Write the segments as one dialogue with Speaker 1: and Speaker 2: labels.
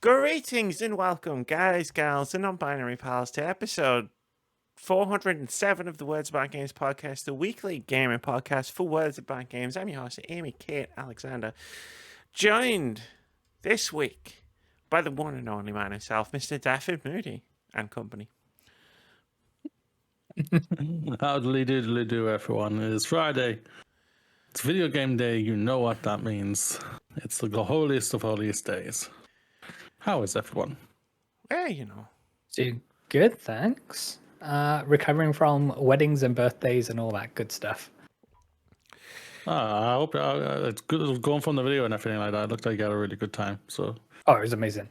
Speaker 1: Greetings and welcome, guys, gals, and non-binary pals, to episode 407 of the Words About Games podcast, the weekly gaming podcast for Words About Games. I'm your host, Amy Kate Alexander, joined this week by the one and only man himself, Mr. Daffy Moody and company.
Speaker 2: Howdy do, everyone. It is Friday. It's video game day. You know what that means. It's the holiest of holiest days. How is everyone?
Speaker 1: Yeah, you know.
Speaker 3: Doing good, thanks. Recovering from weddings and birthdays and all that good stuff.
Speaker 2: I hope it's good. Going from the video and everything like that, it looked like you had a really good time. So.
Speaker 3: Oh, it was amazing.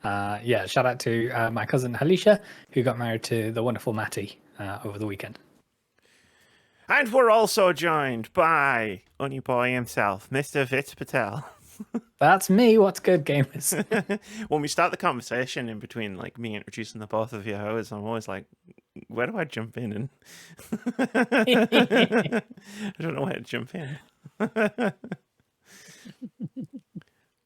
Speaker 3: Yeah, shout out to my cousin Halisha, who got married to the wonderful Matty over the weekend.
Speaker 1: And we're also joined by Uni Boy himself, Mr. Vitz Patel.
Speaker 3: That's me. What's good, gamers?
Speaker 1: When we start the conversation in between, like me introducing the both of you, I'm always like, where do I jump in? And I don't know where to jump in.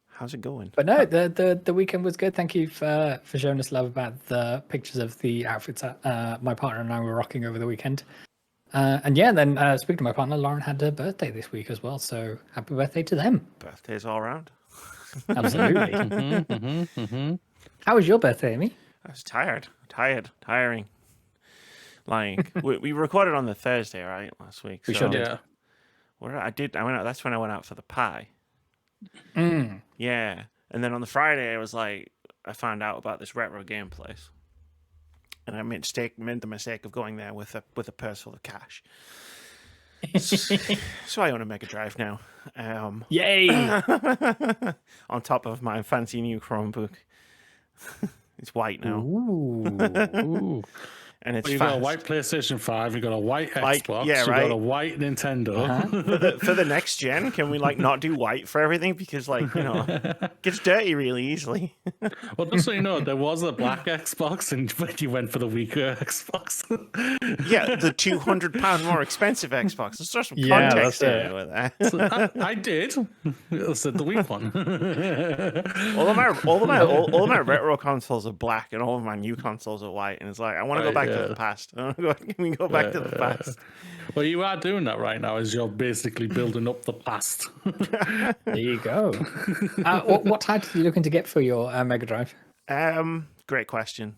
Speaker 1: How's it going?
Speaker 3: But no, the weekend was good. Thank you for showing us love about the pictures of the outfits that my partner and I were rocking over the weekend. And yeah, then speaking to my partner, Lauren had her birthday this week as well. So happy birthday to them.
Speaker 1: Birthdays all around.
Speaker 3: Absolutely. How was your birthday, Amy?
Speaker 1: I was tiring. Like we recorded on the Thursday, right, last week.
Speaker 3: We sure did.
Speaker 1: Yeah. Where I went out. That's when I went out for the pie. Yeah, and then on the Friday, I found out about this retro game place. And I made the mistake of going there with a purse full of cash. So I own a Mega Drive now.
Speaker 3: Yay!
Speaker 1: On top of my fancy new Chromebook. It's white now.
Speaker 2: Ooh.
Speaker 1: And it's
Speaker 2: you got a white PlayStation 5, you got a white Xbox,
Speaker 1: yeah, right?
Speaker 2: You got a white Nintendo.
Speaker 1: For the next gen, can we not do white for everything? Because it gets dirty really easily.
Speaker 2: Well, just so you know, there was a black Xbox and you went for the weaker Xbox.
Speaker 1: Yeah, the £200 more expensive Xbox. Let's throw some context in with that.
Speaker 2: So I did. I said the weak one.
Speaker 1: all of my retro consoles are black and all of my new consoles are white. And it's like, I want to go back to the past. Can we go back to the past?
Speaker 2: Well, you are doing that right now, as you're basically building up the past.
Speaker 3: There you go. What title are you looking to get for your Mega Drive?
Speaker 1: Great question.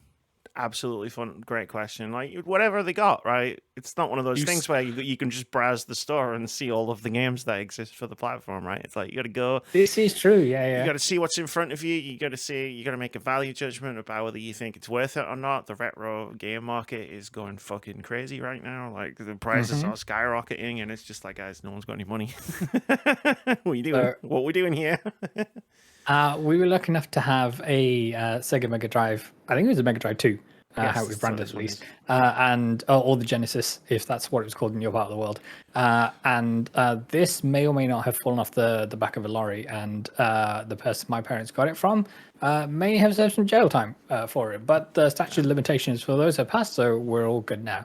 Speaker 1: Absolutely fun. Great question. Like whatever they got, right? It's not one of those things where you can just browse the store and see all of the games that exist for the platform, right? It's like you got to go.
Speaker 3: This is true. Yeah.
Speaker 1: You got to see what's in front of you. You got to make a value judgment about whether you think it's worth it or not. The retro game market is going fucking crazy right now. Like the prices are skyrocketing, and it's just like, guys, no one's got any money. What are you doing? What are we doing here?
Speaker 3: We were lucky enough to have a Sega Mega Drive. I think it was a Mega Drive 2,
Speaker 1: yes,
Speaker 3: how it was branded at least. Or the Genesis, if that's what it was called in your part of the world. And this may or may not have fallen off the back of a lorry. And the person my parents got it from may have served some jail time for it. But the statute of limitations for those have passed, so we're all good now.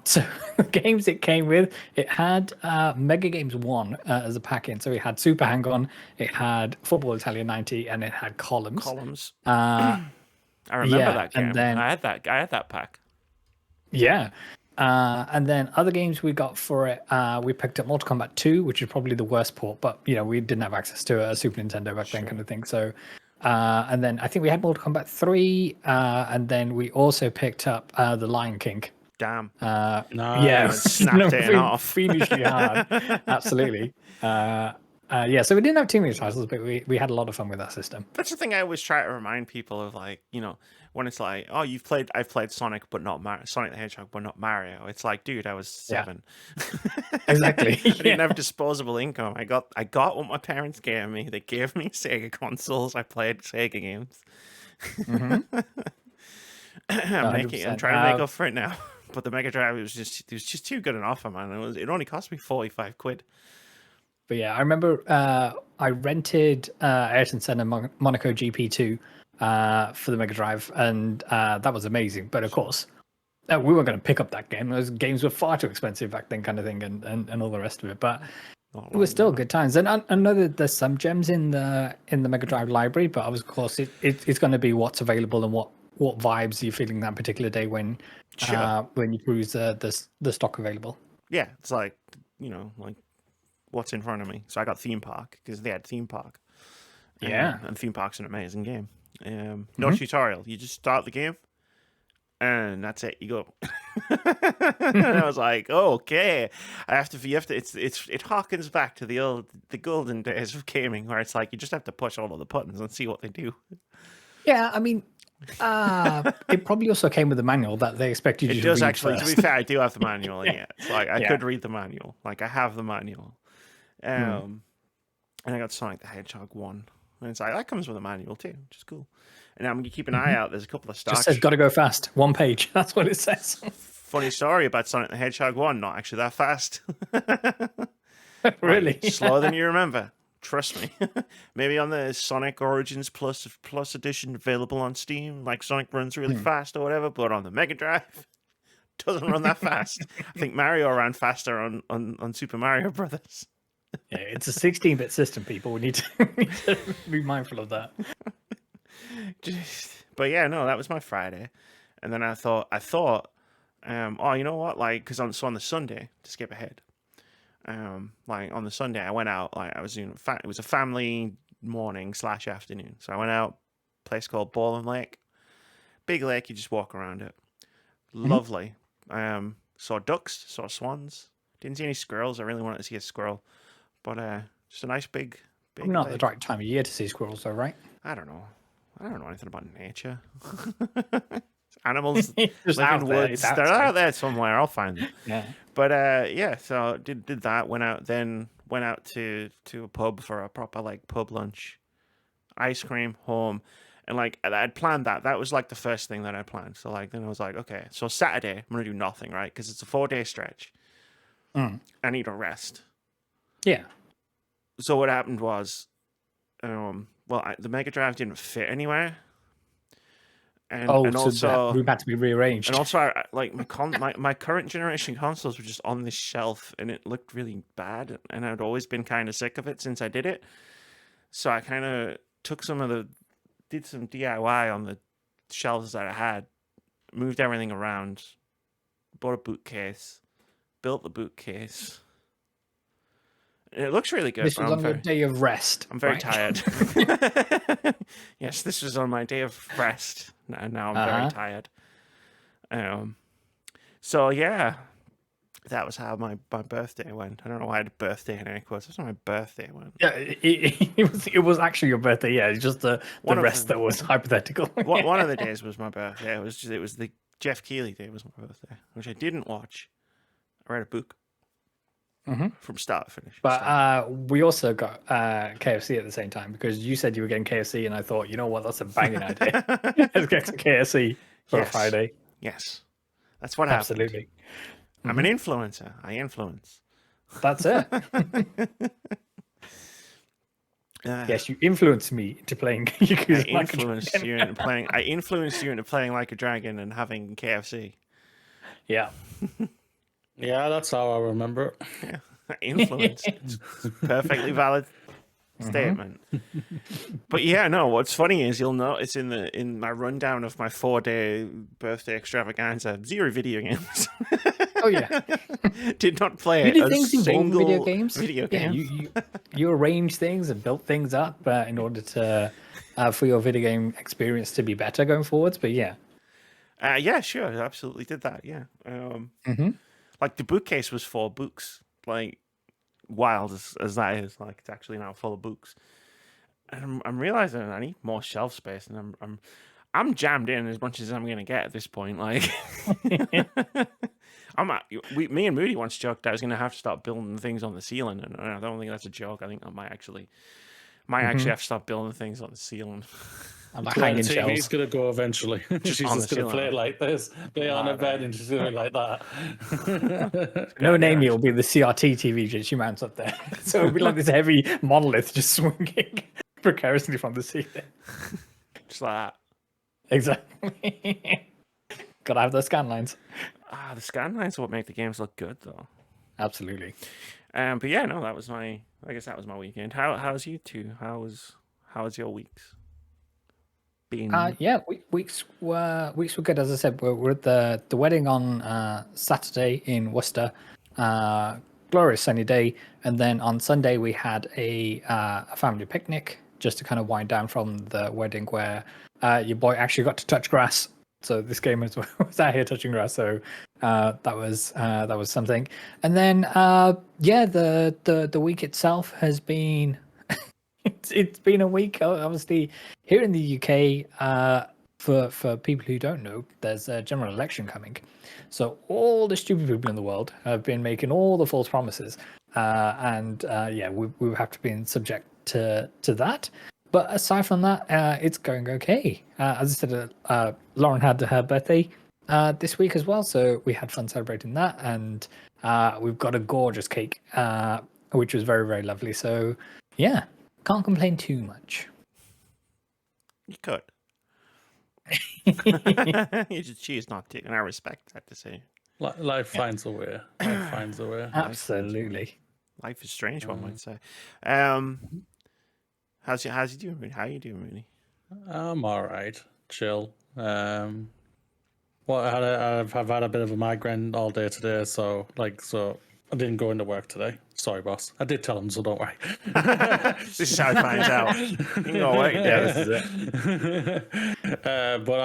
Speaker 3: So the games it came with, it had Mega Games 1 as a pack-in. So it had Super Hang-On, it had Football Italia 90, and it had Columns.
Speaker 1: I remember that game. And then, I had that pack.
Speaker 3: Yeah. And then other games we got for it, we picked up Mortal Kombat 2, which is probably the worst port, but we didn't have access to a Super Nintendo back then, kind of thing. So, and then I think we had Mortal Kombat 3, and then we also picked up The Lion King.
Speaker 1: Damn.
Speaker 3: Yeah,
Speaker 1: snapped it off.
Speaker 3: Fiendishly hard. Absolutely. So we didn't have too many titles, but we had a lot of fun with that system.
Speaker 1: That's the thing I always try to remind people of, like, when it's like, oh, I've played Sonic, but not Sonic the Hedgehog, but not Mario. It's like, dude, I was 7.
Speaker 3: Yeah. Exactly.
Speaker 1: I didn't have disposable income. I got what my parents gave me. They gave me Sega consoles. I played Sega games. I'm trying to make up for it now. But the Mega Drive was just too good an offer, man. It only cost me £45.
Speaker 3: But yeah, I remember I rented Ayrton Senna Monaco GP2 for the Mega Drive, and that was amazing. But of course, we weren't going to pick up that game. Those games were far too expensive back then, kind of thing, and all the rest of it. But
Speaker 1: Not
Speaker 3: It was
Speaker 1: like
Speaker 3: still
Speaker 1: that.
Speaker 3: good times, and I know that there's some gems in the Mega Drive library, but of course it's going to be what's available and what vibes you're feeling that particular day when
Speaker 1: Sure.
Speaker 3: when you peruse the stock available.
Speaker 1: Yeah, it's like, like what's in front of me. So I got Theme Park because they had Theme Park.
Speaker 3: Yeah.
Speaker 1: And Theme Park's an amazing game. No tutorial. You just start the game, and that's it. You go. And I was like, oh, okay. You have to. It harkens back to the golden days of gaming, where it's like you just have to push all of the buttons and see what they do.
Speaker 3: Yeah, I mean, it probably also came with a manual that they expected you
Speaker 1: It
Speaker 3: to
Speaker 1: does
Speaker 3: read
Speaker 1: actually. To be
Speaker 3: first.
Speaker 1: fair, I do have the manual.
Speaker 3: Yeah.
Speaker 1: Yeah, it's like I
Speaker 3: Yeah.
Speaker 1: could read the manual. Like I have the manual. And I got Sonic the Hedgehog 1. And it's like, that comes with a manual too, which is cool. And I'm going to keep an eye out. There's a couple of
Speaker 3: Just
Speaker 1: stocks.
Speaker 3: says gotta go fast. 1 page. That's what it says.
Speaker 1: Funny story about Sonic the Hedgehog 1, not actually that fast.
Speaker 3: Really?
Speaker 1: Like, slower than you remember. Trust me. Maybe on the Sonic Origins Plus edition available on Steam, like Sonic runs really fast or whatever, but on the Mega Drive, doesn't run that fast. I think Mario ran faster on Super Mario Brothers.
Speaker 3: Yeah, it's a 16-bit system, people. We need to be mindful of that.
Speaker 1: But yeah, no, that was my Friday. And then I thought, oh, you know what? Like, because on the Sunday, to skip ahead, like on the Sunday, I went out. Like I was doing, it was a family morning / afternoon. So I went out, place called Ballin Lake, big lake. You just walk around it, lovely. Saw ducks, saw swans. Didn't see any squirrels. I really wanted to see a squirrel, but just a nice big
Speaker 3: Not
Speaker 1: lake.
Speaker 3: the right time of year to see squirrels, though, right?
Speaker 1: I don't know anything about nature. Animals
Speaker 3: Just
Speaker 1: live
Speaker 3: out
Speaker 1: in
Speaker 3: there,
Speaker 1: woods.
Speaker 3: it's
Speaker 1: They're
Speaker 3: outside.
Speaker 1: out there somewhere. I'll find them.
Speaker 3: Yeah.
Speaker 1: But yeah, so did that. Went out to a pub for a proper like pub lunch, ice cream, home, and like I'd planned that. That was like the first thing that I planned. So like then I was like, okay, so Saturday I'm gonna do nothing, right? Because it's a 4-day stretch. I need a rest.
Speaker 3: Yeah.
Speaker 1: So what happened was, the Mega Drive didn't fit anywhere. And
Speaker 3: So
Speaker 1: also
Speaker 3: that room had to be rearranged.
Speaker 1: And also, like my current generation consoles were just on this shelf, and it looked really bad. And I'd always been kind of sick of it since I did it. So I kind of did some DIY on the shelves that I had, moved everything around, bought a bookcase, built the bookcase. It looks really good.
Speaker 3: This was on your day of rest.
Speaker 1: I'm very
Speaker 3: right?
Speaker 1: tired. Yes, this was on my day of rest. Now I'm very tired. So yeah, that was how my birthday went. I don't know why I had a birthday in air quotes. That's how my birthday went.
Speaker 3: Yeah, it was actually your birthday. Yeah, it's just the rest that was hypothetical.
Speaker 1: One of the days was my birthday. It was the Jeff Keighley day was my birthday, which I didn't watch. I read a book. From start to finish.
Speaker 3: But we also got KFC at the same time because you said you were getting KFC, and I thought, you know what, that's a banging idea. Let's get some KFC for a Friday.
Speaker 1: Yes, that's what happened.
Speaker 3: Absolutely.
Speaker 1: I'm an influencer. I influence.
Speaker 3: That's it. Yes, you influenced me into playing Yakuza Like a Dragon.
Speaker 1: I influenced you into playing Like a Dragon and having KFC.
Speaker 3: Yeah.
Speaker 2: Yeah, that's how I remember it.
Speaker 1: Yeah, influence. Perfectly valid statement. But yeah, no. What's funny is you'll notice in my rundown of my 4-day birthday extravaganza, 0 video games.
Speaker 3: Oh yeah.
Speaker 1: Did not play
Speaker 3: You did
Speaker 1: a
Speaker 3: things involving
Speaker 1: single
Speaker 3: video games.
Speaker 1: Video
Speaker 3: Yeah,
Speaker 1: game.
Speaker 3: you arranged things and built things up in order to for your video game experience to be better going forwards. But yeah.
Speaker 1: Yeah, sure, I absolutely did that. Yeah. Like the bookcase was 4 books. Like wild as that is, like it's actually now full of books. And I'm realizing I need more shelf space, and I'm jammed in as much as I'm gonna get at this point. Like me and Moody once joked I was gonna have to start building things on the ceiling, and I don't think that's a joke. I think I might actually have to start building things on the ceiling.
Speaker 3: I'm like
Speaker 2: The
Speaker 3: hanging
Speaker 2: TV's
Speaker 3: shelves.
Speaker 2: gonna go eventually. She's
Speaker 1: on the
Speaker 2: just gonna
Speaker 1: ceiling.
Speaker 2: play it like this, play on her bed, and she's doing it like that.
Speaker 3: No name, it'll be the CRT TV that she mounts up there. So it'll be like this heavy monolith just swinging precariously from the ceiling.
Speaker 1: Just like that.
Speaker 3: Exactly. Gotta have those scan lines.
Speaker 1: The scan lines what make the games look good, though.
Speaker 3: Absolutely.
Speaker 1: But yeah, no, I guess that was my weekend. How's you two? How's your weeks been?
Speaker 3: Yeah, weeks were good. As I said, we're at the wedding on Saturday in Worcester. Glorious sunny day, and then on Sunday we had a family picnic just to kind of wind down from the wedding, where your boy actually got to touch grass. So this game was out here touching grass. So that was something. And then yeah, the week itself has been. It's been a week. Obviously, here in the UK, for people who don't know, there's a general election coming. So all the stupid people in the world have been making all the false promises, and yeah, we have to be subject to that. But aside from that, it's going okay. As I said, Lauren had her birthday this week as well, so we had fun celebrating that, and we've got a gorgeous cake, which was very, very lovely. So yeah, can't complain too much.
Speaker 1: You could. You just choose not to, and I respect that decision.
Speaker 2: Life finds a way. Life finds a way.
Speaker 3: Absolutely.
Speaker 1: Life is strange, one might say. How's you doing, Moody? How you doing, Moody?
Speaker 2: I'm all right. Chill. Well, I've had a bit of a migraine all day today, so I didn't go into work today. Sorry, boss. I did tell him, so don't worry.
Speaker 1: This is how he finds out. You can go work. Yeah, this is it.
Speaker 2: But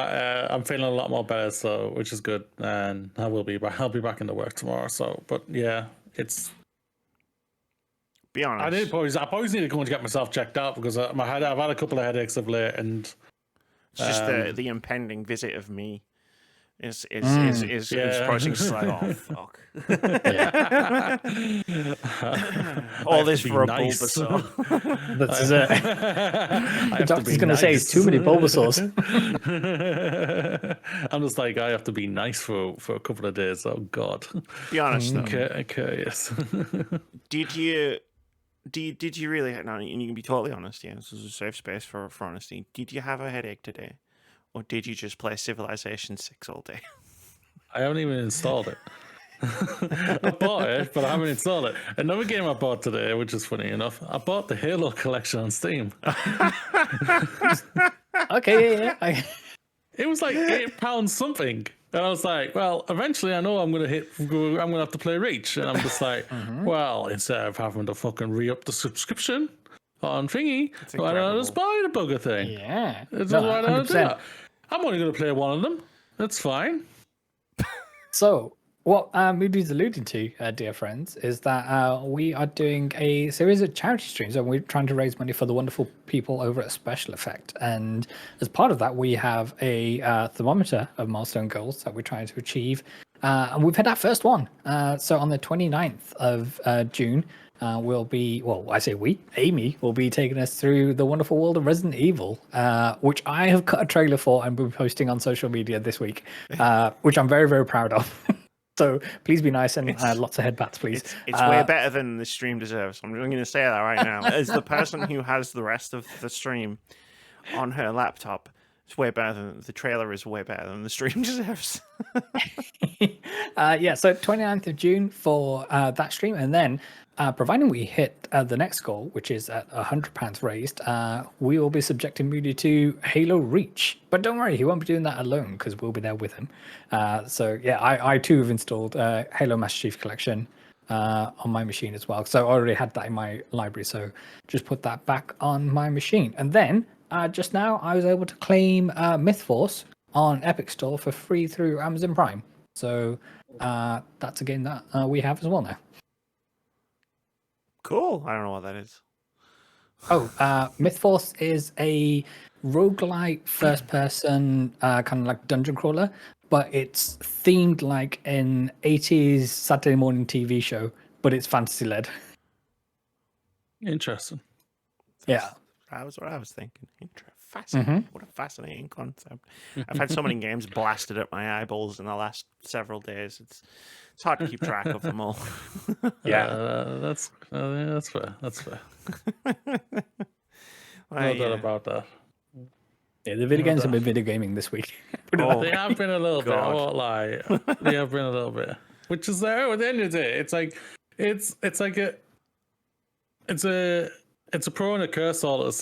Speaker 2: I'm feeling a lot more better, so which is good, and I'll be back into work tomorrow. So, but yeah, it's.
Speaker 1: Be honest.
Speaker 2: I probably need to go and get myself checked out because I've had a couple of headaches of late, and
Speaker 1: it's just the impending visit of me. Is approaching. Just like, oh fuck! All this for a Bulbasaur.
Speaker 3: That's it. The doctor's going to say it's too many Bulbasaurs.
Speaker 2: I'm just like, I have to be nice for a couple of days. Oh God!
Speaker 1: Be honest though.
Speaker 2: Okay, yes.
Speaker 1: Did you really? No, and you can be totally honest. Yeah, this is a safe space for honesty. Did you have a headache today? Or did you just play Civilization 6 all day?
Speaker 2: I haven't even installed it. I bought it, but I haven't installed it. Another game I bought today, which is funny enough, I bought the Halo collection on Steam.
Speaker 3: Okay, yeah.
Speaker 2: It was like £8 something. And I was like, well, eventually I know I'm gonna have to play Reach. And I'm just like, well, instead of having to fucking re-up the subscription on thingy, why don't I just buy the bugger thing?
Speaker 3: Yeah.
Speaker 2: Why don't I do that? I'm only going to play one of them. That's fine.
Speaker 3: So, what Moody's alluding to, dear friends, is that we are doing a series of charity streams, and we're trying to raise money for the wonderful people over at Special Effect. And as part of that, we have a thermometer of milestone goals that we're trying to achieve. And we've had our first one. So on the 29th of June, we'll be, well, I say we, Amy will be taking us through the wonderful world of Resident Evil, which I have cut a trailer for and will be posting on social media this week, which I'm very, very proud of. So please be nice and lots of headbats, please.
Speaker 1: It's way better than the stream deserves. I'm going to say that right now. As the person who has the rest of the stream on her laptop, it's way better than the trailer is way better than the stream deserves.
Speaker 3: Yeah, so 29th of June for that stream, and then providing we hit the next goal, which is at £100 raised, we will be subjecting Moody to Halo Reach. But don't worry, he won't be doing that alone because we'll be there with him. So yeah, I too have installed Halo Master Chief Collection on my machine as well. So I already had that in my library, so just put that back on my machine. And then just now I was able to claim Myth Force on Epic Store for free through Amazon Prime. So that's a game that we have as well now.
Speaker 1: Cool. I don't know what that is.
Speaker 3: Oh, Myth Force is a roguelike first-person kind of like dungeon crawler, but it's themed like an 80s Saturday morning TV show, but it's fantasy-led.
Speaker 2: Interesting.
Speaker 3: Yeah.
Speaker 1: That was what I was thinking. Fascinating. What a fascinating concept. I've had so many games blasted at my eyeballs in the last several days. It's hard to keep track of them all.
Speaker 3: Yeah.
Speaker 2: That's fair. That's fair.
Speaker 1: Well,
Speaker 2: No doubt about that.
Speaker 3: Yeah, the video games have been video gaming this week.
Speaker 2: They have been a little bit. I
Speaker 1: God.
Speaker 2: won't lie. They have been a little bit. Which is there at the end of the day. It's like it's like it's a pro and a curse all at the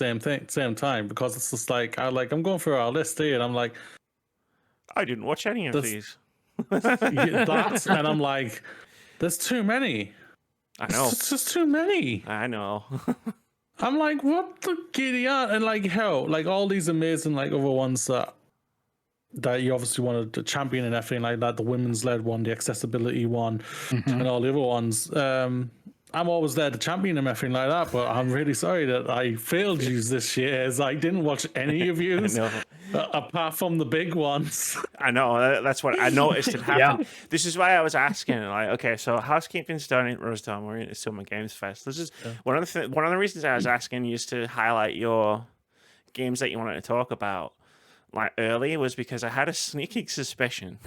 Speaker 2: same time, because it's just like I'm going through our list here and I'm like,
Speaker 1: I didn't watch any of these.
Speaker 2: That, and I'm like, there's too many.
Speaker 1: I know.
Speaker 2: It's just too many.
Speaker 1: I know.
Speaker 2: I'm like, what the giddy on? And like, hell, like all these amazing like other ones that you obviously wanted to champion and everything like that, the women's led one, the accessibility one, and all the other ones. I'm always there to champion them, everything like that, but I'm really sorry that I failed you this year, as I didn't watch any of you apart from the big ones.
Speaker 1: I know, that's what I noticed had happened.
Speaker 3: Yeah.
Speaker 1: This is why I was asking, like, okay, so Housekeeping's done, it was done, we're in Summer Games Fest. This is one of the reasons I was asking you to highlight your games that you wanted to talk about like early was because I had a sneaking suspicion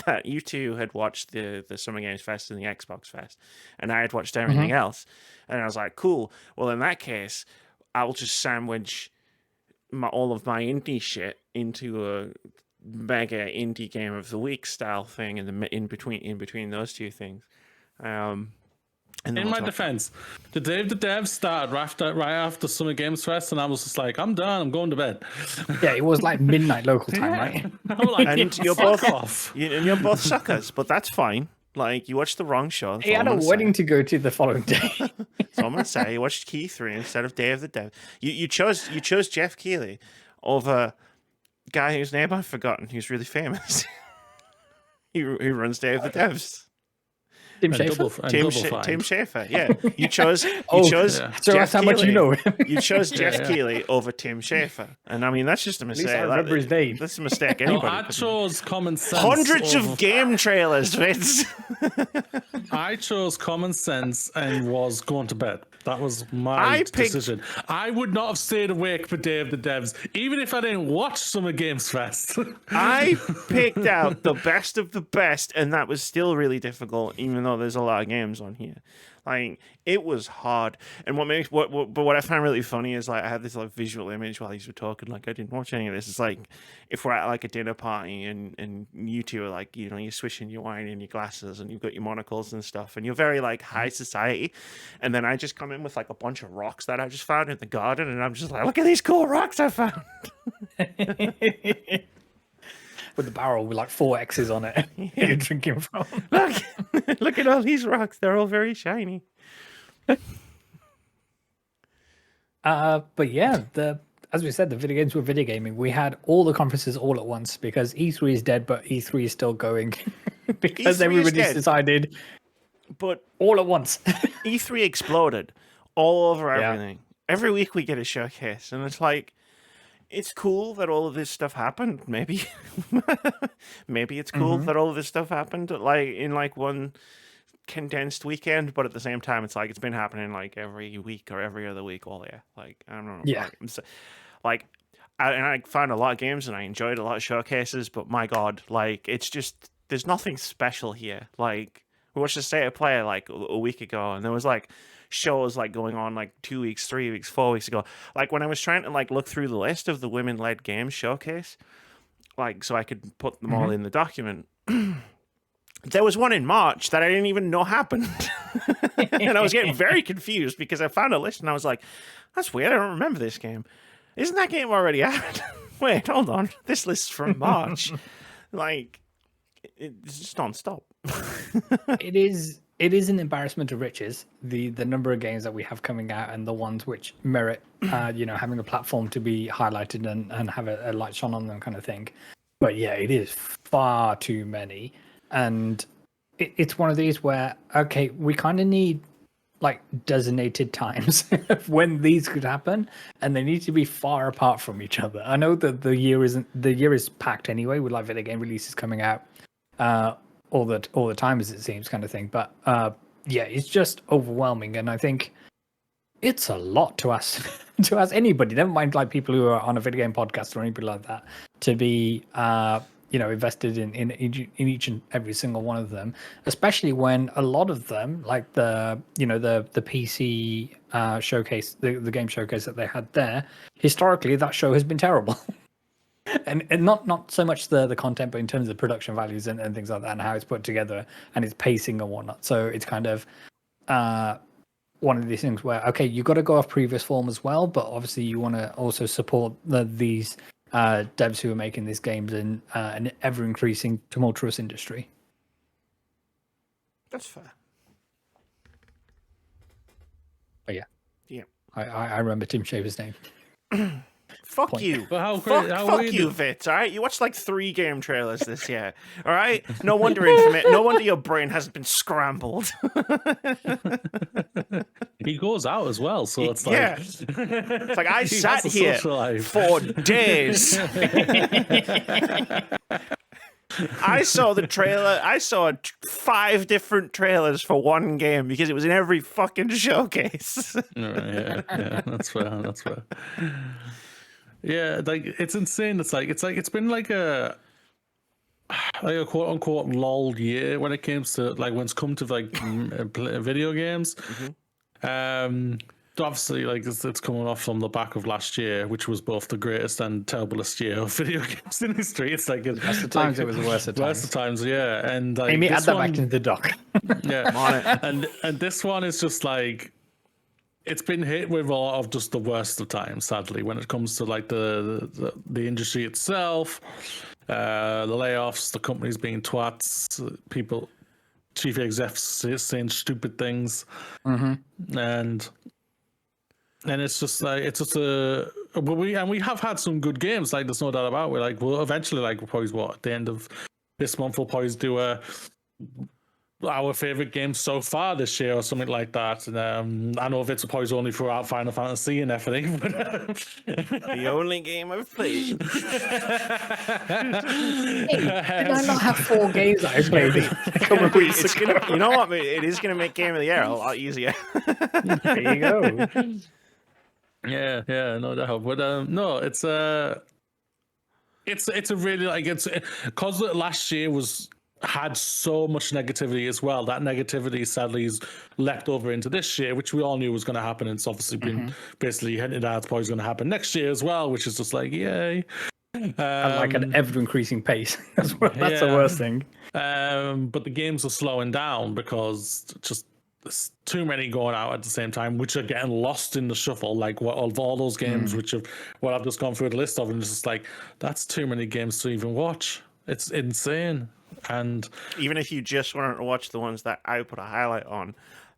Speaker 1: that you two had watched the Summer Games Fest and the Xbox Fest, and I had watched everything else. And I was like, cool. Well, in that case, I'll just sandwich all of my indie shit into a mega indie game of the week style thing in between those two things. In my
Speaker 2: defense, the day of the devs started right after Summer Games Fest, and I was just like, I'm done, I'm going to bed.
Speaker 3: Yeah, it was like midnight local time, right?
Speaker 2: I'm like,
Speaker 1: and you're both off. You're both suckers, but that's fine. Like, you watched the wrong show.
Speaker 3: He had a wedding to go to the following day.
Speaker 1: So I'm gonna say you watched Key 3 instead of Day of the Dev. You chose Jeff Keighley over a guy whose name I've forgotten, who's really famous. who runs Day of the Devs.
Speaker 3: Tim Schafer?
Speaker 1: Tim Schafer, yeah. You chose
Speaker 3: Jeff
Speaker 1: so that's
Speaker 3: how
Speaker 1: Keighley.
Speaker 3: much you know.
Speaker 1: You chose Jeff Keighley over Tim Schafer. And I mean, that's just a mistake.
Speaker 3: At least I remember his name.
Speaker 1: That's a mistake anybody.
Speaker 2: I chose common sense.
Speaker 1: Hundreds of game trailers, Vitz.
Speaker 2: I chose common sense and was going to bed. That was my decision. I would not have stayed awake for Day of the Devs, even if I didn't watch Summer Games Fest.
Speaker 1: I picked out the best of the best, and that was still really difficult, even though there's a lot of games on here. Like, it was hard. And what I found really funny is, like, I had this like visual image while these were talking. Like, I didn't watch any of this. It's like if we're at like a dinner party and you two are like, you know, you're swishing your wine in your glasses and you've got your monocles and stuff, and you're very like high society. And then I just come in with like a bunch of rocks that I just found in the garden, and I'm just like, look at these cool rocks I found.
Speaker 3: With the barrel with like 4 X's on it. You're drinking from.
Speaker 1: Look at all these rocks. They're all very shiny.
Speaker 3: But yeah, as we said, the video games were video gaming. We had all the conferences all at once because E3 is dead, but E3 is still going because everybody's decided.
Speaker 1: But
Speaker 3: all at once,
Speaker 1: E3 exploded all over everything. Every week we get a showcase, and it's like, it's cool that all of this stuff happened. Maybe it's cool that all of this stuff happened like in like one condensed weekend, but at the same time, it's like it's been happening like every week or every other week all year. Like, I don't know.
Speaker 3: Yeah.
Speaker 1: I found a lot of games and I enjoyed a lot of showcases, but my God, like, it's just, there's nothing special here. Like, we watched the State of Play like a week ago, and there was like shows like going on like 2 weeks, 3 weeks, 4 weeks ago. Like, when I was trying to like look through the list of the women-led games showcase, like, so I could put them all in the document, there was one in March that I didn't even know happened. And I was getting very confused because I found a list and I was like, that's weird, I don't remember this game. Isn't that game already out? Wait, hold on, this list's from March. Like, it's just non-stop.
Speaker 3: It is an embarrassment of riches, the number of games that we have coming out and the ones which merit having a platform to be highlighted and have a light shone on them, kind of thing. But yeah, it is far too many, and it's one of these where, okay, we kind of need like designated times when these could happen, and they need to be far apart from each other. I know that the year is packed anyway with like video game releases coming out all the time, as it seems, kind of thing. But yeah, it's just overwhelming, and I think it's a lot to ask to ask anybody, never mind like people who are on a video game podcast or anybody like that, to be invested in each and every single one of them, especially when a lot of them, like the PC showcase, the game showcase that they had there, historically that show has been terrible. And not so much the content, but in terms of production values and things like that, and how it's put together and its pacing and whatnot. So it's kind of, one of these things where, okay, you got to go off previous form as well, but obviously you want to also support these devs who are making these games in an ever-increasing tumultuous industry.
Speaker 1: That's fair.
Speaker 3: But yeah.
Speaker 1: Yeah.
Speaker 3: I remember Tim Shaver's name.
Speaker 1: Fuck
Speaker 3: Point.
Speaker 1: you.
Speaker 2: But
Speaker 1: Fuck you, Vitz, all right? You watched like 3 game trailers this year, all right? No wonder your brain hasn't been scrambled.
Speaker 2: He goes out as well, so it's like...
Speaker 1: Yeah. It's like, I
Speaker 2: He
Speaker 1: sat
Speaker 2: has a
Speaker 1: here
Speaker 2: social life.
Speaker 1: for days. I saw the trailer. I saw 5 different trailers for one game because it was in every fucking showcase.
Speaker 2: Yeah, that's fair. Yeah, like it's insane. It's been like a quote unquote lull year when it comes to when it's come to video games. Obviously, it's coming off from the back of last year, which was both the greatest and terriblest year of video games in history. It's like
Speaker 3: best of times, it was the worst of times.
Speaker 2: Worst of times, yeah. And
Speaker 3: Amy, add that back into the doc.
Speaker 2: Yeah, and this one is just it's been hit with a lot of just the worst of times, sadly, when it comes to the industry itself, the layoffs, the companies being twats, people, chief execs saying stupid things, and it's just we have had some good games, there's no doubt about it. We'll eventually we'll probably at the end of this month we'll probably do our favorite game so far this year or something like that. And I know Vitz probably only threw out Final Fantasy and everything, but
Speaker 1: the only game I've played.
Speaker 3: Did I not have 4 games that I played?
Speaker 1: You know what? It is going to make Game of the Year a lot easier.
Speaker 3: There you go.
Speaker 2: Yeah, no doubt. But no, it's a really it's because last year had so much negativity as well. That negativity sadly is left over into this year, which we all knew was going to happen. And it's obviously been basically hinted at it's probably going to happen next year as well, which is just yay.
Speaker 3: And an ever-increasing pace. That's the worst thing.
Speaker 2: But the games are slowing down because just there's too many going out at the same time, which are getting lost in the shuffle. Of all those games, which have I've just gone through the list of, and it's just that's too many games to even watch. It's insane. And
Speaker 1: even if you just wanted to watch the ones that I put a highlight on,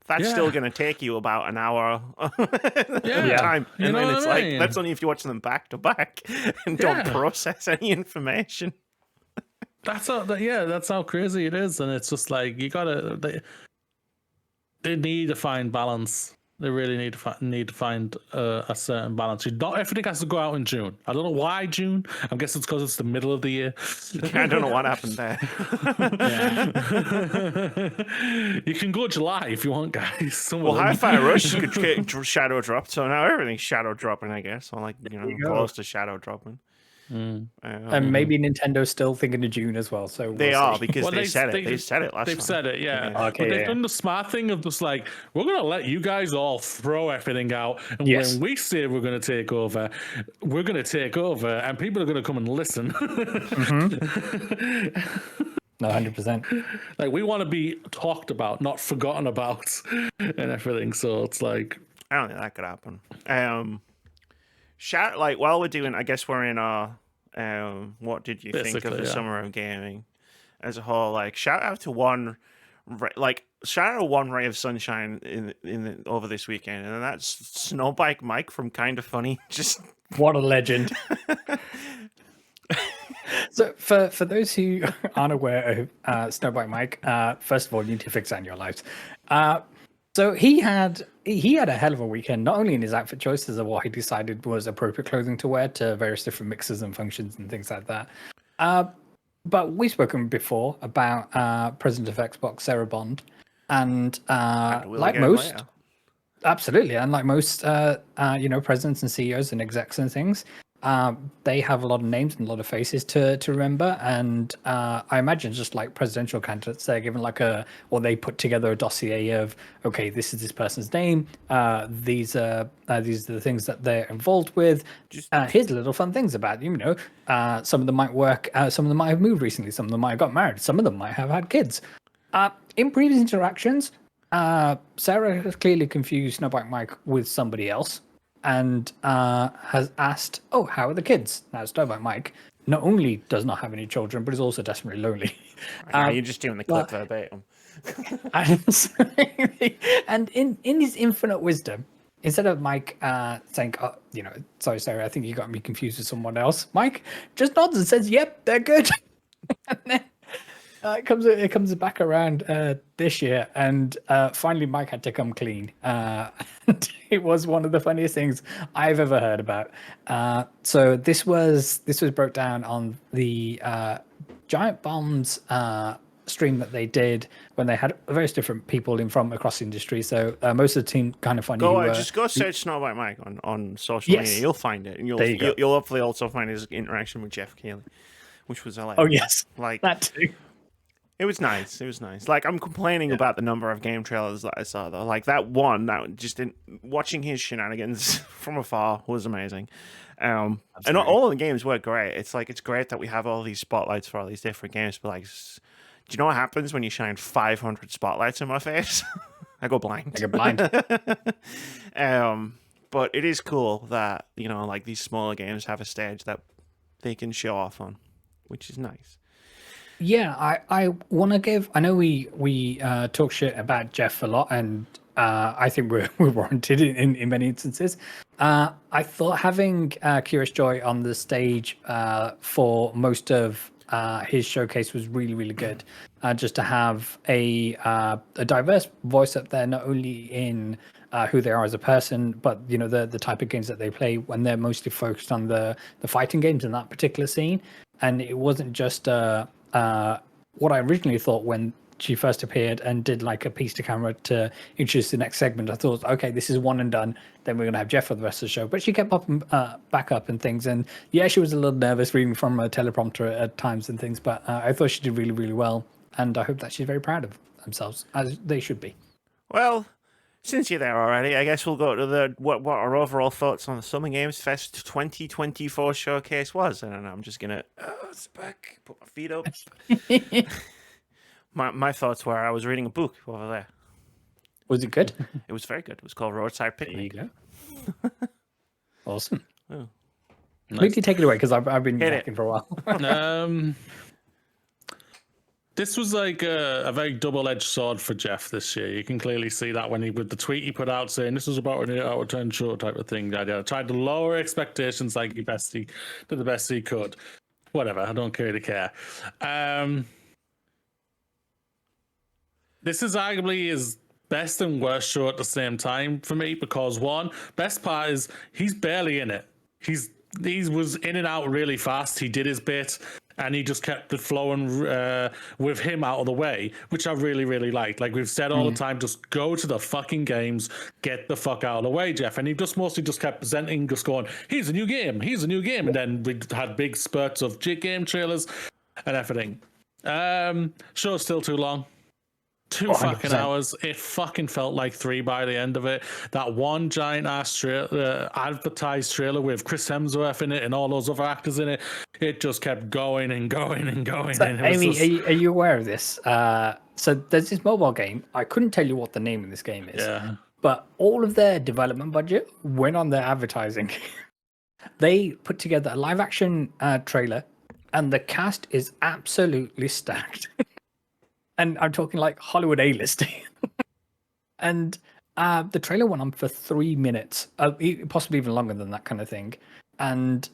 Speaker 1: that's still going to take you about an hour time. And then it's that's only if you watch them back to back and don't process any information.
Speaker 2: That's how crazy it is. And it's just you gotta, they need to find balance. They really need to find a certain balance. Not everything has to go out in June. I don't know why June. I guess it's because it's the middle of the year.
Speaker 1: I don't know what happened there.
Speaker 2: You can go July if you want, guys.
Speaker 1: Hi-Fi Rush could shadow drop, so now everything's shadow dropping, I guess. Or close to shadow dropping.
Speaker 3: And maybe Nintendo's still thinking of June as well. So
Speaker 1: they are because they said it. They said it last time.
Speaker 2: They've said it, yeah.
Speaker 3: Okay,
Speaker 2: but they've done the smart thing of just we're going to let you guys all throw everything out, and when we say we're going to take over, we're going to take over, and people are going to come and listen.
Speaker 3: No, 100%.
Speaker 2: We want to be talked about, not forgotten about, and everything. So it's
Speaker 1: I don't think that could happen. Shout while we're doing, I guess we're in our what did you think of the summer of gaming as a whole? Shout out to one ray of sunshine in over this weekend, and that's Snowbike Mike from Kinda Funny. Just
Speaker 3: what a legend. So for those who aren't aware of Snowbike Mike, first of all, you need to fix that in your lives. So he had a hell of a weekend, not only in his outfit choices of what he decided was appropriate clothing to wear to various different mixes and functions and things like that. But we've spoken before about President of Xbox, Sarah Bond, and absolutely, and like most presidents and CEOs and execs and things, they have a lot of names and a lot of faces to remember, and I imagine just like presidential candidates, they're given or they put together a dossier of, okay, this is this person's name, these are the things that they're involved with. Here's little fun things about some of them might work, some of them might have moved recently, some of them might have got married, some of them might have had kids. In previous interactions, Sarah has clearly confused Snowbike Mike with somebody else and has asked, "Oh, how are the kids?" Now, Snowbike Mike not only does not have any children, but is also desperately lonely.
Speaker 1: You're just doing the clip verbatim.
Speaker 3: And in his infinite wisdom, instead of Mike saying, "Oh, sorry, Sarah, I think you got me confused with someone else," Mike just nods and says, "Yep, they're good." And then it comes back around this year, and finally Mike had to come clean. And it was one of the funniest things I've ever heard about. So this was broke down on the Giant Bombs stream that they did when they had various different people in from across the industry. So most of the team kind of funny.
Speaker 1: Just go search Snowbike Mike on social media. You'll find it, and you'll hopefully also find his interaction with Jeff Keighley, which was hilarious.
Speaker 3: Oh yes,
Speaker 1: like
Speaker 3: that too.
Speaker 1: It was nice. Like, I'm complaining about the number of game trailers that I saw, though. Like, watching his shenanigans from afar was amazing. And all of the games were great. It's great that we have all these spotlights for all these different games, but, like, do you know what happens when you shine 500 spotlights in my face? I go blind. But it is cool that, like, these smaller games have a stage that they can show off on, which is nice.
Speaker 3: Yeah, I want to give. I know we talk shit about Jeff a lot, and I think we're warranted in many instances. I thought having Curious Joy on the stage for most of his showcase was really, really good. Just to have a diverse voice up there, not only in who they are as a person, but the type of games that they play, when they're mostly focused on the fighting games in that particular scene. And it wasn't just what I originally thought when she first appeared and did like a piece to camera to introduce the next segment. I thought, okay, this is one and done. Then we're going to have Jeff for the rest of the show. But she kept popping back up and things. And yeah, she was a little nervous reading from a teleprompter at times and things. But I thought she did really, really well. And I hope that she's very proud of themselves, as they should be.
Speaker 1: Well, since you're there already, I guess we'll go to what our overall thoughts on the Summer Games Fest 2024 showcase was. And I'm just going to sit back, put my feet up. My thoughts were I was reading a book over there.
Speaker 3: Was it good?
Speaker 1: It was very good. It was called Roadside Picnic.
Speaker 3: There you go. Awesome.
Speaker 1: Oh.
Speaker 3: Nice. Quickly take it away, because I've been talking for a while.
Speaker 2: This was like a very double-edged sword for Jeff this year. You can clearly see that with the tweet he put out saying this was about an 8 out of 10 show type of thing. I tried to lower expectations like did the best he could. Whatever, I don't really care. This is arguably his best and worst show at the same time for me, because one, best part is he's barely in it. He was in and out really fast. He did his bit, and he just kept it flowing with him out of the way, which I really, really liked. Like we've said all the time, just go to the fucking games, get the fuck out of the way, Jeff. And he just mostly just kept presenting, just going, here's a new game. And then we had big spurts of game trailers and everything. Show's still too long. 2 fucking hours. It fucking felt like 3 by the end of it. That one giant ass advertised trailer with Chris Hemsworth in it and all those other actors in it. It just kept going and going and going.
Speaker 3: So,
Speaker 2: and
Speaker 3: Amy, are you aware of this? So there's this mobile game. I couldn't tell you what the name of this game is.
Speaker 2: Yeah.
Speaker 3: But all of their development budget went on their advertising. They put together a live action trailer, and the cast is absolutely stacked. And I'm talking like Hollywood A-list. And the trailer went on for 3 minutes, possibly even longer than that kind of thing. And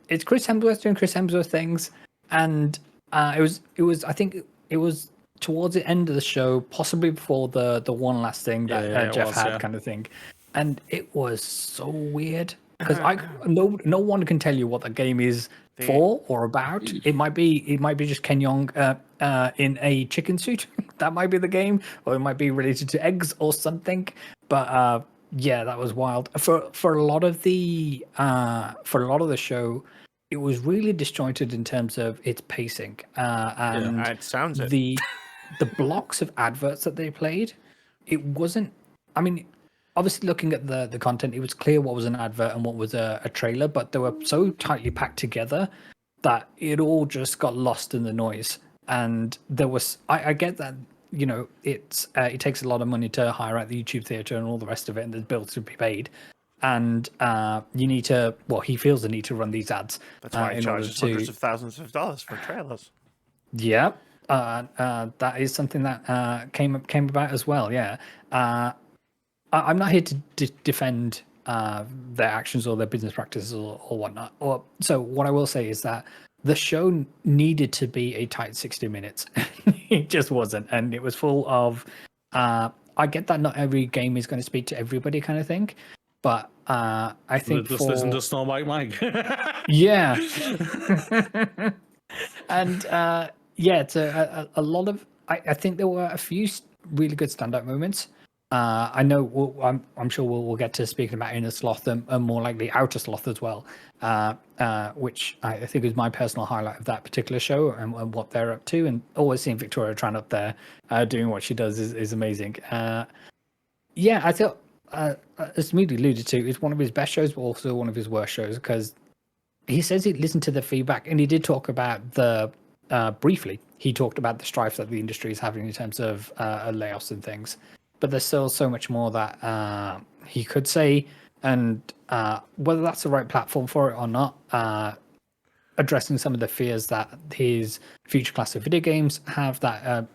Speaker 3: it's Chris Hemsworth doing Chris Hemsworth things. And it was I think it was towards the end of the show, possibly before the one last thing that Jeff had kind of thing. And it was so weird. Because no one can tell you what the game is for or about. It might be just Ken Jeong in a chicken suit. That might be the game, or it might be related to eggs or something. But yeah, that was wild. For a lot of the show, it was really disjointed in terms of its pacing. And
Speaker 1: it sounds it.
Speaker 3: The blocks of adverts that they played, it wasn't. I mean, obviously, looking at the content, it was clear what was an advert and what was a trailer, but they were so tightly packed together that it all just got lost in the noise. And there was, I get that it takes a lot of money to hire out the YouTube theater and all the rest of it, and there's bills to be paid. And you need to, he feels the need to run these ads.
Speaker 1: That's why he charges hundreds of thousands of dollars for trailers.
Speaker 3: Yeah, that is something that came about as well. Yeah, I'm not here to defend their actions or their business practices or whatnot. So what I will say is that the show needed to be a tight 60 minutes. It just wasn't, and it was full of. I get that not every game is going to speak to everybody, kind of thing. But I think
Speaker 2: just listen to Snow Mike.
Speaker 3: Yeah. And it's a lot of. I think there were a few really good standout moments. I know I'm sure we'll get to speaking about Inner Sloth and more likely Outer Sloth as well, which I think is my personal highlight of that particular show and what they're up to. And always seeing Victoria Tran up there doing what she does is amazing. I thought. As Moody alluded to, it's one of his best shows, but also one of his worst shows, because he says he listened to the feedback, and he did talk about briefly, he talked about the strife that the industry is having in terms of layoffs and things. But there's still so much more that he could say, and whether that's the right platform for it or not, addressing some of the fears that his future class of video games have that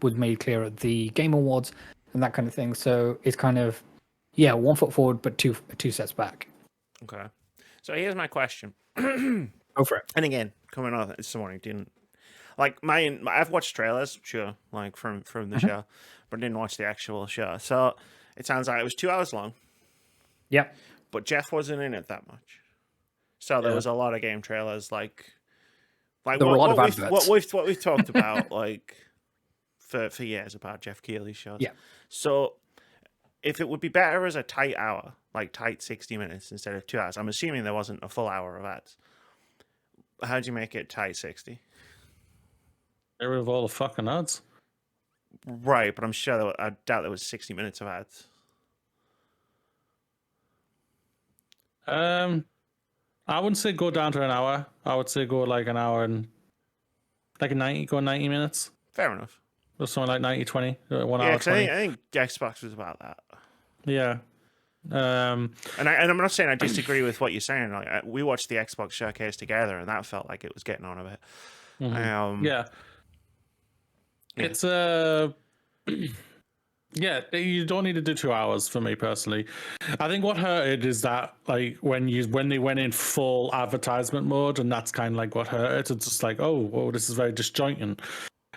Speaker 3: was made clear at the Game Awards, and that kind of thing. So it's kind of, 1 foot forward, but two steps back.
Speaker 1: Okay. So here's my question.
Speaker 3: Go for it.
Speaker 1: And again, coming on this morning, I've watched trailers, sure, like from the show, but didn't watch the actual show. So it sounds like it was 2 hours long.
Speaker 3: Yep.
Speaker 1: But Jeff wasn't in it that much. So there was a lot of game trailers, like
Speaker 3: there were a lot of adverts.
Speaker 1: What we've talked about, like for years about Jeff Keighley's shows.
Speaker 3: Yeah.
Speaker 1: So if it would be better as a tight hour, like tight 60 minutes instead of 2 hours, I'm assuming there wasn't a full hour of ads. How do you make it tight 60?
Speaker 2: Get rid of all the fucking ads.
Speaker 1: Right, but I'm sure I doubt there was 60 minutes of ads.
Speaker 2: I wouldn't say go down to an hour. I would say go like an hour and like 90 minutes.
Speaker 1: Fair enough.
Speaker 2: Or something like 90-20, 1 hour.
Speaker 1: Yeah, because I think Xbox was about that.
Speaker 2: Yeah.
Speaker 1: And I'm not saying I disagree with what you're saying. Like we watched the Xbox showcase together, and that felt like it was getting on a bit.
Speaker 2: Yeah. It's you don't need to do 2 hours for me personally. I think what hurt it is that like when they went in full advertisement mode, and that's kind of like what hurt it. It's just like, oh, this is very disjointing.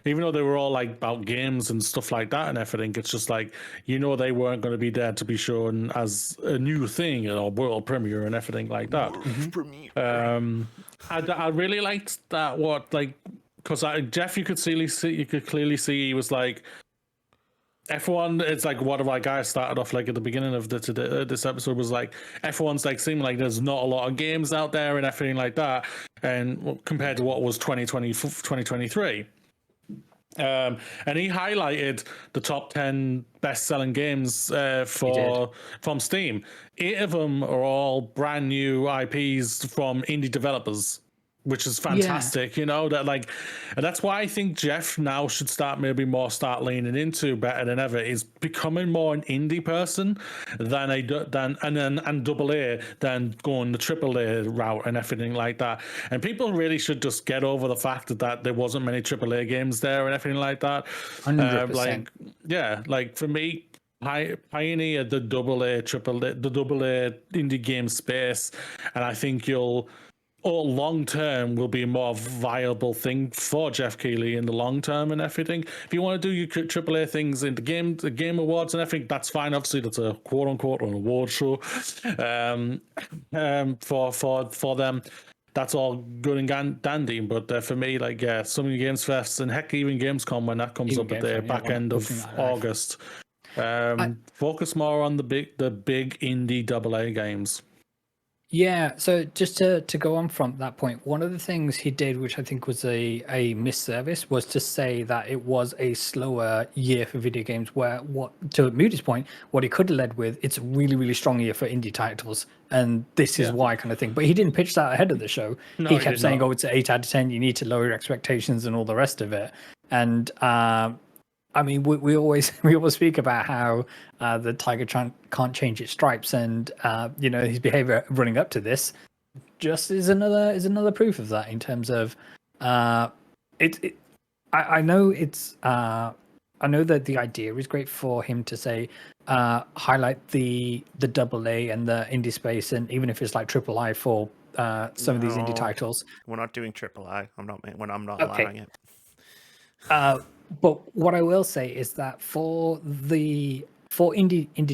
Speaker 2: Even though they were all like about games and stuff like that and everything, it's just like, they weren't going to be there to be shown as a new thing or world premiere and everything like that. I really liked that. Because Jeff, you could clearly see he was like, F1. It's like one of my guys started off like at the beginning of this episode was like, F1's like seeming like there's not a lot of games out there and everything like that, and compared to what was 2023. And he highlighted the top 10 best-selling games from Steam. 8 of them are all brand new IPs from indie developers, which is fantastic. And that's why I think Jeff now should start leaning into better than ever is becoming more an indie person than double A than going the triple A route and everything like that. And people really should just get over the fact that there wasn't many triple A games there and everything like that.
Speaker 3: 100%.
Speaker 2: Like for me, pioneer the double A indie game space, and I think long term will be a more viable thing for Jeff Keighley in the long term and everything. If you want to do your AAA things in the game awards and everything, that's fine. Obviously, that's a quote unquote an award show for them. That's all good and dandy. But for me, some of the Games Fests and heck, even Gamescom when that comes up at the back end of August. Focus more on the big indie AA games.
Speaker 3: Yeah, so just to go on from that point, one of the things he did, which I think was a misservice, was to say that it was a slower year for video games, where, to Moody's point, what he could have led with, it's a really, really strong year for indie titles, and this is why kind of thing. But he didn't pitch that ahead of the show.
Speaker 2: No,
Speaker 3: he kept saying, it's an 8 out of 10, you need to lower your expectations and all the rest of it. And I mean, we always speak about how the tiger can't change its stripes, and his behavior running up to this just is another proof of that in terms of I know it's I know that the idea is great for him to say highlight the double A and the indie space, and even if it's like triple I for some of these indie titles.
Speaker 1: We're not doing triple I. I'm not
Speaker 3: Okay.
Speaker 1: allowing it.
Speaker 3: But what I will say is that for indie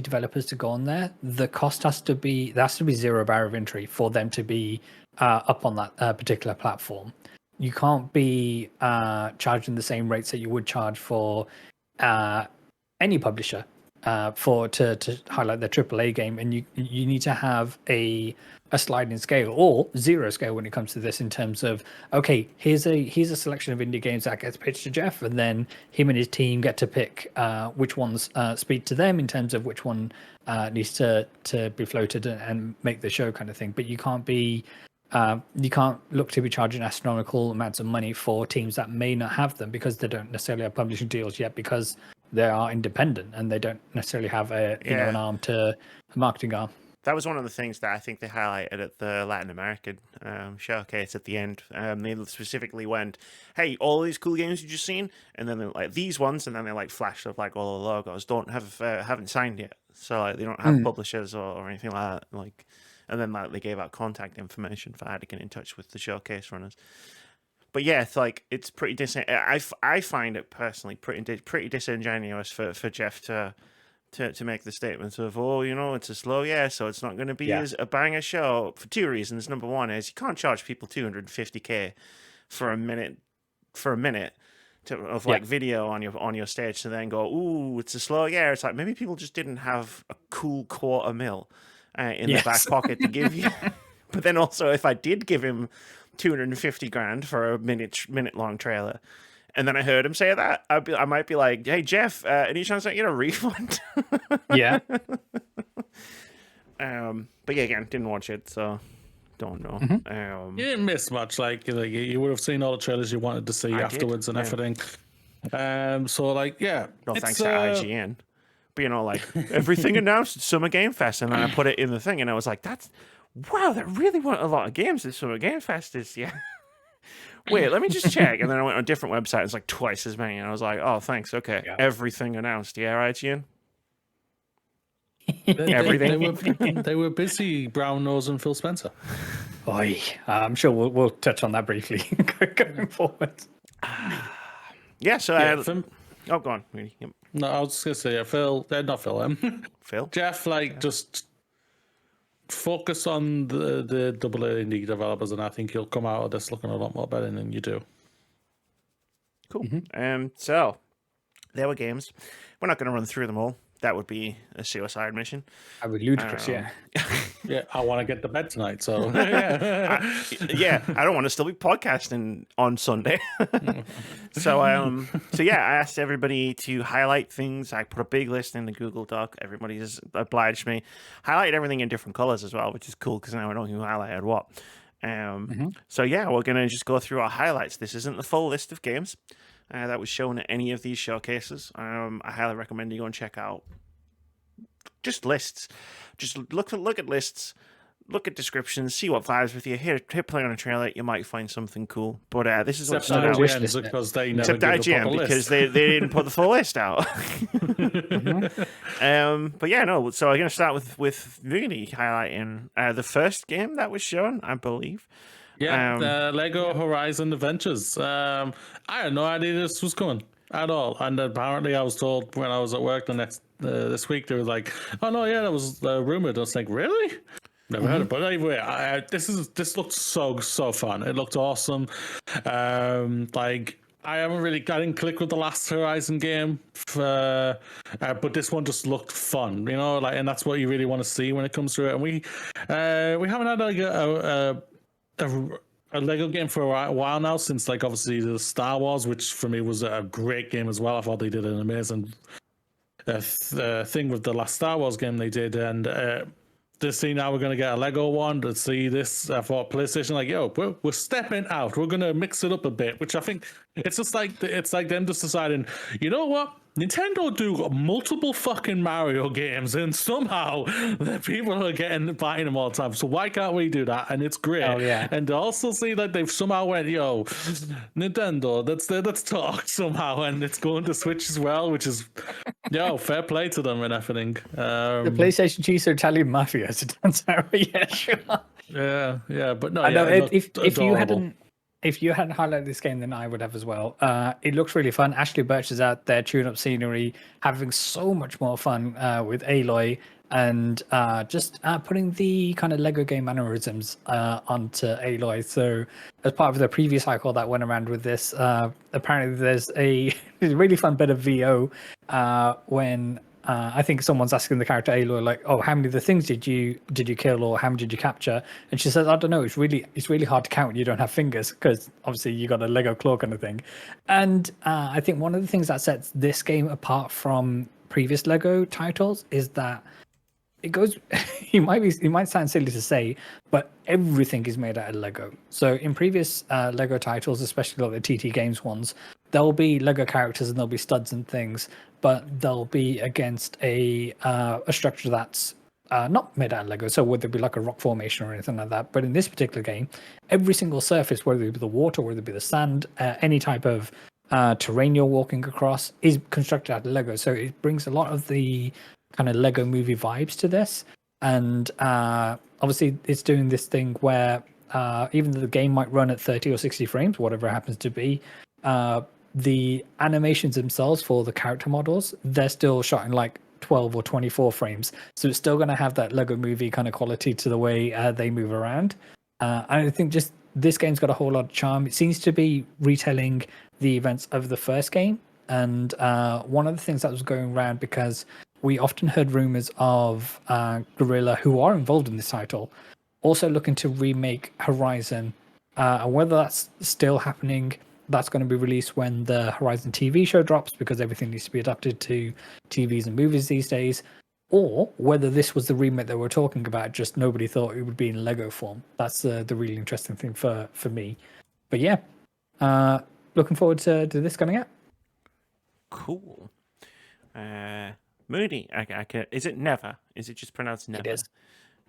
Speaker 3: developers to go on there, the cost has to be zero barrier of entry for them to be up on that particular platform. You can't be charging the same rates that you would charge for any publisher to highlight their AAA game, and you need to have a sliding scale or zero scale when it comes to this, in terms of, okay, here's a selection of indie games that gets pitched to Jeff, and then him and his team get to pick which ones speak to them in terms of which one needs to be floated and make the show, kind of thing. But you can't look to be charging astronomical amounts of money for teams that may not have them, because they don't necessarily have publishing deals yet, because they are independent and they don't necessarily have an arm to a marketing arm.
Speaker 1: That was one of the things that I think they highlighted at the Latin American showcase at the end. They specifically went, "Hey, all these cool games you just seen," and then they're like, "These ones," and then they like flashed up like all the logos. Haven't signed yet, so like they don't have publishers or anything like that. Like, and then like they gave out contact information for how to get in touch with the showcase runners. But yeah, it's pretty I find it personally pretty disingenuous for Jeff to make the statements of, it's a slow so it's not going to be as a banger show, for two reasons. Number one is you can't charge people $250K for a minute of video on your stage to then go, ooh, it's a slow It's like, maybe people just didn't have a cool $250,000 in the back pocket to give you. But then also, if I did give him $250,000 for a minute long trailer, and then I heard him say that, I might be like, "Hey Jeff, any chance I get a refund?"
Speaker 3: Yeah.
Speaker 1: But yeah, again, didn't watch it, so don't know.
Speaker 2: You didn't miss much. Like you would have seen all the trailers you wanted to see afterwards and everything. So like, yeah.
Speaker 1: No thanks to IGN. But like everything announced at Summer Game Fest, and then I put it in the thing, and I was like, wow, there really weren't a lot of games at Summer Game Fest this year. Wait, let me just check. And then I went on a different website. It's like twice as many. And I was like, oh, thanks. Okay. Yeah. Everything announced. Yeah, right, Ian?
Speaker 2: Everything. They were busy, Brown Nose and Phil Spencer.
Speaker 3: Oy. I'm sure we'll touch on that briefly going forward.
Speaker 1: Yeah, so... go on. Yep.
Speaker 2: No, I was just going to say, Phil, not Phil,
Speaker 1: Phil?
Speaker 2: Jeff, just... focus on the AA indie developers, and I think you'll come out of this looking a lot more better than you do.
Speaker 1: Cool. So there were games. We're not going to run through them all. That would be a suicide mission.
Speaker 3: I would ludicrous, yeah.
Speaker 2: Yeah, I want to get to bed tonight, so
Speaker 1: I don't want to still be podcasting on Sunday. So I asked everybody to highlight things. I put a big list in the Google Doc. Everybody has obliged me. Highlight everything in different colors as well, which is cool because now I know who highlighted what. So yeah, we're gonna just go through our highlights. This isn't the full list of games that was shown at any of these showcases. I highly recommend you go and check out just lists. Just look at lists, look at descriptions, see what vibes with you. Hit play on a trailer, you might find something cool. But this is what stood out.
Speaker 2: Because they never
Speaker 1: Except IGN, because they didn't put the full list out. But yeah, no. So I'm going to start with Moody highlighting the first game that was shown, I believe.
Speaker 2: Yeah, the Lego Horizon Adventures. I had no idea this was coming at all, and apparently I was told when I was at work this week, they were like, "Oh no, yeah, that was rumored." I was like, "Really? Never heard of it." But anyway, this looked so fun. It looked awesome. I didn't click with the last Horizon game, but this one just looked fun, and that's what you really want to see when it comes to it. And we haven't had like a Lego game for a while now, since obviously the Star Wars, which for me was a great game as well. I thought they did an amazing thing with the last Star Wars game they did, and to see now we're going to get a Lego one, to see this for PlayStation, we're stepping out, we're going to mix it up a bit, which I think it's like them just deciding, you know what, Nintendo do multiple fucking Mario games, and somehow the people are buying them all the time. So why can't we do that? And it's great.
Speaker 3: Oh, yeah.
Speaker 2: And to also see that they've somehow went, yo, Nintendo, let's talk somehow, and it's going to Switch as well, which is, yo, fair play to them and everything.
Speaker 3: The PlayStation cheese are Italian mafia, as it turns out. Yeah, sure.
Speaker 2: Yeah, but no,
Speaker 3: I know if
Speaker 2: adorable.
Speaker 3: if you hadn't highlighted this game, then I would have as well. It looks really fun. Ashley Birch is out there chewing up scenery, having so much more fun with Aloy, and just putting the kind of Lego game mannerisms onto Aloy. So as part of the preview cycle that went around with this, apparently there's a really fun bit of VO when I think someone's asking the character Aloy, like, "Oh, how many of the things did you kill, or how many did you capture?" And she says, "I don't know. It's really hard to count when you don't have fingers, because obviously you got a Lego claw kind of thing." And I think one of the things that sets this game apart from previous Lego titles is that it goes. It might sound silly to say, but everything is made out of Lego. So in previous Lego titles, especially like the TT Games ones, there'll be Lego characters and there'll be studs and things, but they'll be against a structure that's not made out of Lego. So would there be like a rock formation or anything like that? But in this particular game, every single surface, whether it be the water, whether it be the sand, any type of terrain you're walking across, is constructed out of Lego. So it brings a lot of the kind of Lego movie vibes to this. And obviously it's doing this thing where even though the game might run at 30 or 60 frames, whatever it happens to be, the animations themselves for the character models, they're still shot in like 12 or 24 frames. So it's still going to have that Lego movie kind of quality to the way they move around. I think just this game's got a whole lot of charm. It seems to be retelling the events of the first game. And one of the things that was going around, because we often heard rumors of Guerrilla, who are involved in this title, also looking to remake Horizon. And whether that's still happening, that's going to be released when the Horizon TV show drops, because everything needs to be adapted to TVs and movies these days, or whether this was the remake that we're talking about, just nobody thought it would be in Lego form. That's the really interesting thing for me. But yeah, looking forward to this coming out.
Speaker 1: Cool. Moody, is it Never? Is it just pronounced Never?
Speaker 3: It is.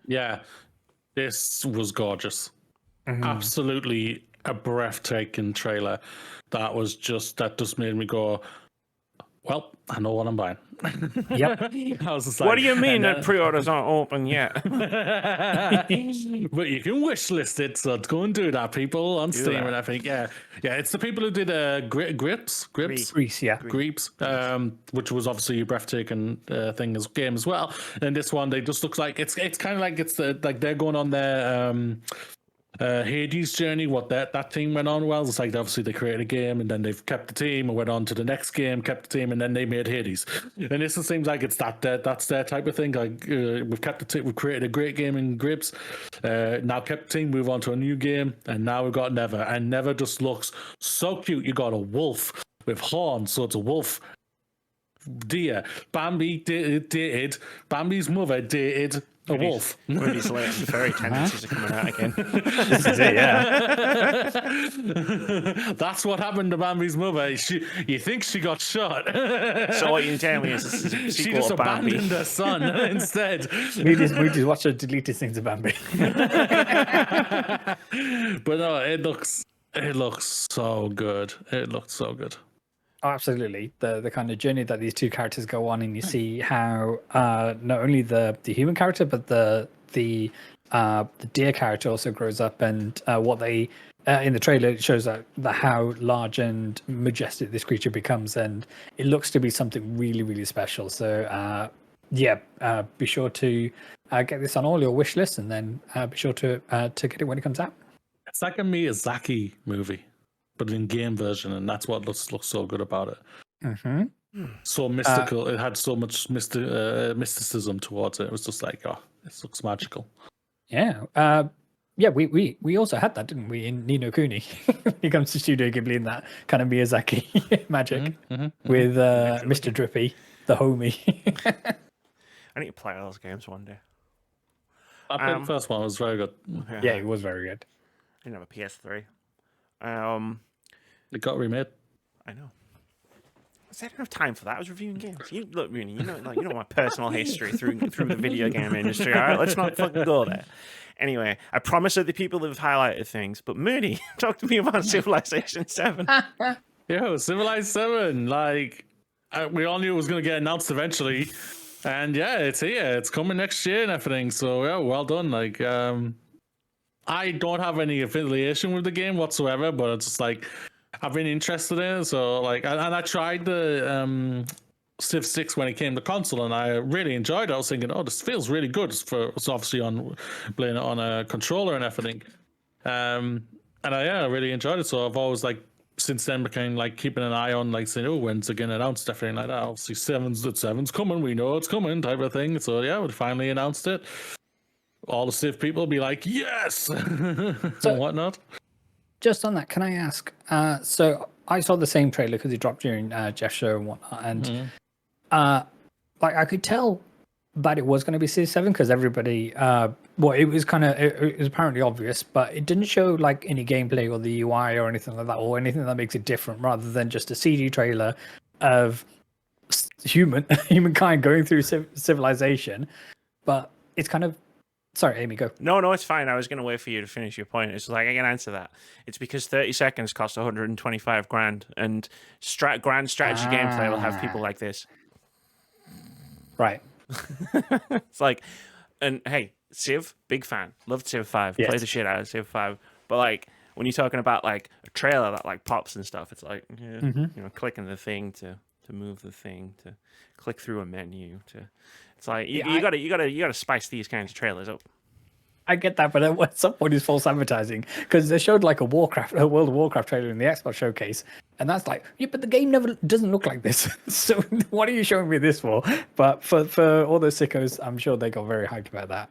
Speaker 2: Yeah, this was gorgeous. Absolutely a breathtaking trailer. That just made me go, well, I know what I'm buying.
Speaker 3: Yep.
Speaker 2: I was just
Speaker 1: What do you mean that pre-orders aren't open yet?
Speaker 2: But you can wish list it, so go and do that, people, on Steam
Speaker 1: that.
Speaker 2: and everything. Yeah, it's the people who did Grips,
Speaker 3: Greece, yeah.
Speaker 2: Greeps, which was obviously a breathtaking game as well. And this one, they just looks like it's kind of like like they're going on their Hades journey, what that team went on. Well, it's like obviously they created a game and then they've kept the team and went on to the next game, kept the team, and then they made Hades. And this seems like it's that's their type of thing. Like we've kept the team, we've created a great game in Grips, now kept the team, move on to a new game, and now we've got Never, and Never just looks so cute. You got a wolf with horns, so it's a wolf. Deer. Bambi dated. Bambi's mother dated a wolf.
Speaker 1: Moody's late. The fairy tendencies are coming out again.
Speaker 3: This is it, yeah.
Speaker 2: That's what happened to Bambi's mother. You think she got shot?
Speaker 1: So what you tell me is this is a
Speaker 2: She
Speaker 1: sequel
Speaker 2: just
Speaker 1: of Bambi.
Speaker 2: abandoned her son instead.
Speaker 3: We just watched her deleted things of Bambi.
Speaker 2: But no, it looks so good. It looks so good.
Speaker 3: Oh, absolutely. The kind of journey that these two characters go on, and you see how not only the human character, but the deer character also grows up, and what they in the trailer, it shows that how large and majestic this creature becomes, and it looks to be something really, really special. So be sure to get this on all your wish lists, and then be sure to get it when it comes out.
Speaker 2: It's like a Miyazaki movie, but in game version, and that's what looks so good about it.
Speaker 3: Mm-hmm.
Speaker 2: So mystical. It had so much mysticism towards it. It was just like, oh, this looks magical.
Speaker 3: Yeah. We also had that, didn't we, in Ni no Kuni? He comes to Studio Ghibli in that kind of Miyazaki magic with Mr. Drippy, the homie.
Speaker 1: I need to play those games one day.
Speaker 2: I played the first one. It was very good.
Speaker 3: Yeah, it was very good.
Speaker 1: I didn't have a PS3.
Speaker 2: It got remade.
Speaker 1: I know. I don't have time for that. I was reviewing games. You look, Rooney, you know my personal history through the video game industry. All right, let's not fucking go there. Anyway, I promise other people have highlighted things, but Moody, talk to me about Civilization 7.
Speaker 2: Yeah, Civilized 7. Like, we all knew it was going to get announced eventually. And yeah, it's here. It's coming next year and everything. So yeah, well done. Like, I don't have any affiliation with the game whatsoever, but it's just like, I've been interested in it. So like, and I tried the Civ 6 when it came to console, and I really enjoyed it. I was thinking, oh, this feels really good. It's obviously on playing it on a controller and everything. And I really enjoyed it. So I've always like since then became like keeping an eye on like saying, oh, when's it getting announced, everything like that. Obviously, seven's coming. We know it's coming, type of thing. So yeah, we finally announced it. All the Civ people be like, yes, and whatnot.
Speaker 3: Just on that, can I ask? So I saw the same trailer because it dropped during Jeff's show and whatnot, and like I could tell that it was going to be Civ 7 because everybody, it was it was apparently obvious, but it didn't show like any gameplay or the UI or anything like that, or anything that makes it different, rather than just a CG trailer of humankind going through civilization. But it's kind of. Sorry, Amy, go.
Speaker 1: No, it's fine. I was going to wait for you to finish your point. It's like, I can answer that. It's because 30 seconds cost 125 grand, and grand strategy gameplay will have people like this.
Speaker 3: Right.
Speaker 1: It's like, and hey, Civ, big fan. Loved Civ 5.
Speaker 3: Yes.
Speaker 1: Play the shit out of Civ 5. But like, when you're talking about like a trailer that like pops and stuff, it's like, clicking the thing to move the thing, to click through a menu, to... It's like you gotta spice these kinds of trailers up.
Speaker 3: I get that, but at some point it's false advertising because they showed like a World of Warcraft trailer in the Xbox showcase, and that's like, yeah, but the game doesn't look like this. So what are you showing me this for? But for all those sickos, I'm sure they got very hyped about that.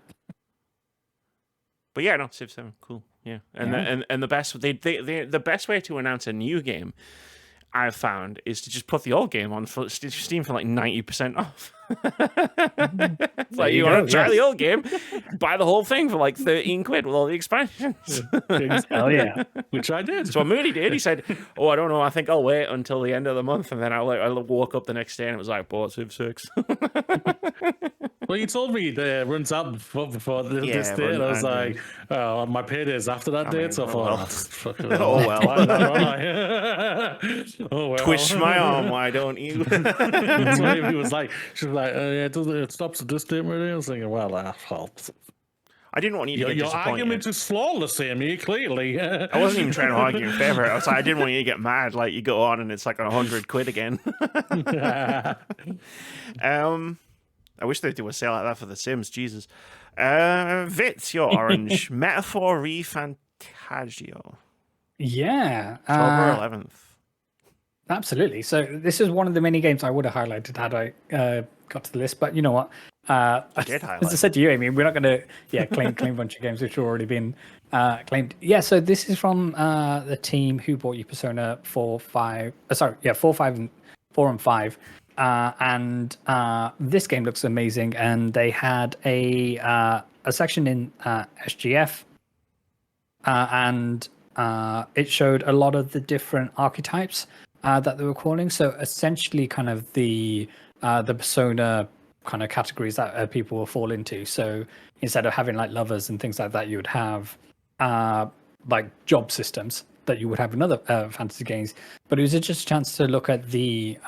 Speaker 1: But yeah, no, Civ 7, cool, yeah, and the best the best way to announce a new game I've found is to just put the old game on for Steam for like 90% off. It's like, you want to try the old game, buy the whole thing for like 13 quid with all the expansions.
Speaker 3: Hell yeah.
Speaker 2: Which I did.
Speaker 1: So what Moody did, he said, oh, I don't know, I think I'll wait until the end of the month. And then I woke up the next day and it was like, bought Civ 6.
Speaker 2: Well, you told me that it runs out before this date. And I was like, oh, my payday is after that date. So I thought,
Speaker 1: oh, well.
Speaker 2: Oh, well.
Speaker 1: Twist my arm, why don't you?
Speaker 2: So Amy was like, she was like, it stops at this date, really. I was thinking, well,
Speaker 1: I didn't want you to get
Speaker 2: your
Speaker 1: disappointed.
Speaker 2: argument is flawless, Amy, clearly.
Speaker 1: I wasn't even trying to argue in favor. I was like, I didn't want you to get mad. Like, you go on and it's like 100 quid again. I wish they'd do a sale like that for The Sims. Jesus. Vitz, your orange. Metaphor Refantagio.
Speaker 3: Yeah.
Speaker 1: October 11th.
Speaker 3: Absolutely. So this is one of the many games I would have highlighted had I got to the list. But you know what?
Speaker 1: I did highlight.
Speaker 3: As I said to you, Amy, we're not going to claim a bunch of games which have already been claimed. Yeah. So this is from the team who bought you Persona 4, 5. 4 and 5. And this game looks amazing. And they had a section in SGF, and it showed a lot of the different archetypes that they were calling. So essentially, kind of the Persona kind of categories that people will fall into. So instead of having like lovers and things like that, you would have like job systems that you would have in other fantasy games. But it was just a chance to look at the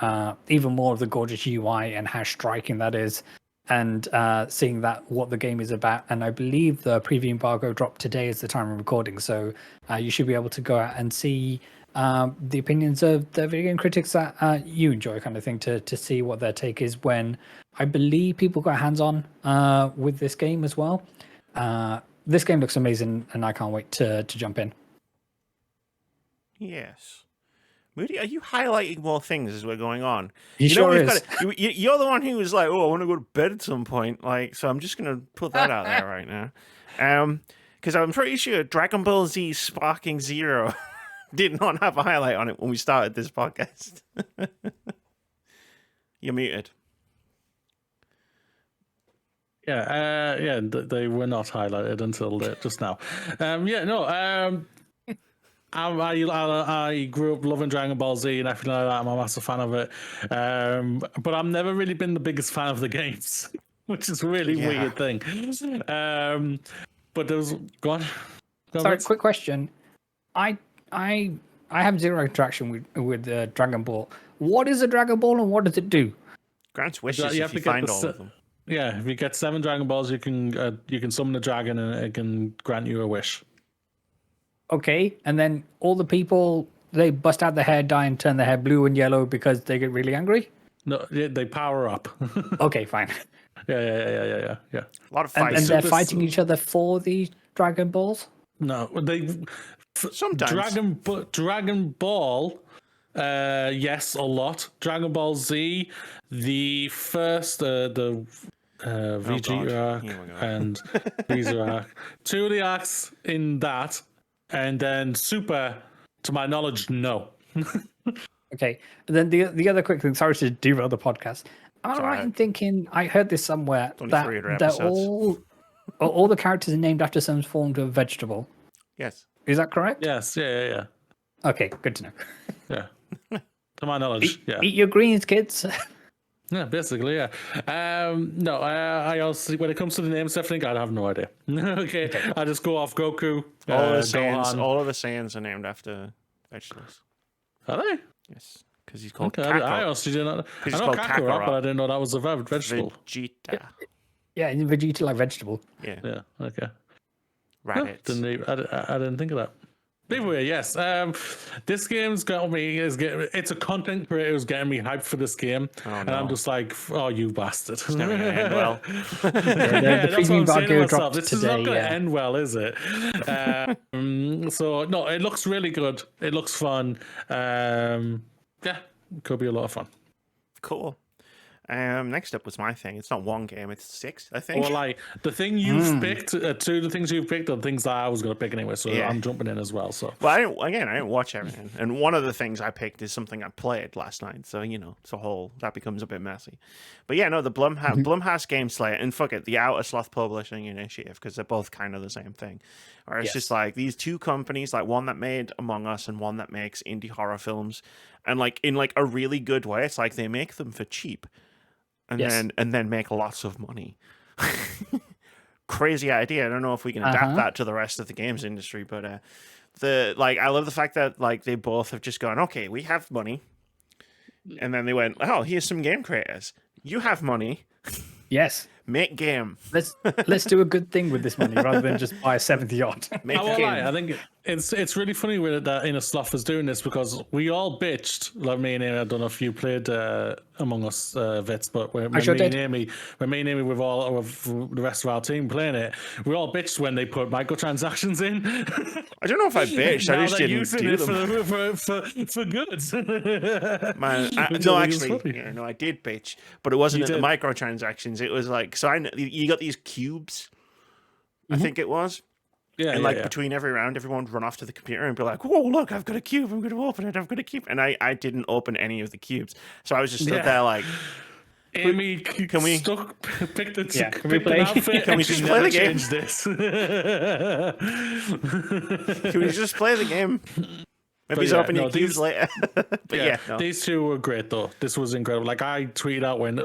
Speaker 3: even more of the gorgeous UI and how striking that is, and seeing that what the game is about. And I believe the preview embargo dropped today is the time of recording, so you should be able to go out and see the opinions of the video game critics that you enjoy, kind of thing, to see what their take is when I believe people got hands-on with this game as well. This game looks amazing, and I can't wait to jump in.
Speaker 1: Yes. Moody, are you highlighting more things as we're going on?
Speaker 3: He sure is.
Speaker 1: You're the one who was like, oh, I want to go to bed at some point. Like, so I'm just going to put that out there right now. Because I'm pretty sure Dragon Ball Z Sparking Zero did not have a highlight on it when we started this podcast. You're muted.
Speaker 2: They were not highlighted until just now. I grew up loving Dragon Ball Z and everything like that. I'm a massive fan of it, but I've never really been the biggest fan of the games, which is a really weird thing. But there was
Speaker 3: Sorry, quick question. I have zero interaction with Dragon Ball. What is a Dragon Ball and what does it do?
Speaker 1: Grants wishes if you find all of them.
Speaker 2: Yeah, if you get 7 Dragon Balls, you can summon a dragon and it can grant you a wish.
Speaker 3: Okay, and then all the people, they bust out their hair dye and turn their hair blue and yellow because they get really angry?
Speaker 2: No, they power up.
Speaker 3: Okay, fine.
Speaker 2: Yeah.
Speaker 1: A lot of fights.
Speaker 3: And they're fighting each other for the Dragon Balls?
Speaker 2: No,
Speaker 1: sometimes
Speaker 2: Dragon Ball, yes, a lot. Dragon Ball Z, the first, the Vegeta arc and Frieza arc, 2 of the arcs in that, and then Super, to my knowledge, no.
Speaker 3: Okay, and then the other quick thing. Sorry to derail the podcast. Am I right in thinking I heard this somewhere that all the characters are named after some form of vegetable?
Speaker 1: Yes.
Speaker 3: Is that correct?
Speaker 2: Yes. Yeah.
Speaker 3: Okay, good to know.
Speaker 2: Yeah. To my knowledge,
Speaker 3: Eat your greens, kids.
Speaker 2: Yeah, basically, yeah. No, I also, when it comes to the names, I think I have no idea. Okay, I just go off Goku.
Speaker 1: All of the Saiyans are named after vegetables.
Speaker 2: Are they?
Speaker 1: Yes, because he's called
Speaker 2: Kakarot. I also did not. I know Kakarot, but I didn't know that was a vegetable.
Speaker 1: Vegeta.
Speaker 3: Yeah, Vegeta like vegetable.
Speaker 2: Yeah. Okay.
Speaker 1: Rabbits.
Speaker 2: I didn't think of that. Anyway, yes. This game's got me. It's a content creator who's getting me hyped for this game, and I'm just like, oh, you bastard!
Speaker 1: It's never gonna end well.
Speaker 3: The preview video dropped
Speaker 2: this
Speaker 3: today.
Speaker 2: This is not gonna end well, is it? So no, it looks really good. It looks fun. Yeah, could be a lot of fun.
Speaker 1: Cool. Next up was my thing. It's not one game; it's 6, I think.
Speaker 2: Or like the thing you've picked, 2 of the things you've picked are things that I was going to pick anyway. So I'm jumping in as well. So
Speaker 1: well, I didn't watch everything, and one of the things I picked is something I played last night. So it's a whole that becomes a bit messy. But yeah, no, the Blumhouse Game Slayer and fuck it, the Outer Sloth Publishing Initiative, because they're both kind of the same thing. Or it's just like these 2 companies, like one that made Among Us and one that makes indie horror films, and like in like a really good way. It's like they make them for cheap. And then make lots of money. Crazy idea. I don't know if we can adapt that to the rest of the games industry, but I love the fact that like they both have just gone, okay, we have money, and then they went, oh, here's some game creators. You have money.
Speaker 3: Yes.
Speaker 1: Make game.
Speaker 3: Let's do a good thing with this money rather than just buy a 70 odd.
Speaker 2: I think it's really funny that Inner Sloth is doing this because we all bitched. Like me and Amy, I don't know if you played Among Us, Vitz, but when me and Amy with the rest of our team playing it, we all bitched when they put microtransactions in.
Speaker 1: I don't know if I bitched. I just didn't do them
Speaker 2: for good.
Speaker 1: Man, I did bitch, but it wasn't the microtransactions. It was like, so you got these cubes, I think it was. Yeah, and between every round, everyone would run off to the computer and be like, "Whoa, look! I've got a cube. I'm going to open it. I've got a cube." And I didn't open any of the cubes, so I was just stood there like,
Speaker 2: "Amy, can we pick the
Speaker 3: can we play?
Speaker 1: Can we just play the game?
Speaker 2: This?
Speaker 1: Can we just play the game?" Maybe he's opening cubes later. But
Speaker 2: these 2 were great though. This was incredible. Like I tweeted out when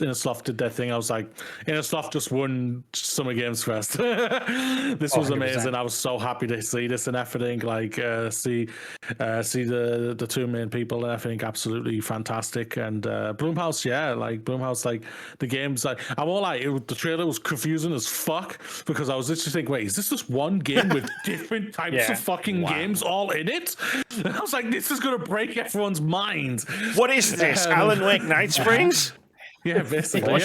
Speaker 2: Inner Sloth did that thing, I was like, Inner Sloth just won Summer Games Fest. This was amazing. I was so happy to see this and everything. Like see the 2 main people and everything. Absolutely fantastic. And Blumhouse, like the games. Like I won't lie, the trailer was confusing as fuck because I was literally thinking, wait, is this just one game with different types of fucking games all in it? I was like, this is going to break everyone's mind.
Speaker 1: What is this? Alan Wake Night Springs?
Speaker 2: Yeah, basically.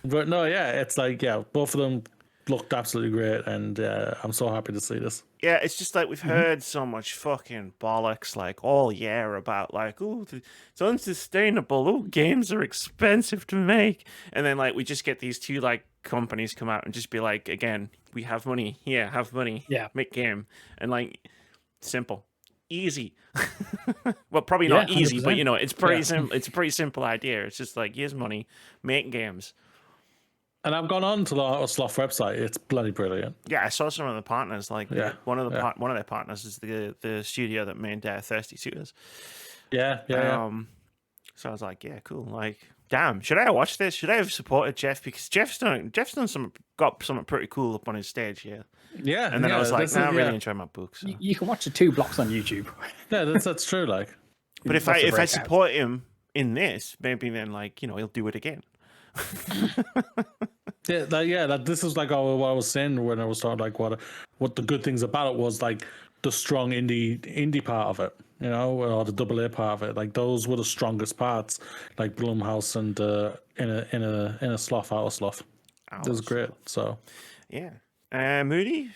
Speaker 2: But no, it's like, both of them looked absolutely great, and I'm so happy to see this.
Speaker 1: Yeah, it's just like we've heard so much fucking bollocks like all year about like, oh, it's unsustainable. Oh, games are expensive to make. And then like we just get these 2 like companies come out and just be like, again, we have money. Yeah, have money.
Speaker 3: Yeah.
Speaker 1: Make game. And like, simple, easy. Well, probably not easy, 100%. But it's pretty simple. It's a pretty simple idea. It's just like, here's money, make games.
Speaker 2: And I've gone on to the Sloth website. It's bloody brilliant.
Speaker 1: Yeah, I saw some of the partners. Like one of their partners is the studio that made Thirsty Suitors.
Speaker 2: Yeah.
Speaker 1: So I was like, yeah, cool. Like, damn, should I have watched this? Should I have supported Jeff? Because Jeff's got something pretty cool up on his stage here.
Speaker 2: Yeah.
Speaker 1: And then I was like, I really enjoy my books. So.
Speaker 3: You can watch the 2 blocks on YouTube.
Speaker 2: Yeah, that's true. Like,
Speaker 1: but if I support him in this, maybe then he'll do it again.
Speaker 2: This is like what I was saying when I was talking like what the good things about it was, like the strong indie part of it, or the AA part of it. Like those were the strongest parts, like Blumhouse and in a Sloth, Out of Sloth. It was great. So
Speaker 1: yeah, Moody,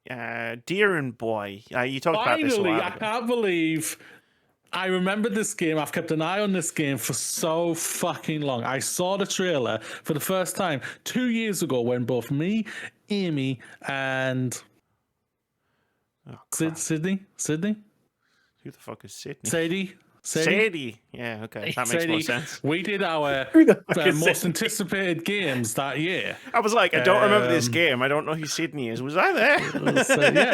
Speaker 1: Deer and Boy. You talked about this a while ago.
Speaker 2: I can't believe. I remember this game. I've kept an eye on this game for so fucking long. I saw the trailer for the first time 2 years ago when both me, Amy, and Sydney?
Speaker 1: Who the fuck is Sydney?
Speaker 2: Sadie.
Speaker 1: Yeah, okay. That makes more sense.
Speaker 2: We did our most anticipated games that year.
Speaker 1: I was like, I don't remember this game. I don't know who Sydney is. Was I there?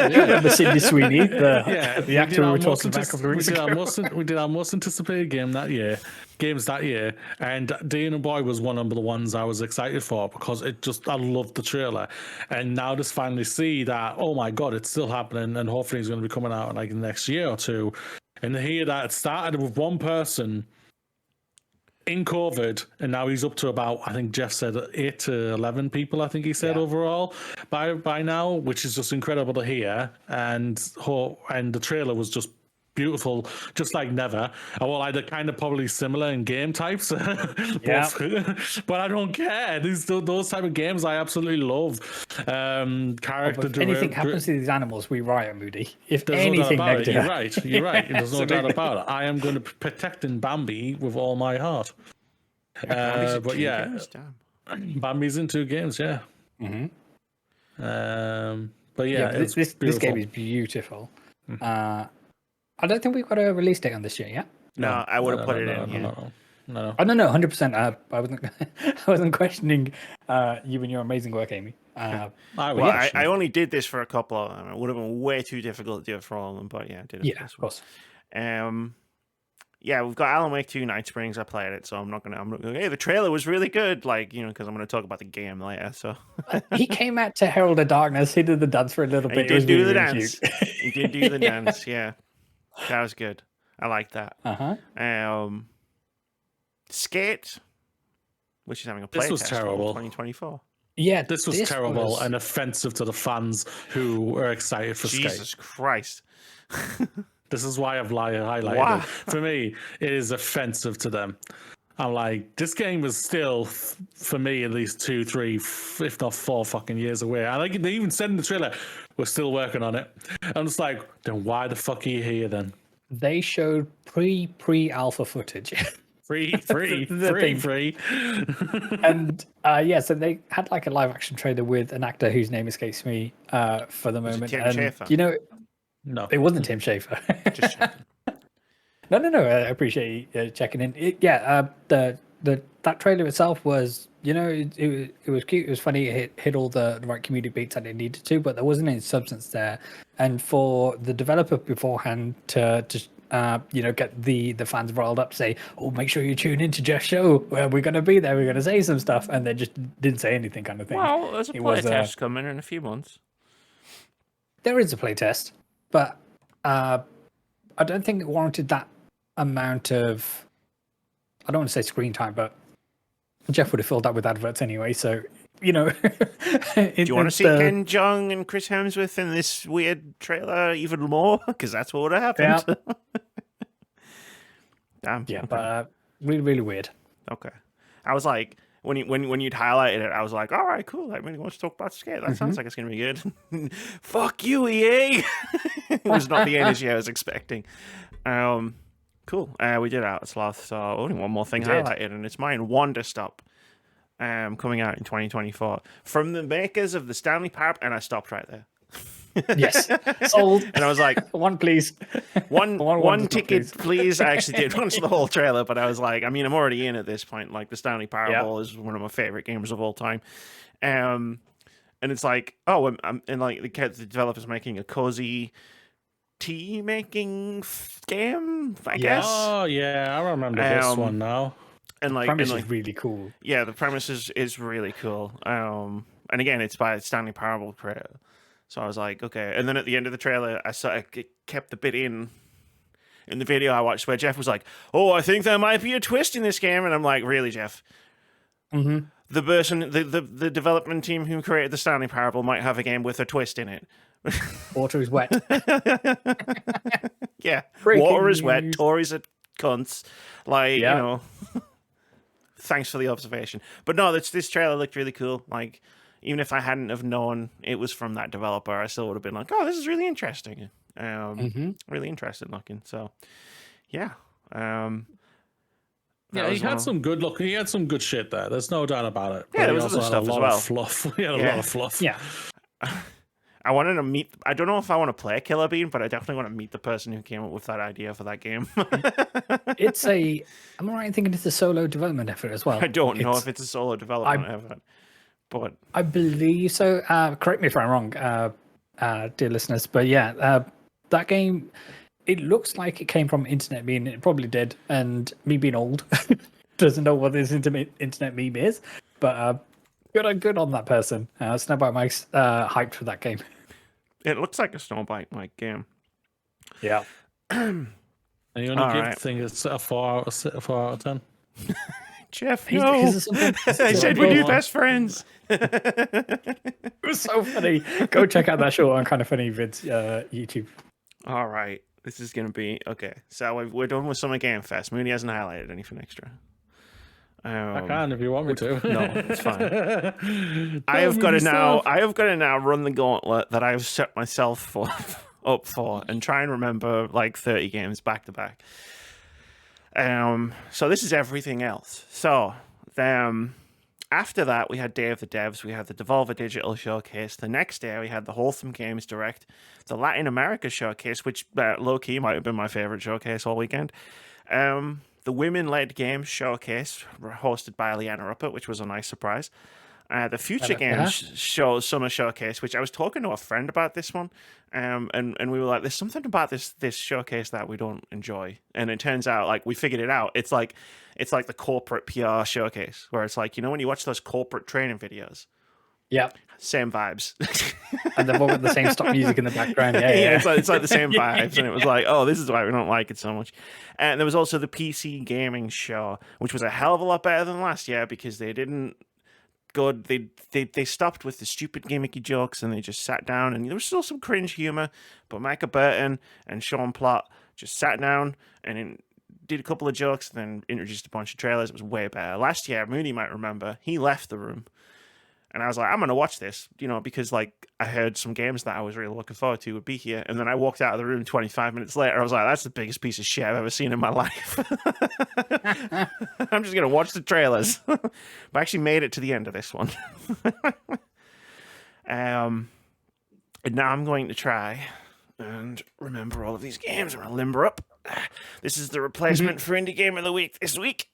Speaker 3: You remember Sydney Sweeney, the actor we were talking about a couple of weeks ago.
Speaker 2: We did our most anticipated games that year, and Dean and Boy was one of the ones I was excited for because I loved the trailer. And now just finally see that, oh my God, it's still happening, and hopefully it's going to be coming out in like the next year or two. And to hear that it started with one person in COVID, and now he's up to about, I think Jeff said 8 to 11 people, I think he said overall by now, which is just incredible to hear. And the trailer was just beautiful, just like never. They're kind of probably similar in game types, but I don't care. Those type of games I absolutely love.
Speaker 3: If anything happens to these animals, we riot, Moody. If
Speaker 2: There's
Speaker 3: anything
Speaker 2: no doubt about
Speaker 3: negative,
Speaker 2: you're right. There's no doubt about it. I am going to be protecting Bambi with all my heart. But yeah, Bambi's in 2 games. Yeah.
Speaker 3: Mm-hmm.
Speaker 2: But yeah,
Speaker 3: this game is beautiful. I don't think we've got a release date on this yet. Yeah.
Speaker 1: No, I would have put it in.
Speaker 2: No.
Speaker 3: Oh no, 100%. I wasn't questioning you and your amazing work, Amy.
Speaker 1: I only did this for a couple of them. It would have been way too difficult to do it for all of them, but yeah, I did it.
Speaker 3: Yeah, of course.
Speaker 1: We've got Alan Wake 2 Night Springs. I played it, so I'm not gonna. Hey, the trailer was really good, because I'm gonna talk about the game later. So
Speaker 3: he came out to Herald of Darkness. He did the dance for a little bit.
Speaker 1: He did do the dance. He did do the dance. Yeah. That was good. I like that. Skate, which is having a playtest.
Speaker 2: This was terrible.
Speaker 1: 2024.
Speaker 3: Yeah,
Speaker 2: this was terrible and offensive to the fans who were excited for Skate.
Speaker 1: Jesus Christ.
Speaker 2: This is why I've highlighted it. For me, it is offensive to them. I'm like, this game is still, for me, at least 2, 3, if not 4 fucking years away. I like they even said in the trailer, we're still working on it. I'm just like, then why the fuck are you here then?
Speaker 3: They showed pre-alpha footage.
Speaker 2: Free.
Speaker 3: And so they had like a live action trailer with an actor whose name escapes me for the moment.
Speaker 1: Tim Schafer?
Speaker 3: No, it wasn't Tim Schafer.
Speaker 1: Just checking.
Speaker 3: No. I appreciate you checking in. That trailer itself was, it was cute. It was funny. It hit all the right comedic beats that it needed to, but there wasn't any substance there. And for the developer beforehand to get the fans riled up, say, "Oh, make sure you tune into Jeff's show. We're going to be there. We're going to say some stuff," and they just didn't say anything, kind of thing.
Speaker 1: Well, there's a playtest coming in a few months.
Speaker 3: There is a playtest, but I don't think it warranted that amount of, I don't want to say screen time, but Jeff would have filled that with adverts anyway, so do you
Speaker 1: want to see Ken Jeong and Chris Hemsworth in this weird trailer even more? Because that's what would have happened.
Speaker 3: Yeah.
Speaker 1: Damn.
Speaker 3: Yeah, but really, really weird.
Speaker 1: Okay. I was like, when you'd highlighted it, I was like, all right, cool. I really want to talk about Skate. That sounds like it's going to be good. Fuck you, EA. It was not the energy I was expecting. Cool. We did Out of Sloth, so only one more thing highlighted, and it's mine, Wonder Stop, coming out in 2024 from the makers of the Stanley Parable, and I stopped right there.
Speaker 3: Yes, sold.
Speaker 1: And I was like,
Speaker 3: one, please.
Speaker 1: one ticket, please. I actually did watch the whole trailer, but I was like, I mean, I'm already in at this point. Like, the Stanley Parable is one of my favorite games of all time. And it's like, oh, and like the developer's making a cozy tea making game, I guess.
Speaker 2: Oh yeah, I remember this one now.
Speaker 3: And like, the premise is really cool.
Speaker 1: Yeah, the premise is really cool. And again, it's by Stanley Parable creator. So I was like, okay. And then at the end of the trailer, I sort of kept the bit in the video I watched where Jeff was like, "Oh, I think there might be a twist in this game," and I'm like, "Really, Jeff?"
Speaker 3: Mm-hmm.
Speaker 1: The person, the development team who created the Stanley Parable might have a game with a twist in it.
Speaker 3: Water is wet.
Speaker 1: Yeah,
Speaker 3: Breaking
Speaker 1: water is
Speaker 3: news.
Speaker 1: wet. Tories are cunts. Like,
Speaker 3: Yeah.
Speaker 1: you know. Thanks for the observation. But no, this trailer looked really cool. Like, even if I hadn't have known it was from that developer, I still would have been like, "Oh, this is really interesting." Really interesting looking. So, yeah.
Speaker 2: Yeah, he had some good look. He had some good shit there. There's no doubt about it.
Speaker 1: Yeah,
Speaker 2: But
Speaker 1: there
Speaker 2: he
Speaker 1: was
Speaker 2: also
Speaker 1: other
Speaker 2: had
Speaker 1: stuff
Speaker 2: a
Speaker 1: as
Speaker 2: lot
Speaker 1: well.
Speaker 2: of fluff. He had a lot of fluff.
Speaker 3: Yeah.
Speaker 1: I wanted to meet. I don't know if I want to play Killer Bean, but I definitely want to meet the person who came up with that idea for that game.
Speaker 3: It's a. I'm right in thinking it's a solo development effort as well.
Speaker 1: I don't know if it's a solo development effort, but
Speaker 3: I believe so. Correct me if I'm wrong, dear listeners. But yeah, that game, it looks like it came from internet meme. It probably did, and me being old doesn't know what this internet meme is. But good on that person. Snowbite Mike's hyped for that game.
Speaker 1: it looks like a Snowbite Mike game.
Speaker 3: Yeah.
Speaker 2: And you only give
Speaker 1: right.
Speaker 2: the thing a 4 out of 10.
Speaker 1: Jeff,
Speaker 3: Is
Speaker 1: no.
Speaker 3: there something-
Speaker 1: I said we'd be best friends.
Speaker 3: It was so funny. Go check out that show on Kind of Funny Vids YouTube.
Speaker 1: All right. This is going to be... Okay. So we're done with Summer Game Fest. Moody hasn't highlighted anything extra.
Speaker 2: I can if you want me to.
Speaker 1: No, it's fine. I have got to now run the gauntlet that I've set myself up for and try and remember like 30 games back to back. So this is everything else. So after that, we had Day of the Devs. We had the Devolver Digital Showcase. The next day, we had the Wholesome Games Direct, the Latin America Showcase, which low-key might have been my favorite showcase all weekend. The Women-Led Games Showcase, hosted by Leanna Ruppert, which was a nice surprise. The Future Games Summer Showcase, which I was talking to a friend about this one, and we were like, "There's something about this showcase that we don't enjoy." And it turns out, like, we figured it out. It's like the corporate PR showcase, where it's like, you know, when you watch those corporate training videos,
Speaker 3: Yeah.
Speaker 1: same vibes.
Speaker 3: And they've all got the same stock music in the background. Yeah.
Speaker 1: It's like the same vibes, and it was like, oh, this is why we don't like it so much. And there was also the PC Gaming Show, which was a hell of a lot better than last year because they didn't go. They stopped with the stupid gimmicky jokes and they just sat down, and there was still some cringe humor, but Micah Burton and Sean Plott just sat down and did a couple of jokes, and then introduced a bunch of trailers. It was way better. Last year, Moody might remember, he left the room. And I was like, I'm going to watch this, you know, because like I heard some games that I was really looking forward to would be here. And then I walked out of the room 25 minutes later. I was like, that's the biggest piece of shit I've ever seen in my life. I'm just going to watch the trailers. But I actually made it to the end of this one. And now I'm going to try and remember all of these games. I'm going to limber up. This is the replacement for Indie Game of the Week this week.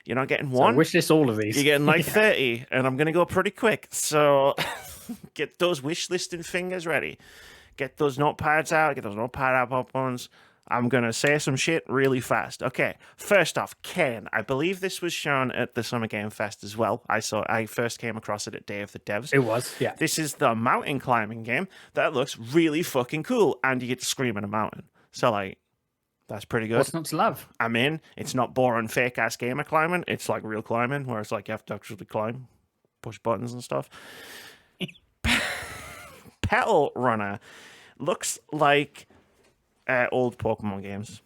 Speaker 1: You're not getting one.
Speaker 3: So wish list all of these.
Speaker 1: You're getting like 30, and I'm going to go pretty quick. So get those wish listing fingers ready. Get those notepads out. Get those notepad app ones. I'm going to say some shit really fast. Okay, first off, Ken. I believe this was shown at the Summer Game Fest as well. I first came across it at Day of the Devs.
Speaker 3: It was, yeah.
Speaker 1: This is the mountain climbing game that looks really fucking cool, and you get to scream at a mountain. So, like, that's pretty good.
Speaker 3: What's not to love?
Speaker 1: I'm in. It's not boring fake ass gamer climbing. It's like real climbing, where it's like you have to actually climb, push buttons and stuff. Petal Runner looks like old Pokemon games.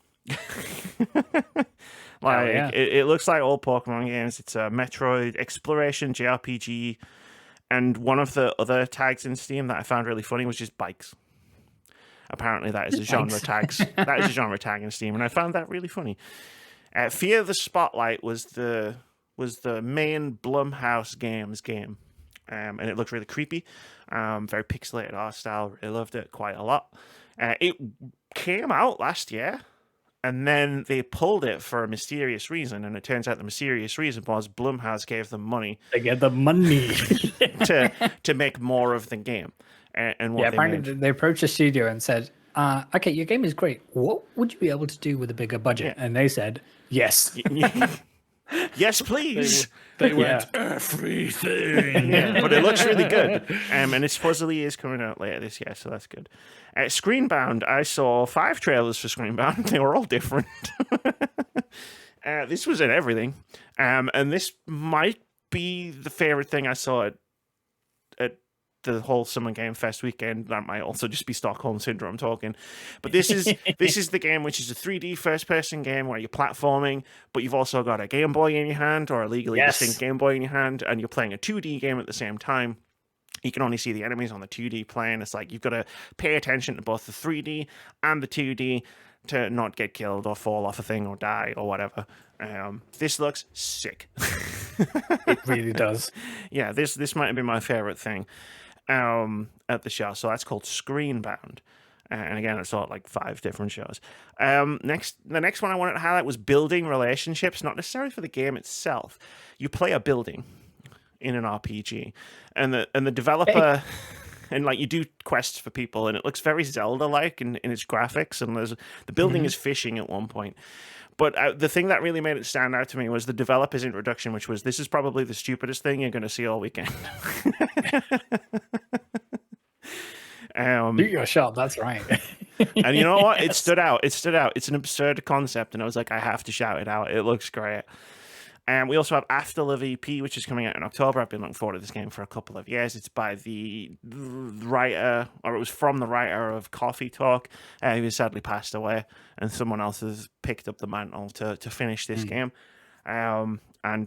Speaker 1: It looks like old Pokemon games. It's a Metroid exploration JRPG, and one of the other tags in Steam that I found really funny was just bikes. Apparently, that is a genre tag. That is a genre tag in Steam, and I found that really funny. Fear the Spotlight was the main Blumhouse Games game. and it looked really creepy. Very pixelated art style. Really loved it quite a lot. It came out last year, and then they pulled it for a mysterious reason, and it turns out the mysterious reason was Blumhouse gave them money
Speaker 3: They get the money.
Speaker 1: to make more of the game. And what
Speaker 3: apparently they approached the studio and said, okay, your game is great. What would you be able to do with a bigger budget?
Speaker 1: Yeah.
Speaker 3: And they said, yes.
Speaker 1: Yes, please.
Speaker 2: They went everything.
Speaker 1: Yeah, but it looks really good. And it supposedly is coming out later this year, so that's good. Screenbound, I saw 5 trailers for Screenbound. They were all different. This was in everything. And this might be the favorite thing I saw at the Wholesome Game Fest weekend. That might also just be Stockholm Syndrome talking. But this is the game, which is a 3D first-person game where you're platforming, but you've also got a Game Boy in your hand, or a legally distinct Game Boy in your hand, and you're playing a 2D game at the same time. You can only see the enemies on the 2D plane. It's like you've got to pay attention to both the 3D and the 2D to not get killed or fall off a thing or die or whatever. This looks sick.
Speaker 3: It really does.
Speaker 1: Yeah, this might have been my favorite thing at the show. So that's called Screenbound. And again, I saw it like 5 different shows. The next one I wanted to highlight was building relationships, not necessarily for the game itself. You play a building in an RPG, and the developer, and like you do quests for people, and it looks very Zelda-like in its graphics, and the building is fishing at one point. But the thing that really made it stand out to me was the developer's introduction, which was, this is probably the stupidest thing you're going to see all weekend.
Speaker 3: Do your shot, that's right.
Speaker 1: And you know what? It stood out. It's an absurd concept, and I was like, I have to shout it out. It looks great. And we also have Afterlive EP, which is coming out in October. I've been looking forward to this game for a couple of years. It's by the writer, or it was from the writer of Coffee Talk. He was sadly passed away, and someone else has picked up the mantle to finish this game. And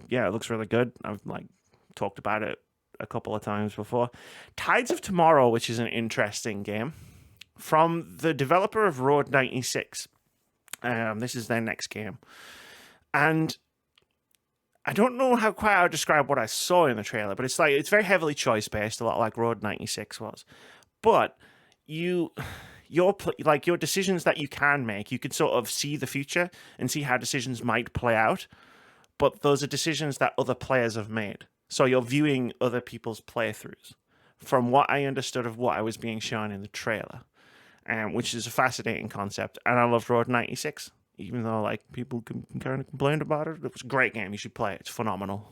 Speaker 1: yeah, it looks really good. I've talked about it a couple of times before. Tides of Tomorrow, which is an interesting game, from the developer of Road 96. This is their next game. And I don't know how quite I would describe what I saw in the trailer, but it's very heavily choice based, a lot like Road 96 was. But your decisions that you can make, you can sort of see the future and see how decisions might play out. But those are decisions that other players have made. So you're viewing other people's playthroughs, from what I understood of what I was being shown in the trailer, which is a fascinating concept. And I loved Road 96. Even though people kind of complained about it, it was a great game. You should play it. It's phenomenal.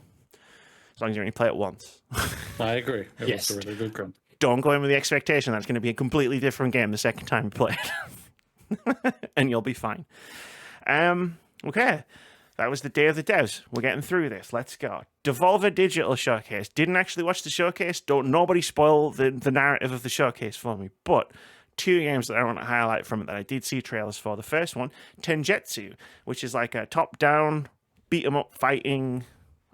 Speaker 1: As long as you only play it once.
Speaker 2: I agree. It
Speaker 3: Yes.
Speaker 2: was a really good game.
Speaker 1: Don't go in with the expectation that it's going to be a completely different game the second time you play it. And you'll be fine. Okay. That was the Day of the Devs. We're getting through this. Let's go. Devolver Digital Showcase. Didn't actually watch the showcase. Don't nobody spoil the narrative of the showcase for me. But 2 games that I want to highlight from it that I did see trailers for. The first one, Tenjetsu, which is like a top-down, beat-em-up fighting,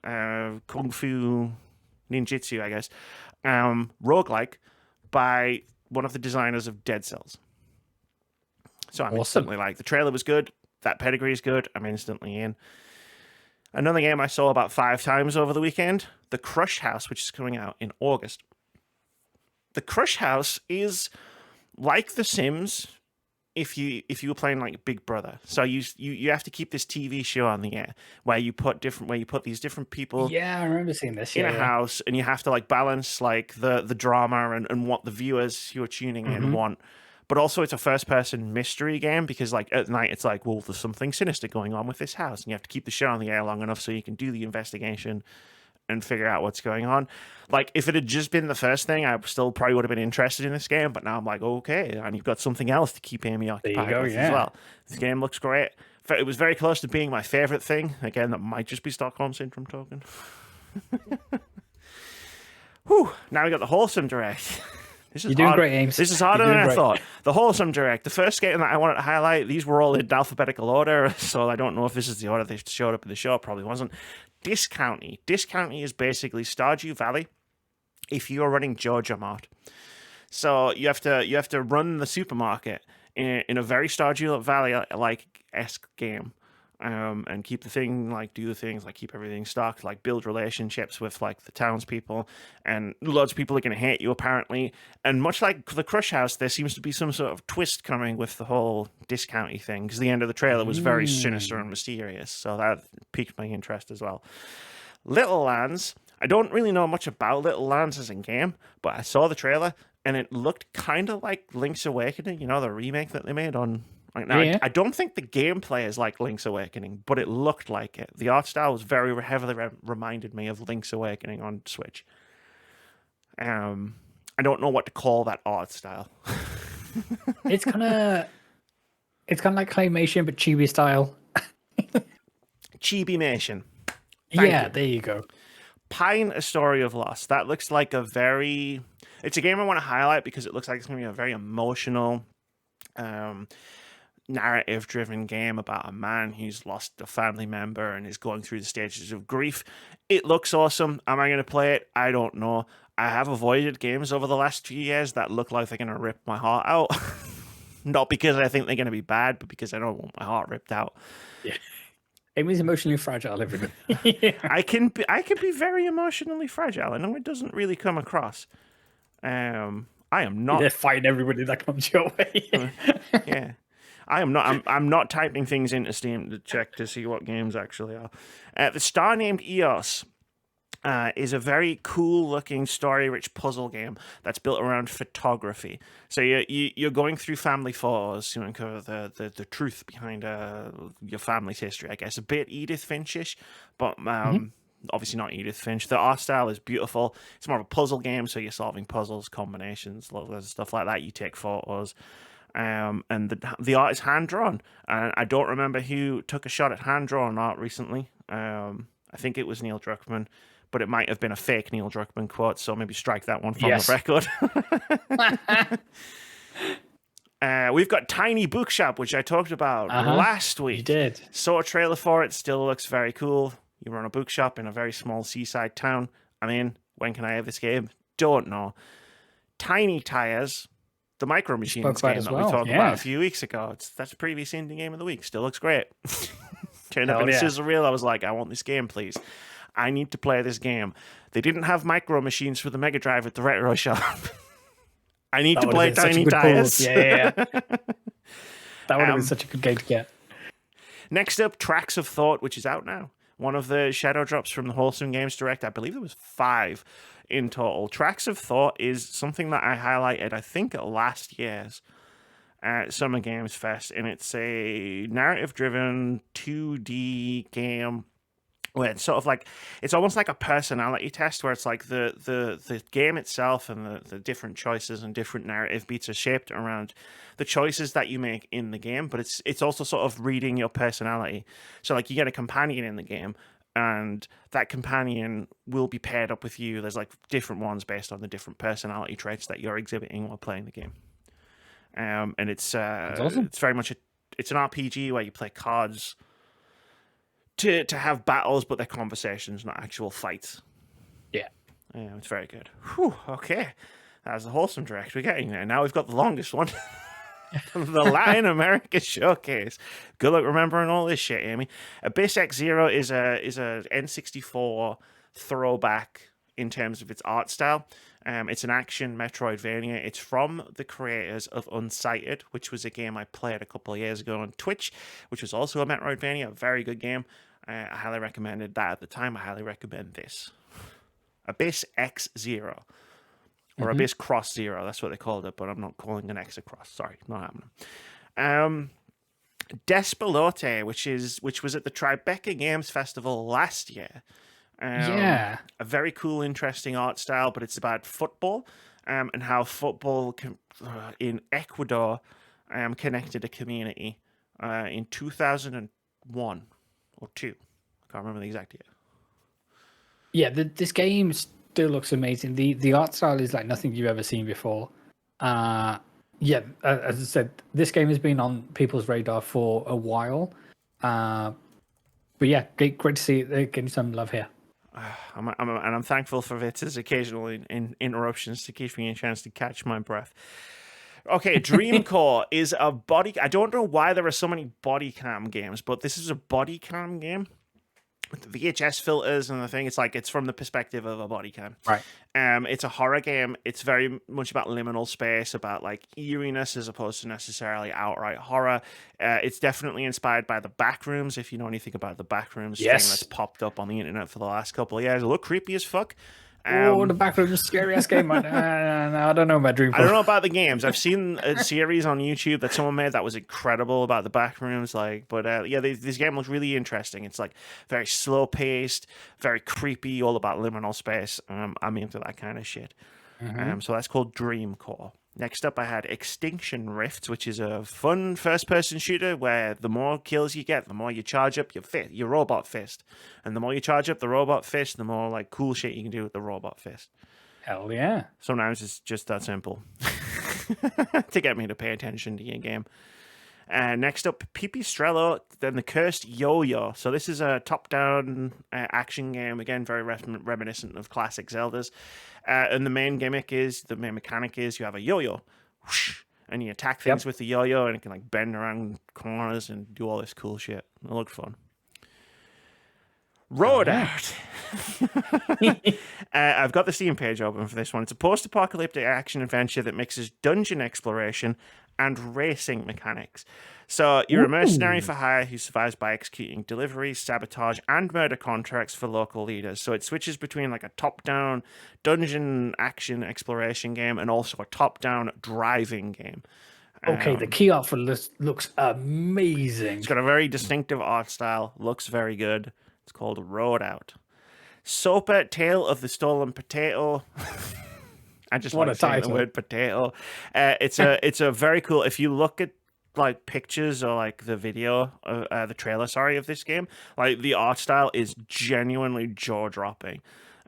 Speaker 1: kung fu, ninjutsu, I guess, roguelike by one of the designers of Dead Cells. So I'm instantly the trailer was good, that pedigree is good, I'm instantly in. Another game I saw about 5 times over the weekend, The Crush House, which is coming out in August. The Crush House is like The Sims, if you were playing Big Brother. So you have to keep this TV show on the air where you put these different people.
Speaker 3: Yeah, I remember seeing this
Speaker 1: in a house, and you have to balance the drama and what the viewers who are tuning in want. But also it's a first person mystery game because at night it's well, there's something sinister going on with this house, and you have to keep the show on the air long enough so you can do the investigation and figure out what's going on. If it had just been the first thing, I still probably would have been interested in this game, but now I'm okay, and you've got something else to keep Amy occupied with as well. This game looks great. It was very close to being my favorite thing. Again, that might just be Stockholm Syndrome token. Whew, now we got the Wholesome Direct.
Speaker 3: You're doing great, Ames.
Speaker 1: This is harder than I thought. The Wholesome Direct. The first game that I wanted to highlight, these were all in alphabetical order, so I don't know if this is the order they showed up in the show. It probably wasn't. Discounty. Discounty is basically Stardew Valley if you are running Georgia Mart. So you have to run the supermarket in a very Stardew Valley-like-esque game. and keep the thing, like do the things, like keep everything stocked, like build relationships with like the townspeople, and loads of people are going to hate you apparently. And much like the Crush House, there seems to be some sort of twist coming with the whole discounty thing, because the end of the trailer was very sinister and mysterious, so that piqued my interest as well. Little Lands, I don't really know much about Little Lands as a game, but I saw the trailer and it looked kind of like Link's Awakening, the remake that they made on. Now,
Speaker 3: Yeah.
Speaker 1: I don't think the gameplay is like Link's Awakening, but it looked like it. The art style was very heavily reminded me of Link's Awakening on Switch. I don't know what to call that art style.
Speaker 3: It's kind of like claymation, but chibi style.
Speaker 1: Chibi-mation.
Speaker 3: Yeah, there you go.
Speaker 1: Pine, A Story of Loss. That looks like it's a game I want to highlight because it looks like it's going to be a very emotional, narrative-driven game about a man who's lost a family member and is going through the stages of grief. It looks awesome. Am I going to play it? I don't know. I have avoided games over the last few years that look like they're going to rip my heart out. Not because I think they're going to be bad, but because I don't want my heart ripped out.
Speaker 3: Yeah. Amy's emotionally fragile, everybody.
Speaker 1: I can be very emotionally fragile. I know it doesn't really come across. I am not.
Speaker 3: They're fighting everybody that comes your way.
Speaker 1: Yeah, I am not. I'm not typing things into Steam to check to see what games actually are. The Star Named Eos is a very cool-looking, story-rich puzzle game that's built around photography. So you're going through family photos to uncover the truth behind your family's history. I guess a bit Edith Finch-ish, but obviously not Edith Finch. The art style is beautiful. It's more of a puzzle game, so you're solving puzzles, combinations, lots of stuff like that. You take photos. And the art is hand-drawn. And I don't remember who took a shot at hand-drawn art recently. I think it was Neil Druckmann, but it might have been a fake Neil Druckmann quote, so maybe strike that one from the record. We've got Tiny Bookshop, which I talked about last week.
Speaker 3: You did.
Speaker 1: Saw a trailer for it. Still looks very cool. You run a bookshop in a very small seaside town. I'm in. When can I have this game? Don't know. Tiny Tires, the Micro Machines game that we talked about a few weeks ago. That's a previous indie game of the week. Still looks great. Turned up in a sizzle reel. I was like, I want this game, please. I need to play this game. They didn't have Micro Machines for the Mega Drive at the Retro Shop. I need to play Tiny Tires.
Speaker 3: Yeah. That would have been such a good game to get.
Speaker 1: Next up, Tracks of Thought, which is out now. One of the shadow drops from the Wholesome Games Direct. I believe there was 5 in total. Tracks of Thought is something that I highlighted, I think, at last year's Summer Games Fest, and it's a narrative-driven 2D game where it's sort of like, it's almost like a personality test where it's like the game itself and the different choices and different narrative beats are shaped around the choices that you make in the game, but it's also sort of reading your personality. So like you get a companion in the game, and that companion will be paired up with you. There's like different ones based on the different personality traits that you're exhibiting while playing the game. And it's awesome. It's very much it's an RPG where you play cards to have battles, but they're conversations, not actual fights.
Speaker 3: Yeah.
Speaker 1: It's very good. Whew, okay. That was the Wholesome Direct. We're getting there. Now we've got the longest one. The Latin America Showcase. Good luck remembering all this shit, Amy. Abyss X Zero is a N64 throwback in terms of its art style. It's an action Metroidvania. It's from the creators of Unsighted, which was a game I played a couple of years ago on Twitch, which was also a Metroidvania. A very good game. I highly recommended that at the time. I highly recommend this. Abyss X Zero. Or Abyss Cross Zero. That's what they called it, but I'm not calling an X across. Sorry, not happening. Despelote, which was at the Tribeca Games Festival last year. A very cool, interesting art style, but it's about football and how football in Ecuador connected a community in 2001 or 2. I can't remember the exact year.
Speaker 3: Yeah, this game still looks amazing. The art style is like nothing you've ever seen before. As I said, this game has been on people's radar for a while. But yeah, great to see it getting some love here.
Speaker 1: I'm thankful for Vitz's occasional interruptions to give me a chance to catch my breath. Okay, Dreamcore is a body. I don't know why there are so many body cam games, but this is a body cam game with the VHS filters and the thing. It's from the perspective of a body cam.
Speaker 3: Right.
Speaker 1: It's a horror game. It's very much about liminal space, about like eeriness as opposed to necessarily outright horror. It's definitely inspired by the Backrooms. If you know anything about the Backrooms thing that's popped up on the internet for the last couple of years, it looked creepy as fuck.
Speaker 3: The Backrooms is scary ass game, man. No, I don't know about Dreamcore.
Speaker 1: I don't know about the games. I've seen a series on YouTube that someone made that was incredible about the Backrooms. This game looks really interesting. It's like very slow paced, very creepy, all about liminal space. I'm into that kind of shit. So that's called Dreamcore. Next up, I had Extinction Rift, which is a fun first-person shooter where the more kills you get, the more you charge up your robot fist, and the more you charge up the robot fist, the more like cool shit you can do with the robot fist.
Speaker 3: Hell yeah!
Speaker 1: Sometimes it's just that simple to get me to pay attention to your game. Next up, Pipistrello, then the Cursed Yo-Yo. So this is a top-down action game, again, very reminiscent of classic Zeldas. And the main mechanic is you have a yo-yo, whoosh, and you attack things with the yo-yo, and it can like bend around corners and do all this cool shit. It looked fun. Road Out. I've got the Steam page open for this one. It's a post-apocalyptic action adventure that mixes dungeon exploration and racing mechanics. So you're a mercenary for hire who survives by executing deliveries, sabotage, and murder contracts for local leaders. So it switches between like a top-down dungeon action exploration game and also a top-down driving game.
Speaker 3: Okay, the key art for this looks amazing.
Speaker 1: It's got a very distinctive art style, looks very good. It's called Road Out. Sopa, Tale of the Stolen Potato. I just want to say the word potato. It's a very cool. If you look at like pictures or like the video, the trailer, of this game, like the art style is genuinely jaw dropping.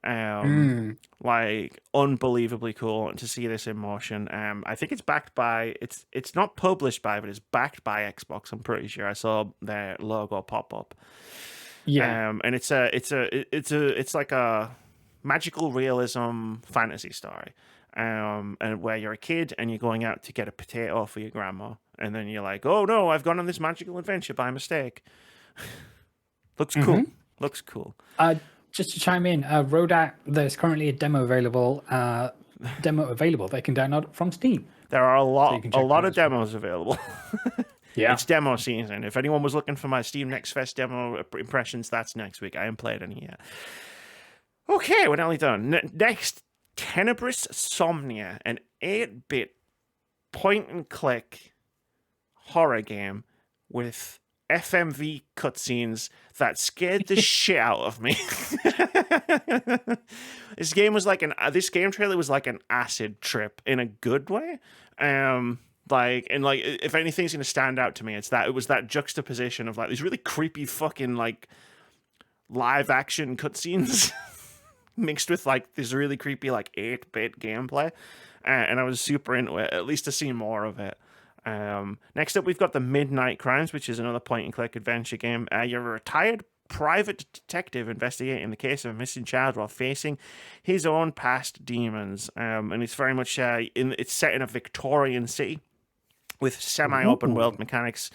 Speaker 1: Like unbelievably cool to see this in motion. I think it's backed by. It's not published by, but it's backed by Xbox. I'm pretty sure I saw their logo pop up.
Speaker 3: Yeah,
Speaker 1: and it's like a magical realism fantasy story, and where you're a kid and you're going out to get a potato for your grandma, and then you're like, oh no, I've gone on this magical adventure by mistake. Looks cool. Looks cool.
Speaker 3: Just to chime in, Road Out, there's currently a demo available. They can download from Steam.
Speaker 1: There are a lot of demos available.
Speaker 3: Yeah,
Speaker 1: it's demo season. If anyone was looking for my Steam Next Fest demo impressions, that's next week. I haven't played any yet. Okay, we're nearly done. Next, Tenebris Somnia, an 8-bit point-and-click horror game with FMV cutscenes that scared the shit out of me. This game trailer was like an acid trip in a good way. If anything's going to stand out to me, it was that juxtaposition of like these really creepy fucking like live action cutscenes mixed with like this really creepy like 8-bit gameplay, and I was super into it, at least to see more of it. Next up, we've got the Midnight Crimes, which is another point-and-click adventure game. You're a retired private detective investigating the case of a missing child while facing his own past demons, and it's very much it's set in a Victorian city with semi-open world mechanics,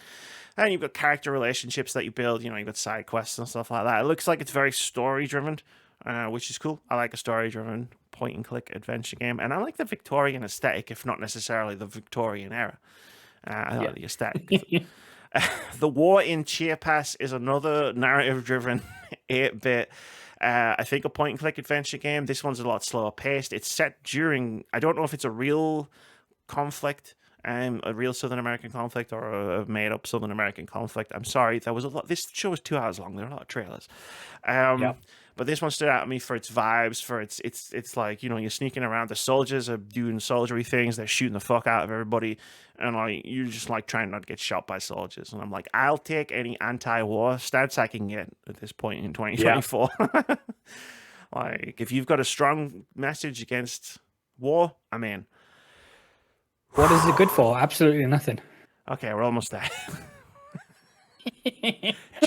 Speaker 1: and you've got character relationships that you build. You know, you've got side quests and stuff like that. It looks like it's very story-driven, which is cool. I like a story-driven point-and-click adventure game, and I like the Victorian aesthetic, if not necessarily the Victorian era. I like the aesthetic. The War in Chiapas is another narrative-driven 8-bit, I think a point-and-click adventure game. This one's a lot slower paced. It's set during, I don't know if it's a real conflict, a real Southern American conflict or a made-up Southern American conflict. I'm sorry, there was a lot. This show was 2 hours long. There are a lot of trailers. But this one stood out to me for its vibes, for it's like, you know, you're sneaking around. The soldiers are doing soldiery things. They're shooting the fuck out of everybody, and like you're just like trying not to get shot by soldiers. And I'm like, I'll take any anti-war stance I can get at this point in 2024. Yeah. Like, if you've got a strong message against war, I'm in.
Speaker 3: What is it good for? Absolutely nothing.
Speaker 1: Okay, we're almost there.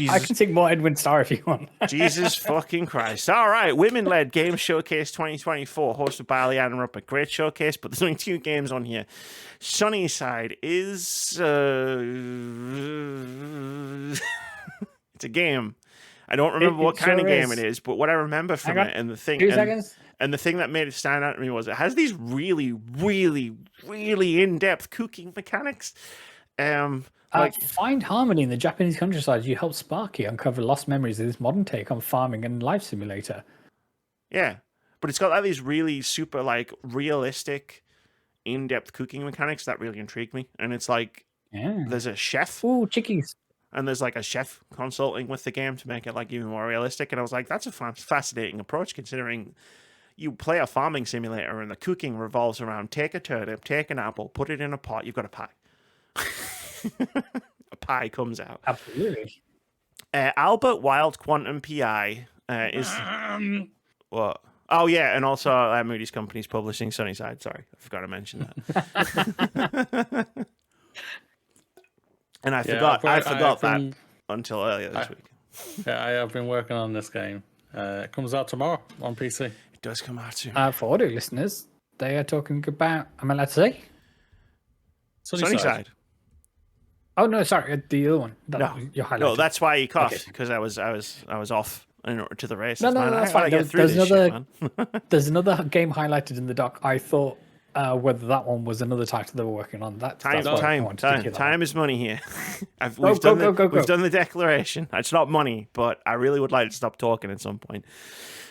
Speaker 3: I can sing more Edwin Starr if you want.
Speaker 1: Jesus fucking Christ. All right. Women-led Game Showcase 2024, hosted by Leanne and Rupert. Great showcase, but there's only 2 games on here. Sunnyside is... it's a game. I don't remember what kind of game it is, but what I remember from it and the thing...
Speaker 3: 2 seconds.
Speaker 1: And the thing that made it stand out to me was it has these really, really, really in-depth cooking mechanics.
Speaker 3: Find harmony in the Japanese countryside. You help Sparky uncover lost memories of this modern take on farming and life simulator.
Speaker 1: Yeah, but it's got like these really super like realistic, in-depth cooking mechanics that really intrigue me. And it's like there's a chef.
Speaker 3: Ooh, chickies.
Speaker 1: And there's like a chef consulting with the game to make it like even more realistic. And I was like, that's a fascinating approach considering you play a farming simulator and the cooking revolves around take a turnip, take an apple, put it in a pot, you've got a pie. A pie comes out.
Speaker 3: Absolutely.
Speaker 1: Albert Wild Quantum PI is... What? Oh, yeah, and also Moody's company's publishing Sunnyside. Sorry, I forgot to mention that. And I forgot that until earlier this week.
Speaker 2: Yeah, I have been working on this game. It comes out tomorrow on PC.
Speaker 1: It does come out soon.
Speaker 3: For audio listeners, they are talking about... Am I allowed to say?
Speaker 1: Sunnyside.
Speaker 3: Oh no, sorry, the other one.
Speaker 1: No, that's why you coughed because I was off to the race.
Speaker 3: No, that's fine. There's another game highlighted in the doc. I thought whether that one was another title they were working on.
Speaker 1: Time is money here.
Speaker 3: We've done
Speaker 1: the declaration. It's not money, but I really would like to stop talking at some point.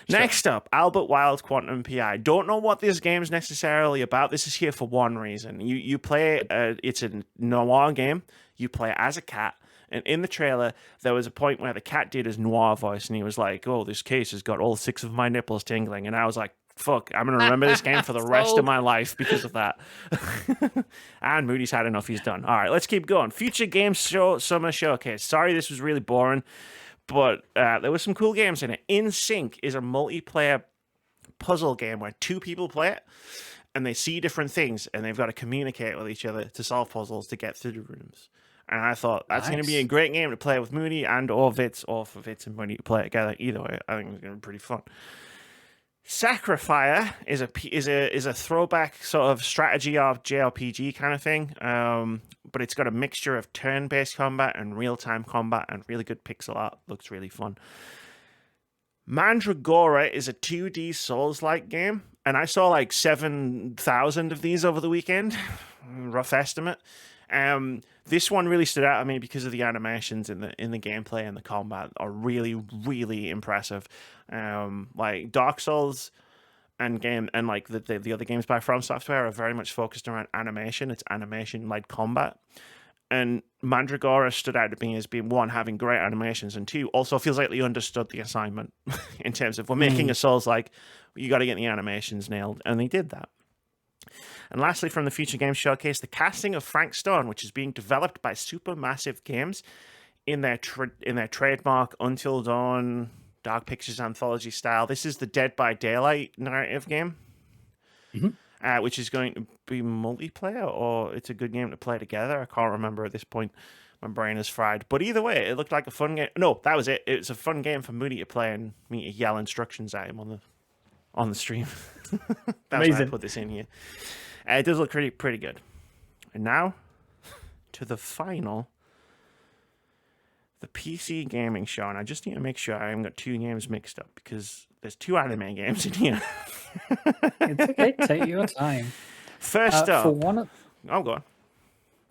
Speaker 1: Sure. Next up, Albert Wild Quantum PI. Don't know what this game's necessarily about. This is here for one reason. You play, it's a noir game. You play as a cat. And in the trailer, there was a point where the cat did his noir voice, and he was like, oh, this case has got all 6 of my nipples tingling. And I was like, fuck, I'm going to remember this game for the rest of my life because of that. And Moody's had enough. He's done. All right, let's keep going. Future Games Summer Showcase. Sorry, this was really boring. But there were some cool games in it. In Sync is a multiplayer puzzle game where 2 people play it, and they see different things, and they've got to communicate with each other to solve puzzles to get through the rooms. And I thought that's going to be a great game to play with Moody and or Vitz, or for Vitz and Moody to play it together. Either way, I think it's going to be pretty fun. Sacrifier is a throwback sort of strategy JRPG kind of thing, but it's got a mixture of turn-based combat and real-time combat and really good pixel art. Looks really fun. Mandragora is a 2D Souls-like game, and I saw like 7,000 of these over the weekend, rough estimate. This one really stood out to me because of the animations in the gameplay and the combat are really, really impressive. Like Dark Souls and like the other games by From Software are very much focused around animation. It's animation-like combat. And Mandragora stood out to me as being, one, having great animations, and 2, also feels like they understood the assignment in terms of we're making a Souls-like, you got to get the animations nailed, and they did that. And lastly, from the Future Games Showcase, the casting of Frank Stone, which is being developed by Supermassive Games in their trademark Until Dawn Dark Pictures anthology style. This is the Dead by Daylight narrative game, which is going to be multiplayer, or it's a good game to play together. I can't remember at this point. My brain is fried. But either way, it looked like a fun game. No, that was it. It was a fun game for Moody to play and me to yell instructions at him on the stream. That's why I put this in here. It does look pretty good. And now, to the final, the PC gaming show. And I just need to make sure I haven't got 2 games mixed up, because there's 2 anime games in here.
Speaker 3: It's okay, take your time.
Speaker 1: First up...
Speaker 3: For one of...
Speaker 1: Oh, go on.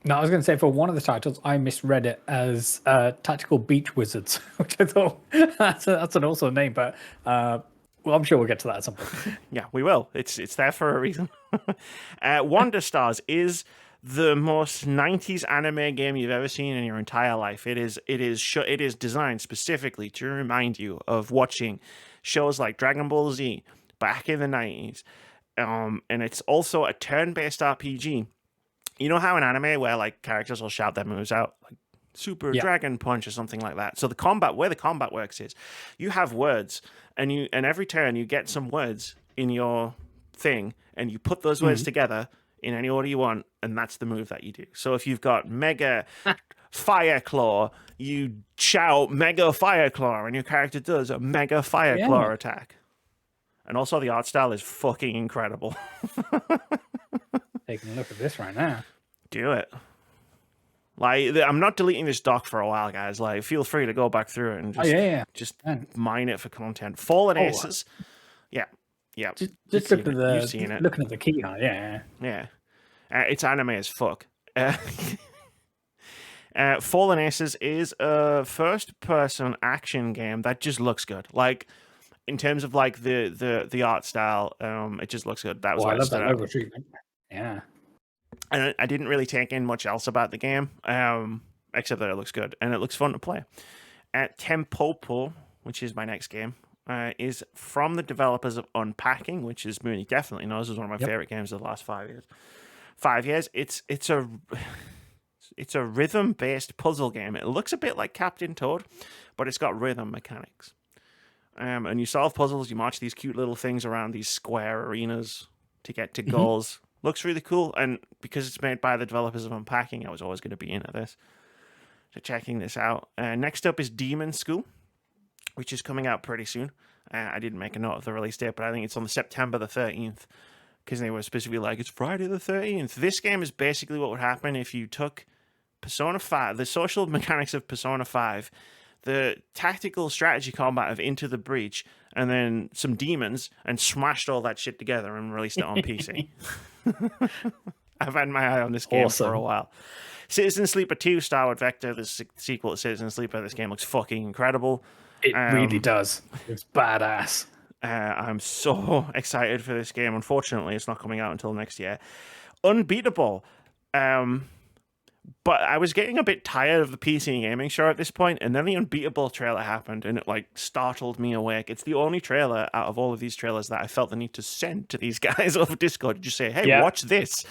Speaker 3: No, I was going to say, for one of the titles, I misread it as Tactical Beach Wizards, which I thought, that's an awesome name, but... well, I'm sure we'll get to that at some point. Yeah,
Speaker 1: we will. It's there for a reason. Wonder Stars is the most 90s anime game you've ever seen in your entire life. It is designed specifically to remind you of watching shows like Dragon Ball Z back in the 90s. And it's also a turn-based RPG. You know how in anime where like characters will shout their moves out, like Super Dragon Punch or something like that. So the combat works is you have words, and every turn you get some words in your thing, and you put those words together in any order you want, and that's the move that you do. So if you've got Mega Fire Claw, you shout Mega Fire Claw, and your character does a Mega Fire Claw attack. And also the art style is fucking incredible.
Speaker 3: Taking a look at this right now.
Speaker 1: Do it. Like, I'm not deleting this doc for a while, guys. Like, feel free to go back through it and just mine it for content. Fallen Aces. Yeah.
Speaker 3: Just looking at the key art,
Speaker 1: Yeah. It's anime as fuck. Fallen Aces is a first-person action game that just looks good. Like, in terms of like the art style, it just looks good. That was
Speaker 3: I love that logo treatment. Yeah.
Speaker 1: And I didn't really take in much else about the game, except that it looks good and it looks fun to play. Tempopo, which is my next game, is from the developers of Unpacking, which is Moody definitely knows is one of my favorite games of the last 5 years. 5 years. It's a rhythm-based puzzle game. It looks a bit like Captain Toad, but it's got rhythm mechanics. And you solve puzzles, you march these cute little things around these square arenas to get to goals. Looks really cool, and because it's made by the developers of Unpacking, I was always going to be into this. So checking this out. Next up is Demon School, which is coming out pretty soon. I didn't make a note of the release date, but I think it's on September the 13th, because they were specifically like, it's Friday the 13th. This game is basically what would happen if you took Persona 5, the social mechanics of Persona 5, the tactical strategy combat of Into the Breach, and then some demons, and smashed all that shit together and released it on PC. I've had my eye on this game for a while. Citizen Sleeper 2, Starward Vector, the sequel to Citizen Sleeper. This game looks fucking incredible.
Speaker 3: It really does. It's badass.
Speaker 1: I'm so excited for this game. Unfortunately, it's not coming out until next year. Unbeatable. But I was getting a bit tired of the PC gaming show at this point, and then the Unbeatable trailer happened, and it like startled me awake. It's the only trailer out of all of these trailers that I felt the need to send to these guys over Discord to just say, hey, watch this.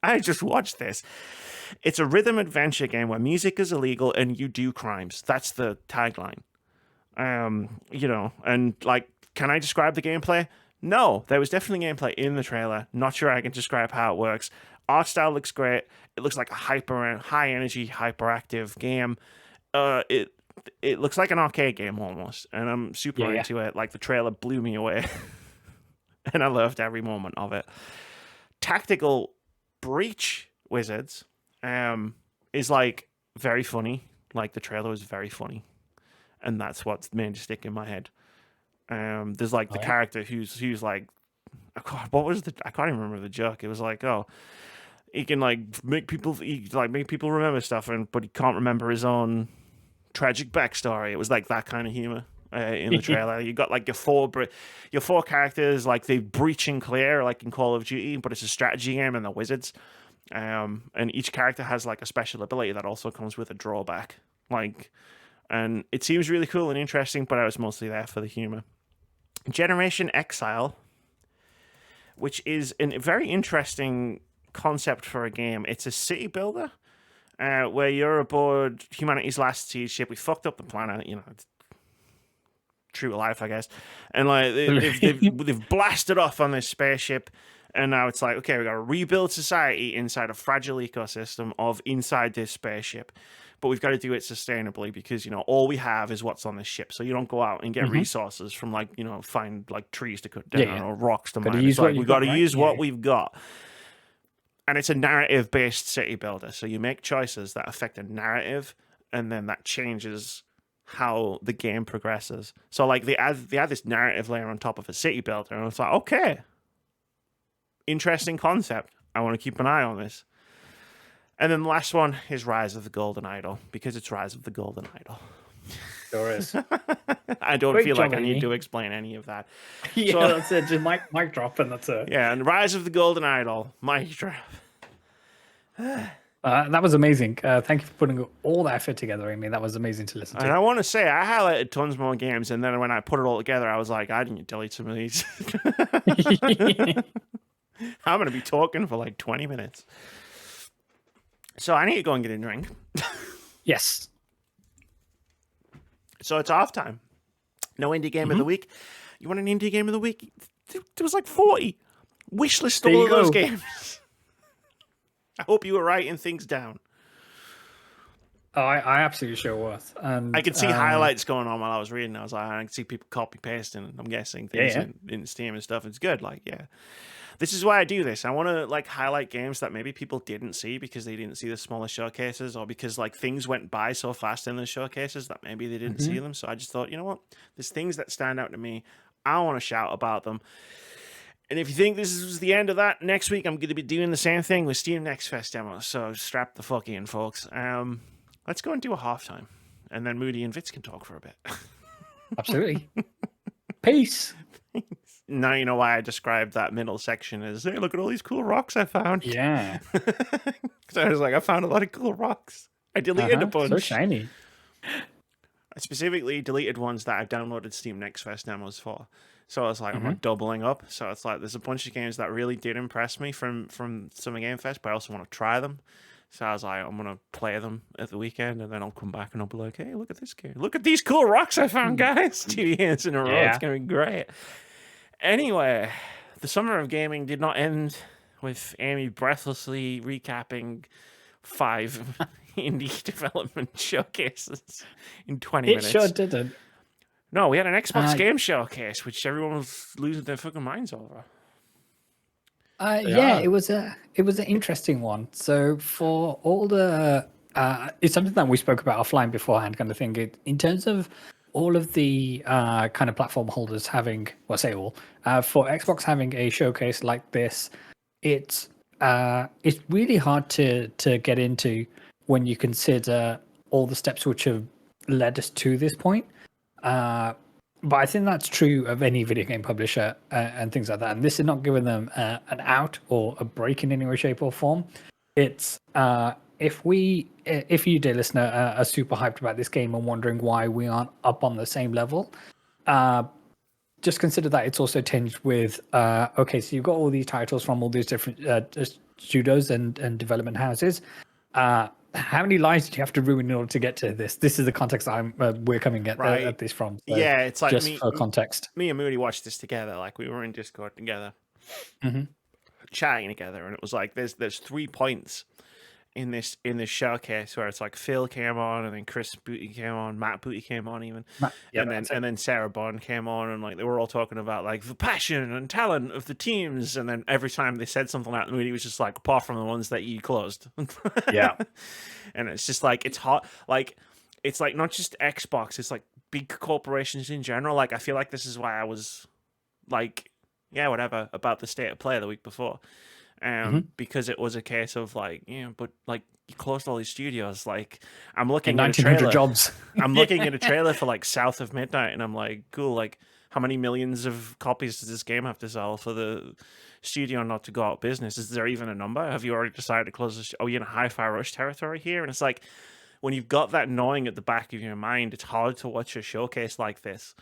Speaker 1: I just watched this. It's a rhythm adventure game where music is illegal and you do crimes. That's the tagline. And like, can I describe the gameplay? No, there was definitely gameplay in the trailer. Not sure I can describe how it works. Art style looks great. It looks like a high energy, hyperactive game. It looks like an arcade game almost, and I'm super into it. Like the trailer blew me away, and I loved every moment of it. Tactical Breach Wizards is like very funny. Like the trailer was very funny, and that's what's made it stick in my head. There's like the character who's like, what was I can't even remember the joke. It was like, oh, he can like make people remember stuff, but he can't remember his own tragic backstory. It was like that kind of humor in the trailer. You got like your four characters, like they breach and clear, like in Call of Duty, but it's a strategy game and they're wizards. And each character has like a special ability that also comes with a drawback. And it seems really cool and interesting, but I was mostly there for the humor. Generation Exile, which is a very interesting concept for a game. It's a city builder where you're aboard humanity's last siege ship. We fucked up the planet, it's true to life, I guess. And like they've blasted off on this spaceship, and now it's like, okay, we got to rebuild society inside a fragile ecosystem of inside this spaceship. But we've got to do it sustainably because, all we have is what's on this ship. So you don't go out and get resources from find trees to cut down or rocks to mine. It's like, we've got to use what we've got. And it's a narrative-based city builder. So you make choices that affect a narrative, and then that changes how the game progresses. So like they add this narrative layer on top of a city builder, and it's like, okay, interesting concept. I want to keep an eye on this. And then the last one is Rise of the Golden Idol, because it's Rise of the Golden Idol.
Speaker 3: Sure is.
Speaker 1: I don't feel like I need to explain any of that.
Speaker 3: Yeah, so, that's it. Just mic drop, and that's it.
Speaker 1: Yeah, and Rise of the Golden Idol, mic drop.
Speaker 3: That was amazing. Thank you for putting all that effort together, Amy. That was amazing to listen to.
Speaker 1: And I want to say, I highlighted tons more games, and then when I put it all together, I was like, I didn't delete some of these. I'm going to be talking for like 20 minutes. So I need to go and get a drink.
Speaker 3: Yes.
Speaker 1: So it's off time. No indie game of the week. You want an indie game of the week? There was like 40. Wishlist all of those games. I hope you were writing things down.
Speaker 3: I absolutely sure was. And
Speaker 1: I could see highlights going on while I was reading. I was like, I could see people copy pasting. I'm guessing things in Steam and stuff. It's good. Like, yeah, this is why I do this. I want to like highlight games that maybe people didn't see because they didn't see the smaller showcases, or because like things went by so fast in the showcases that maybe they didn't see them. So I just thought, you know what? There's things that stand out to me. I want to shout about them. And if you think this is the end of that, next week I'm going to be doing the same thing with Steam Next Fest demos. So strap the fuck in, folks. Let's go and do a halftime, and then Moody and Vitz can talk for a bit.
Speaker 3: Absolutely. Peace.
Speaker 1: Now you know why I described that middle section as, hey, look at all these cool rocks I found.
Speaker 3: Yeah.
Speaker 1: Because I was like, I found a lot of cool rocks. I deleted a bunch.
Speaker 3: So shiny.
Speaker 1: I specifically deleted ones that I downloaded Steam Next Fest demos for. So I was like, I'm not doubling up. So it's like, there's a bunch of games that really did impress me from Summer Game Fest, but I also want to try them. So I was like, I'm going to play them at the weekend, and then I'll come back and I'll be like, hey, look at this game. Look at these cool rocks I found, guys. 2 years in a row. It's going to be great. Anyway, the summer of gaming did not end with Amy breathlessly recapping 5 indie development showcases in 20 minutes.
Speaker 3: It sure didn't.
Speaker 1: No, we had an Xbox game showcase, which everyone was losing their fucking minds over.
Speaker 3: Yeah, it was an interesting one. So for all the, it's something that we spoke about offline beforehand, kind of thing. In terms of all of the kind of platform holders having, well, say all, for Xbox having a showcase like this, it's really hard to get into when you consider all the steps which have led us to this point. But I think that's true of any video game publisher and things like that. And this is not giving them an out or a break in any way, shape, or form. It's if you, dear listener, are super hyped about this game and wondering why we aren't up on the same level, just consider that it's also tinged with okay, so you've got all these titles from all these different studios and development houses. How many lives did you have to ruin in order to get to this? This is the context we're coming at this from. So
Speaker 1: yeah, it's like
Speaker 3: just for context.
Speaker 1: Me and Moody watched this together. Like we were in Discord together, chatting together, and it was like there's 3 points in this showcase where it's like Phil came on, and then Chris Booty came on, Matt Booty came on, even, and then Sarah Bond came on, and like they were all talking about like the passion and talent of the teams, and then every time they said something like Moody was just like, apart from the ones that you closed, and it's just like it's hot, like it's like not just Xbox, it's like big corporations in general. Like I feel like this is why I was like, yeah, whatever about the state of play the week before. Because it was a case of like, but like you closed all these studios. Like I'm looking at a trailer.
Speaker 3: Jobs.
Speaker 1: I'm looking at a trailer for like South of Midnight, and I'm like, cool. Like, how many millions of copies does this game have to sell for the studio not to go out of business? Is there even a number? Have you already decided to close this? Are you in a Hi-Fi Rush territory here? And it's like, when you've got that knowing at the back of your mind, it's hard to watch a showcase like this,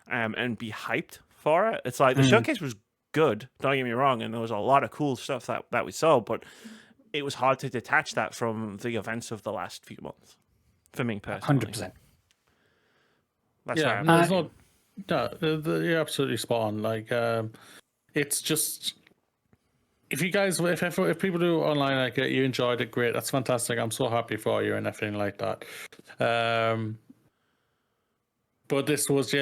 Speaker 1: and be hyped for it. It's like the showcase was good, don't get me wrong, and there was a lot of cool stuff that we saw, but it was hard to detach that from the events of the last few months for me personally.
Speaker 3: 100%.
Speaker 1: That's
Speaker 2: yeah, you're absolutely spot on. Like it's just, if you guys, if people do online like it, you enjoyed it, great, that's fantastic. I'm so happy for you and everything like that. But this was,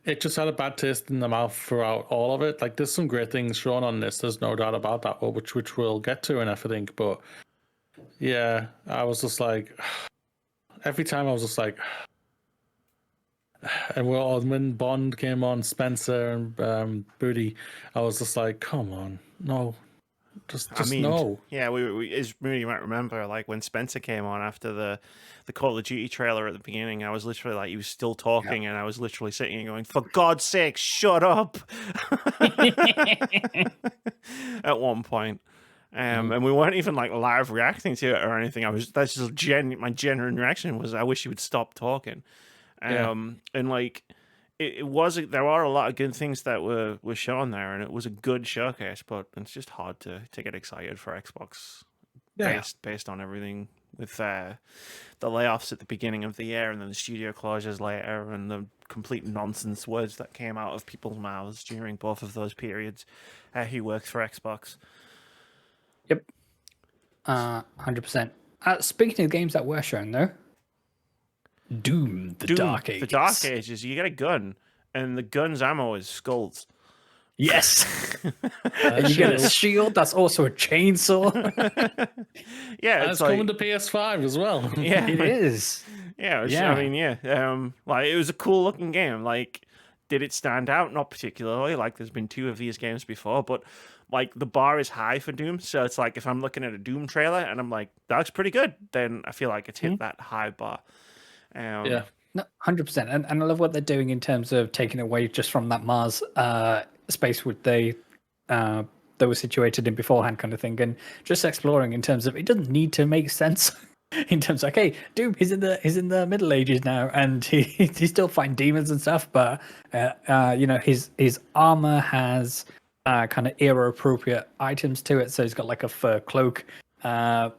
Speaker 2: it just had a bad taste in the mouth throughout all of it. Like, there's some great things shown on this. There's no doubt about that, which we'll get to and everything. But yeah, I was just like, every time I was just like, and when Bond came on, Spencer and Booty, I was just like, come on, no. Just no.
Speaker 1: Yeah, we as Moody might remember, like when Spencer came on after the Call of Duty trailer at the beginning, I was literally like, he was still talking, and I was literally sitting and going, for God's sake, shut up. At one point. And we weren't even like live reacting to it or anything. That's just my genuine reaction was, I wish he would stop talking. And like, there are a lot of good things that were shown there, and it was a good showcase, but it's just hard to get excited for Xbox based on everything with the layoffs at the beginning of the year, and then the studio closures later, and the complete nonsense words that came out of people's mouths during both of those periods. He works for Xbox.
Speaker 3: Yep. 100%. Speaking of games that were shown, though, Doom, the Dark Ages.
Speaker 1: The Dark Ages. You get a gun, and the gun's ammo is skulls.
Speaker 3: Yes. And you get a shield that's also a chainsaw.
Speaker 1: Yeah,
Speaker 2: it's coming to PS5 as well.
Speaker 1: Yeah,
Speaker 3: it is.
Speaker 1: Yeah, I mean, yeah. Like, it was a cool looking game. Like, did it stand out? Not particularly. Like, there's been 2 of these games before, but like the bar is high for Doom. So it's like if I'm looking at a Doom trailer and I'm like, that looks pretty good, then I feel like it's hit that high bar.
Speaker 3: Yeah. No, 100%. And I love what they're doing in terms of taking away just from that Mars space which they were situated in beforehand, kind of thing, and just exploring in terms of it doesn't need to make sense. In terms of, okay, Doom, he's in the Middle Ages now, and he's still fighting demons and stuff, but his armor has kind of era appropriate items to it. So he's got like a fur cloak to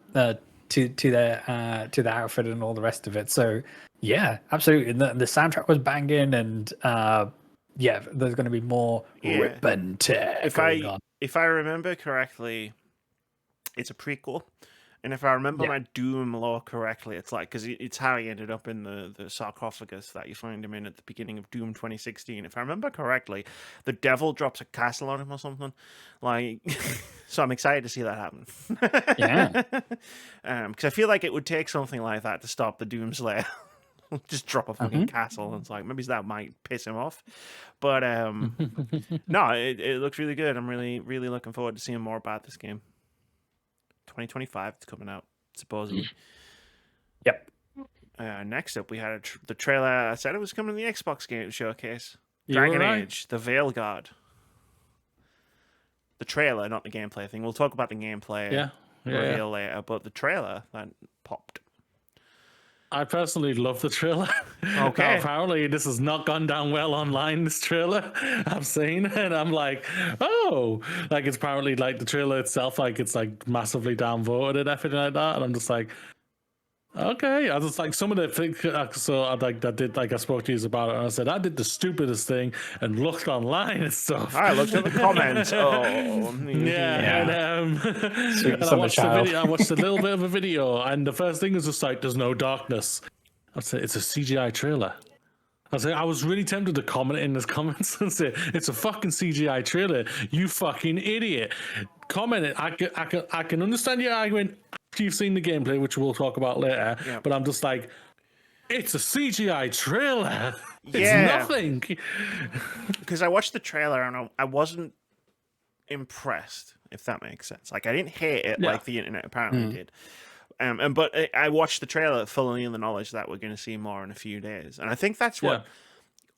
Speaker 3: the outfit and all the rest of it. So yeah, absolutely. And the soundtrack was banging, and there's going to be more rip and tear.
Speaker 1: If I remember correctly, it's a prequel. And if I remember my Doom lore correctly, it's like, because it's how he ended up in the sarcophagus that you find him in at the beginning of Doom 2016. If I remember correctly, the devil drops a castle on him or something. Like, so I'm excited to see that happen.
Speaker 3: Yeah.
Speaker 1: Because I feel like it would take something like that to stop the Doom Slayer. Just drop a fucking castle, and it's like, maybe that might piss him off. But no, it looks really good. I'm really, really looking forward to seeing more about this game. 2025, it's coming out, supposedly.
Speaker 3: Yep.
Speaker 1: Next up, we had the trailer. I said it was coming to the Xbox game showcase. Dragon Age, the Veilguard. The trailer, not the gameplay thing. We'll talk about the gameplay reveal later, but the trailer that popped.
Speaker 2: I personally love the trailer.
Speaker 1: Okay.
Speaker 2: Apparently, this has not gone down well online, this trailer I've seen. And I'm like, oh, like it's apparently like the trailer itself, like it's like massively downvoted and everything like that. And I'm just like, okay. I was like, some of the things, so I spoke to you about it, and I said, I did the stupidest thing and looked online and stuff.
Speaker 1: I looked at the comments.
Speaker 2: And I watched the video. I watched a little bit of a video, and the first thing is just like, there's no darkness. I said, it's a CGI trailer. I was really tempted to comment in the comments and say, it's a fucking CGI trailer. You fucking idiot. Comment it. I can understand your argument after you've seen the gameplay, which we'll talk about later. Yeah. But I'm just like, it's a CGI trailer. It's nothing.
Speaker 1: Because I watched the trailer and I wasn't impressed, if that makes sense. Like, I didn't hate it like the internet apparently did. But I watched the trailer fully in the knowledge that we're going to see more in a few days. And I think that's what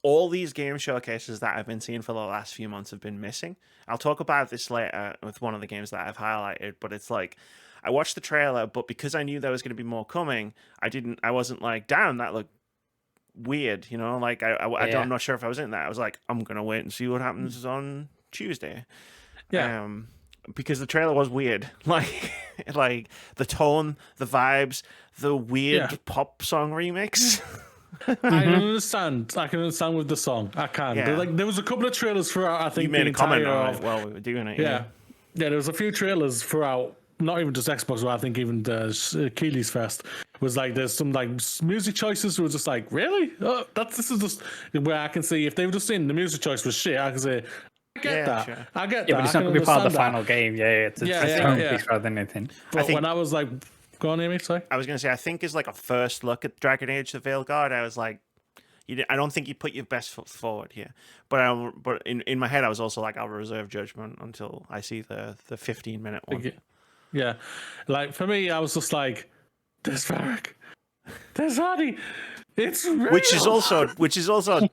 Speaker 1: all these game showcases that I've been seeing for the last few months have been missing. I'll talk about this later with one of the games that I've highlighted, but it's like, I watched the trailer, but because I knew there was going to be more coming, I wasn't like, damn, that looked weird, you know? Like, I'm not sure if I was in that. I was like, I'm going to wait and see what happens on Tuesday. Yeah. Because the trailer was weird. Like the tone, the vibes, the weird pop song remix.
Speaker 2: I can understand with the song. I can. Yeah. There was a couple of trailers throughout, I think.
Speaker 1: You made a comment on it while we were doing it.
Speaker 2: Yeah, there was a few trailers throughout, not even just Xbox, but I think even the Keighley's Fest was like, there's some like music choices were just like, really? Oh, this is just where I can see if they were just saying the music choice was shit, I can say, I get that. Sure. I get that.
Speaker 3: Yeah, but it's not going to be part of the final game. It's its own piece rather than anything.
Speaker 2: But when I was like, go on, Amy, sorry.
Speaker 1: I was going to say, I think as like a first look at Dragon Age: The Veilguard, I was like, I don't think you put your best foot forward here. But in my head, I was also like, I'll reserve judgment until I see the 15-minute one.
Speaker 2: Yeah, like for me, I was just like, there's Varric, there's Hardy. It's real.
Speaker 1: Which is also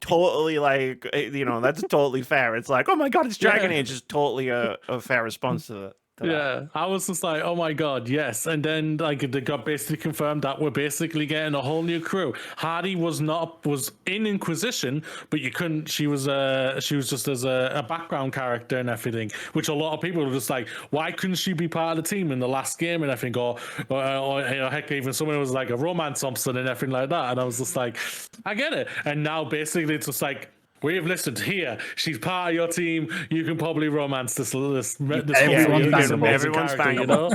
Speaker 1: totally like, that's totally fair. It's like, oh my god, it's Dragon Age is totally a fair response to that.
Speaker 2: I was just like, oh my god, yes. And then like they got basically confirmed that we're basically getting a whole new crew. Hardy was in Inquisition, but you couldn't. She was just as a background character and everything, which a lot of people were just like, why couldn't she be part of the team in the last game and everything, or heck, even someone was like a romance something and everything like that. And I was just like, I get it. And now basically it's just like, we've listened here. She's part of your team. You can probably romance this
Speaker 3: everyone's
Speaker 1: bangable.
Speaker 2: You know?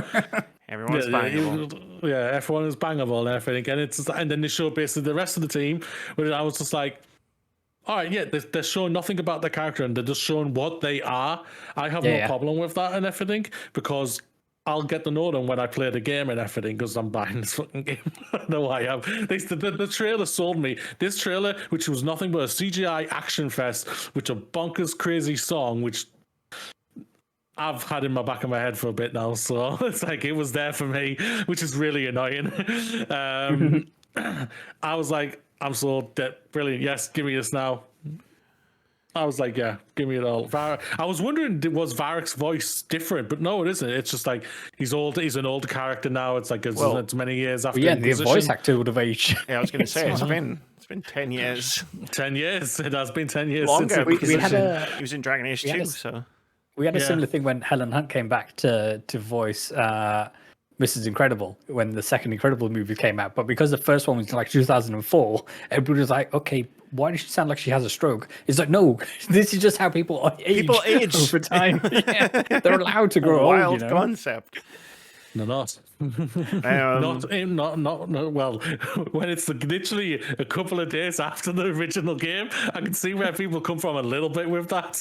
Speaker 1: Everyone's bangable.
Speaker 2: Yeah, everyone is bangable and everything. And then they show basically the rest of the team, where I was just like, all right, yeah, they're showing nothing about the character and they're just showing what they are. I have no problem with that and everything, because I'll get to know them when I play the game and everything, because I'm buying this fucking game. I know I am. The trailer sold me. This trailer, which was nothing but a CGI action fest, with a bonkers crazy song, which I've had in my back of my head for a bit now, so it's like it was there for me, which is really annoying. I was like, I'm sold. Brilliant. Yes, give me this now. I was like, yeah, give me it all. I was wondering, was Varric's voice different? But no, it isn't. It's just like he's old. He's an older character now. It's like it's many years after.
Speaker 3: Yeah, the voice actor would have aged.
Speaker 1: Yeah, I was going to say it's been 10 years.
Speaker 2: 10 years. It has been 10 years
Speaker 1: longer.
Speaker 2: Since
Speaker 1: he was in Dragon Age 2. So
Speaker 3: we had a similar thing when Helen Hunt came back to voice Mrs. Incredible when the second Incredible movie came out. But because the first one was like 2004, everybody was like, okay, why does she sound like she has a stroke? It's like, no, this is just how people age.
Speaker 1: People age
Speaker 3: over time. Yeah, they're allowed to grow old.
Speaker 1: Wild concept.
Speaker 2: No, not. Not well. When it's literally a couple of days after the original game, I can see where people come from a little bit with that.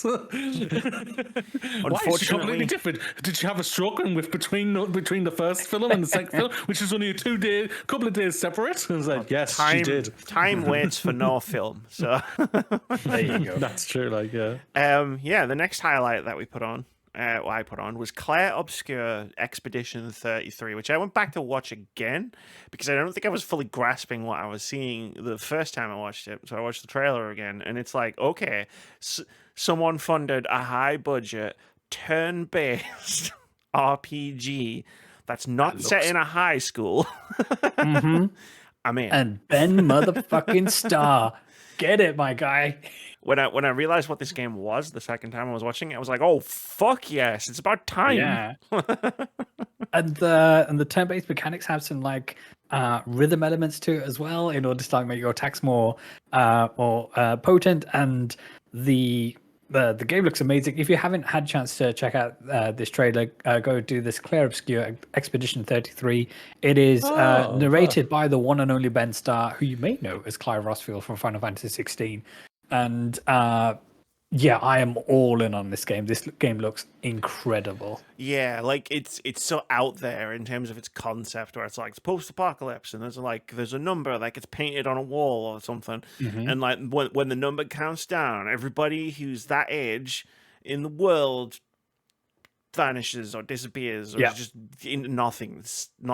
Speaker 2: Why is she completely different? Did she have a stroke and with between the first film and the second film, which is only a couple of days separate? I was like, yes, she did.
Speaker 1: Time waits for no film, so
Speaker 3: there you go.
Speaker 2: That's true. Like, yeah.
Speaker 1: The next highlight that we put on. I put on was Claire Obscure Expedition 33, which I went back to watch again because I don't think I was fully grasping what I was seeing the first time I watched it. So I watched the trailer again, and it's like, okay, someone funded a high-budget, turn-based RPG that's not set in a high school.
Speaker 3: Mm-hmm.
Speaker 1: I'm in.
Speaker 3: And Ben motherfucking Starr. Get it, my guy.
Speaker 1: When I realized what this game was the second time I was watching it, I was like, "Oh fuck yes, it's about time!"
Speaker 3: Yeah, and the turn-based mechanics have some like rhythm elements to it as well, in order to like make your attacks more potent. And the game looks amazing. If you haven't had a chance to check out this trailer, go do this Claire Obscure Expedition 33. It is narrated by the one and only Ben Starr, who you may know as Clive Rossfield from Final Fantasy 16. And I am all in on this game. This game looks incredible.
Speaker 1: Yeah, like it's so out there in terms of its concept, where it's like it's post-apocalypse, and there's a number like it's painted on a wall or something, and like when the number counts down, everybody who's that age in the world vanishes or disappears or is just in nothingness. And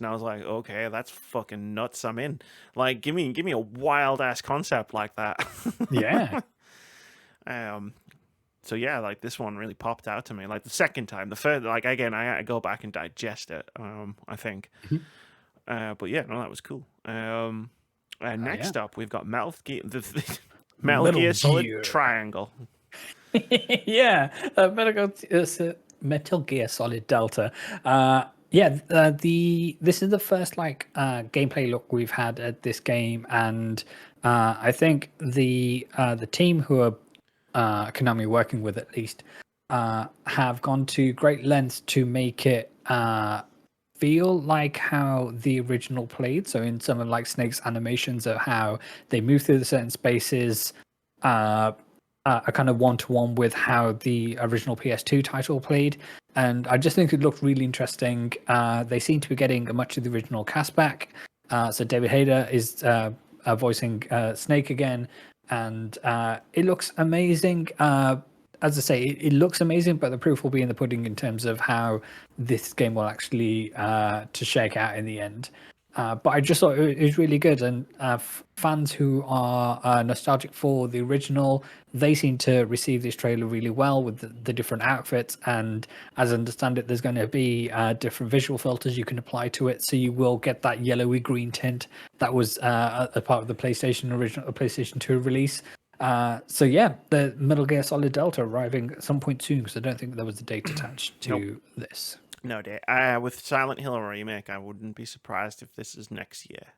Speaker 1: I was like, okay, that's fucking nuts. I'm in. Like, give me a wild ass concept like that.
Speaker 3: Yeah.
Speaker 1: So yeah, like this one really popped out to me. Like the second time, the third, like again, I had to go back and digest it. I think. But yeah, no, that was cool. Next up, we've got Metal Gear Solid Triangle.
Speaker 3: Yeah, Metal Gear Solid Delta. This is the first like gameplay look we've had at this game, and I think the team who are Konami working with at least have gone to great lengths to make it feel like how the original played. So in some of like Snake's animations of how they move through the certain spaces, a kind of one-to-one with how the original PS2 title played. And I just think it looked really interesting. They seem to be getting much of the original cast back. So David Hayter is voicing Snake again, and it looks amazing. As I say, it looks amazing, but the proof will be in the pudding in terms of how this game will actually to shake out in the end. But I just thought it was really good, and fans who are nostalgic for the original, they seem to receive this trailer really well with the different outfits. And as I understand it, there's going to be different visual filters you can apply to it, so you will get that yellowy green tint that was a part of the PlayStation 2 release. So yeah, the Metal Gear Solid Delta arriving at some point soon, because I don't think there was a date attached to this.
Speaker 1: No day. With Silent Hill remake, I wouldn't be surprised if this is next year.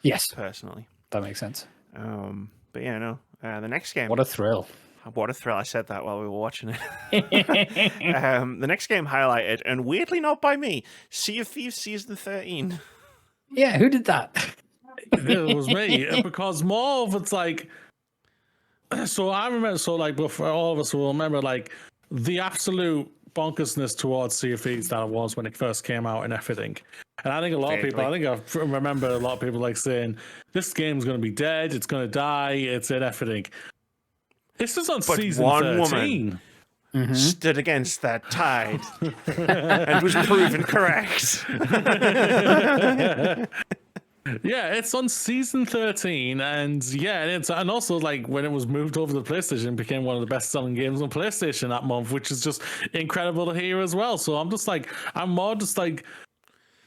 Speaker 3: Yes,
Speaker 1: personally,
Speaker 3: that makes sense.
Speaker 1: But yeah, no. The next game.
Speaker 3: What a thrill!
Speaker 1: what a thrill. I said that while we were watching it. The next game highlighted, and weirdly not by me, Sea of Thieves Season 13.
Speaker 3: Yeah, who did that?
Speaker 2: It was me, because more of it's like, so I remember, so like, before all of us will remember, like, the absolute bonkersness towards Sea of Thieves that it was when it first came out and everything. And I think a lot of people, I remember a lot of people like saying, this game's going to be dead, it's going to die, it's in everything. This is on season 13.
Speaker 1: Woman stood against that tide and was proven correct.
Speaker 2: Yeah, it's on season 13, and and also like when it was moved over to PlayStation, it became one of the best-selling games on PlayStation that month, which is just incredible to hear as well. So I'm more just like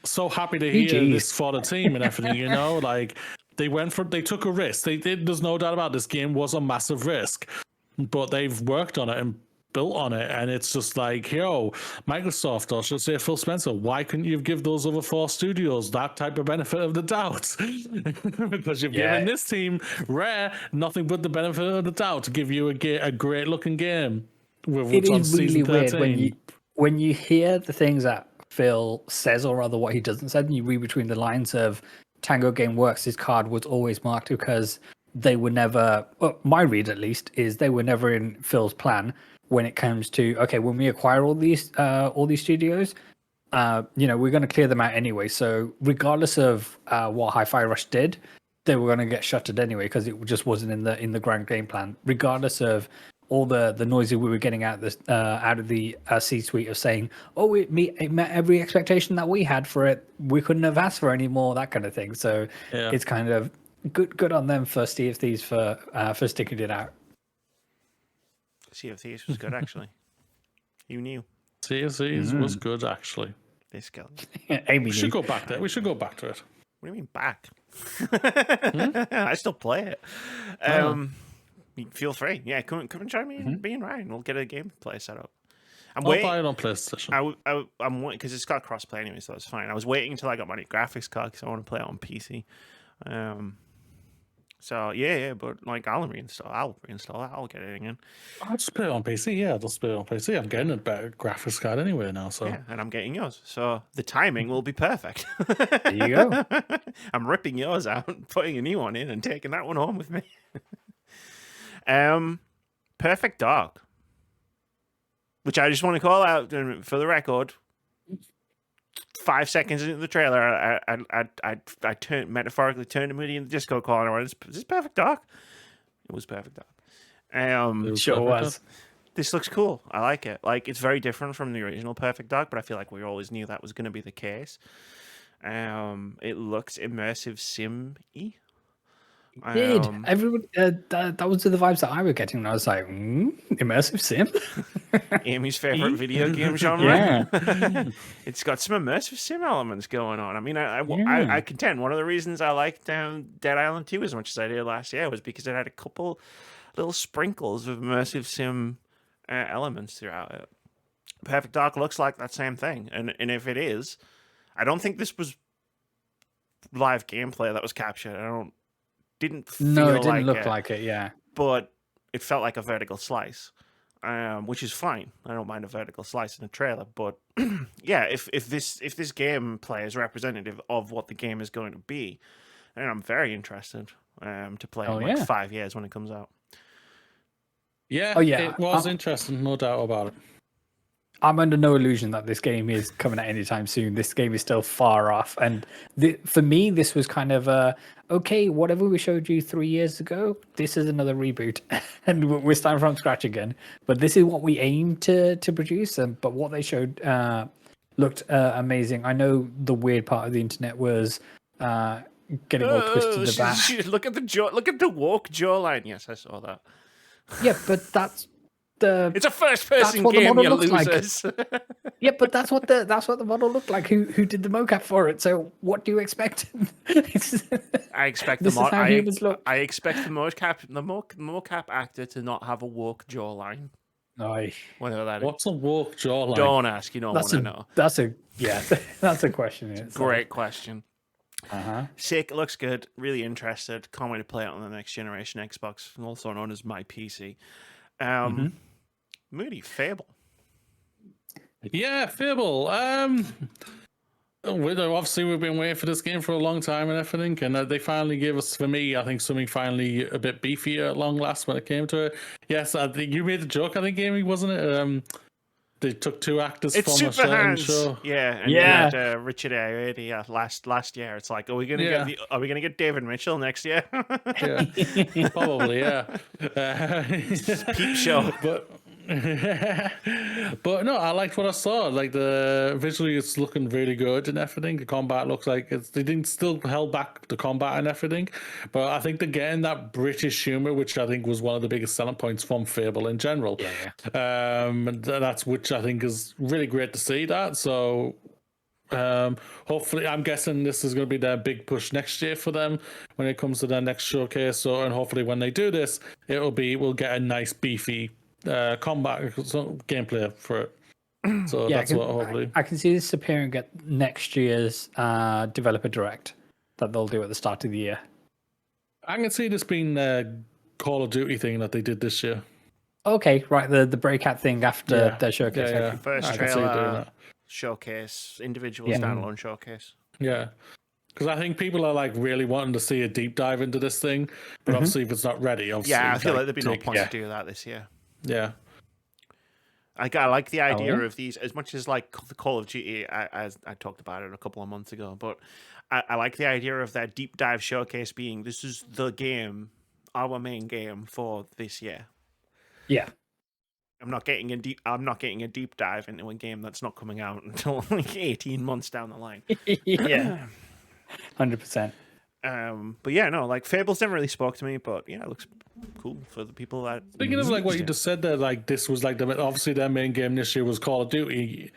Speaker 2: so happy to hear this for the team and everything. You know, like they took a risk. They did. There's no doubt about this game was a massive risk, but they've worked on it and built on it, and it's just like, yo, Microsoft, or should I say Phil Spencer, why couldn't you give those other 4 studios that type of benefit of the doubt? Because you've given this team, Rare, nothing but the benefit of the doubt to give you a great looking game.
Speaker 3: It is really weird when you hear the things that Phil says, or rather what he doesn't say, and you read between the lines of Tango Gameworks, his card was always marked because they were never, well, my read at least, is they were never in Phil's plan when it comes to, okay, when we acquire all these studios, we're going to clear them out anyway. So regardless of what Hi-Fi Rush did, they were going to get shuttered anyway because it just wasn't in the grand game plan. Regardless of all the noise we were getting out of the C-suite of saying, oh, it met every expectation that we had for it. We couldn't have asked for any more, that kind of thing. So it's kind of good on them for Sea of Thieves for sticking it out.
Speaker 1: Sea of Thieves was good, actually. You knew.
Speaker 2: Sea of Thieves was good, actually.
Speaker 1: This guy.
Speaker 2: We should go back there. We should go back to it.
Speaker 1: What do you mean back? I still play it. Feel free. Yeah, come and join me and be in Ryan. We'll get a gameplay set up.
Speaker 2: I'll buy it on PlayStation.
Speaker 1: I'm waiting because it's got crossplay anyway, so it's fine. I was waiting until I got my new graphics card because I want to play it on PC. So but like I'll reinstall it. I'll get it again.
Speaker 2: I'll just play it on PC. Yeah, I'll just play it on PC. I'm getting a better graphics card anyway now. So
Speaker 1: and I'm getting yours. So the timing will be perfect.
Speaker 3: There you go.
Speaker 1: I'm ripping yours out, putting a new one in, and taking that one home with me. Perfect Dark, which I just want to call out for the record. 5 seconds into the trailer, I metaphorically turned to Moody in the Discord call and I went, "Is this Perfect Dark?" It was Perfect Dark.
Speaker 3: Sure was.
Speaker 1: This looks cool. I like it. Like, it's very different from the original Perfect Dark, but I feel like we always knew that was going to be the case. It looks immersive sim-y.
Speaker 3: It did. Everybody, that was the vibes that I was getting, and I was like, immersive sim?
Speaker 1: Amy's favorite video game genre.
Speaker 3: Yeah.
Speaker 1: It's got some immersive sim elements going on. I mean, I contend one of the reasons I liked Dead Island 2 as much as I did last year was because it had a couple little sprinkles of immersive sim elements throughout it. Perfect Dark looks like that same thing, and if it is, I don't think this was live gameplay that was captured. It didn't look like it,
Speaker 3: yeah.
Speaker 1: But it felt like a vertical slice, which is fine. I don't mind a vertical slice in a trailer, but yeah, if this gameplay is representative of what the game is going to be, then I'm very interested to play in 5 years when it comes out.
Speaker 2: Yeah, it was interesting, no doubt about it.
Speaker 3: I'm under no illusion that this game is coming out anytime soon. This game is still far off. And for me, this was kind of okay, whatever we showed you 3 years ago, this is another reboot. And we're starting from scratch again. But this is what we aim to produce. But what they showed looked amazing. I know the weird part of the internet was getting all twisted about.
Speaker 1: Look at the woke jawline. Yes, I saw that.
Speaker 3: Yeah, but that's...
Speaker 1: It's a first-person game, you losers.
Speaker 3: Like. Yeah, but that's what the model looked like. Who did the mocap for it? So what do you expect?
Speaker 1: I expect I expect the mocap actor to not have a woke jawline. Whatever that is.
Speaker 2: What's a woke jawline?
Speaker 1: Don't ask. You don't want to know.
Speaker 3: That's a question.
Speaker 1: Great question. Sick. It looks good. Really interested. Can't wait to play it on the next generation Xbox, also known as my PC. Moody, Fable.
Speaker 2: Yeah, Fable. Obviously, we've been waiting for this game for a long time and everything, and they finally gave us, for me, I think something finally a bit beefier at long last when it came to it. Yes, I think you made the joke, I think, Amy, wasn't it? They took 2 actors
Speaker 1: It's
Speaker 2: from a
Speaker 1: Super
Speaker 2: certain
Speaker 1: Hands.
Speaker 2: show.
Speaker 1: Yeah, and
Speaker 3: Yeah.
Speaker 1: you had Richard Ayoade last year. It's like, are we gonna get David Mitchell next year?
Speaker 2: Yeah, probably, yeah.
Speaker 1: Peep show.
Speaker 2: But no, I liked what I saw. Like the visually, it's looking really good and everything. The combat looks like they didn't still held back the combat and everything, but I think they're getting that British humor, which I think was one of the biggest selling points from Fable in general. And that's which I think is really great to see that. So hopefully, I'm guessing this is going to be their big push next year for them when it comes to their next showcase. So, and hopefully when they do this, we'll get a nice beefy combat gameplay for it. So that's what hopefully
Speaker 3: I can see this appearing at next year's developer direct that they'll do at the start of the year.
Speaker 2: I can see this being a Call of Duty thing that they did this year.
Speaker 3: Okay, right, the breakout thing after their showcase.
Speaker 2: Yeah.
Speaker 1: First
Speaker 2: I can see doing
Speaker 1: trailer,
Speaker 2: that.
Speaker 1: showcase, individual standalone showcase.
Speaker 2: Yeah. Because I think people are like really wanting to see a deep dive into this thing, but obviously if it's not ready, obviously.
Speaker 1: Yeah, I feel like there'd be no point to do that this year.
Speaker 2: Yeah.
Speaker 1: I like the idea of these as much as like the Call of Duty, as I talked about it a couple of months ago, but I like the idea of that deep dive showcase being this is the game, our main game for this year.
Speaker 3: Yeah.
Speaker 1: I'm not getting a deep dive into a game that's not coming out until like 18 months down the line.
Speaker 3: Yeah. 100%.
Speaker 1: But yeah, no, like Fables never really spoke to me, but yeah, it looks cool for the people that.
Speaker 2: Speaking of like what you just said there, like this was like obviously their main game this year was Call of Duty.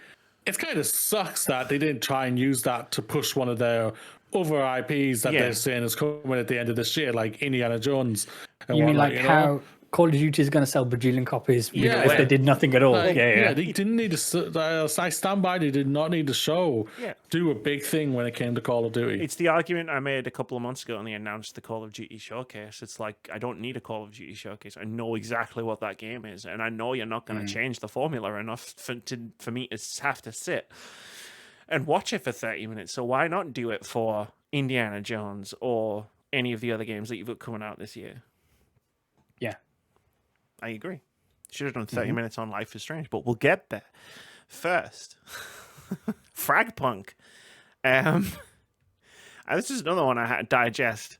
Speaker 2: It kind of sucks that they didn't try and use that to push one of their other IPs that they're saying is coming at the end of this year, like Indiana Jones. And
Speaker 3: you mean like how Call of Duty is going to sell bajillion copies if they did nothing at all?
Speaker 2: Like,
Speaker 3: yeah.
Speaker 2: They didn't need to. I stand by. They did not need to do a big thing when it came to Call of Duty.
Speaker 1: It's the argument I made a couple of months ago when they announced the Call of Duty showcase. It's like, I don't need a Call of Duty showcase. I know exactly what that game is, and I know you're not going to change the formula enough for me to have to sit and watch it for 30 minutes. So why not do it for Indiana Jones or any of the other games that you've got coming out this year?
Speaker 3: Yeah.
Speaker 1: I agree. Should have done 30 minutes on Life is Strange, but we'll get there. First, Fragpunk. This is another one I had to digest.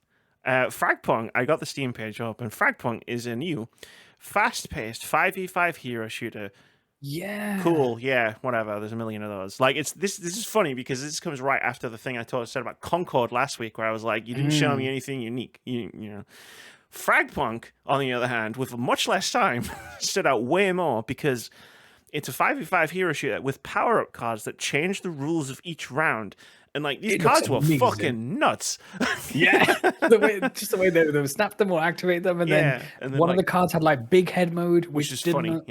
Speaker 1: Fragpunk, I got the Steam page up, and Fragpunk is a new, fast-paced 5v5 hero shooter.
Speaker 3: Yeah.
Speaker 1: Cool. Yeah. Whatever. There's a million of those. Like this is funny because this comes right after the thing I said about Concord last week, where I was like, you didn't show me anything unique. You know. Fragpunk, on the other hand, with much less time, stood out way more because it's a 5v5 hero shooter with power-up cards that change the rules of each round. And like these cards were fucking nuts.
Speaker 3: Yeah, the way they would snap them or activate them, and then one of the cards had like big head mode, which is funny.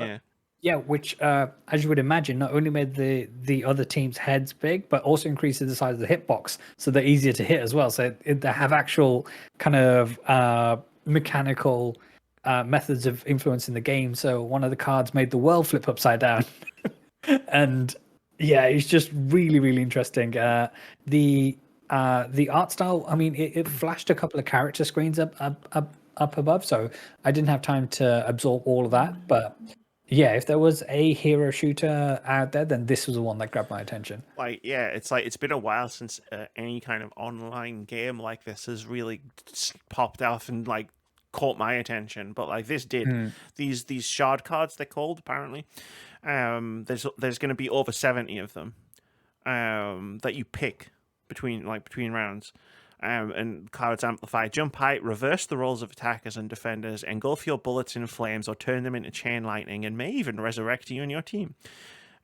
Speaker 3: Yeah, which, as you would imagine, not only made the other team's heads big, but also increases the size of the hitbox, so they're easier to hit as well. So they have actual kind of mechanical methods of influencing the game. So one of the cards made the world flip upside down, and yeah, it's just really, really interesting. The art style, I mean, it flashed a couple of character screens up above, so I didn't have time to absorb all of that, but. Yeah, if there was a hero shooter out there, then this was the one that grabbed my attention.
Speaker 1: Like, yeah, it's been a while since any kind of online game like this has really popped off and like caught my attention. But like this did. These shard cards, they're called apparently. There's going to be over 70 of them that you pick between rounds. And cards amplify jump height, reverse the roles of attackers and defenders, engulf your bullets in flames or turn them into chain lightning, and may even resurrect you and your team.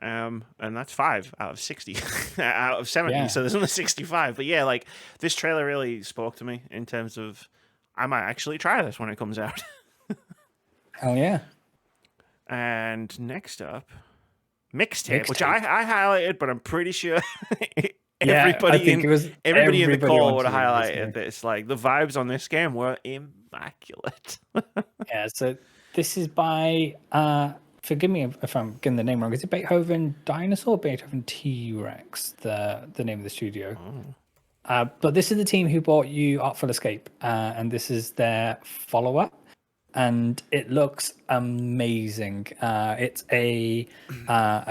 Speaker 1: And that's 5 out of 60 out of 70, so there's only 65. But yeah, like this trailer really spoke to me in terms of I might actually try this when it comes out.
Speaker 3: Hell yeah.
Speaker 1: And next up, Mixtape, which I highlighted, but I'm pretty sure everybody in the call would have highlighted this. Like the vibes on this game were immaculate.
Speaker 3: Yeah, so This is by forgive me if I'm getting the name wrong. Is it Beethoven Dinosaur or Beethoven T-Rex, the name of the studio? But this is the team who bought you Artful Escape, and this is their follower, and it looks amazing. It's a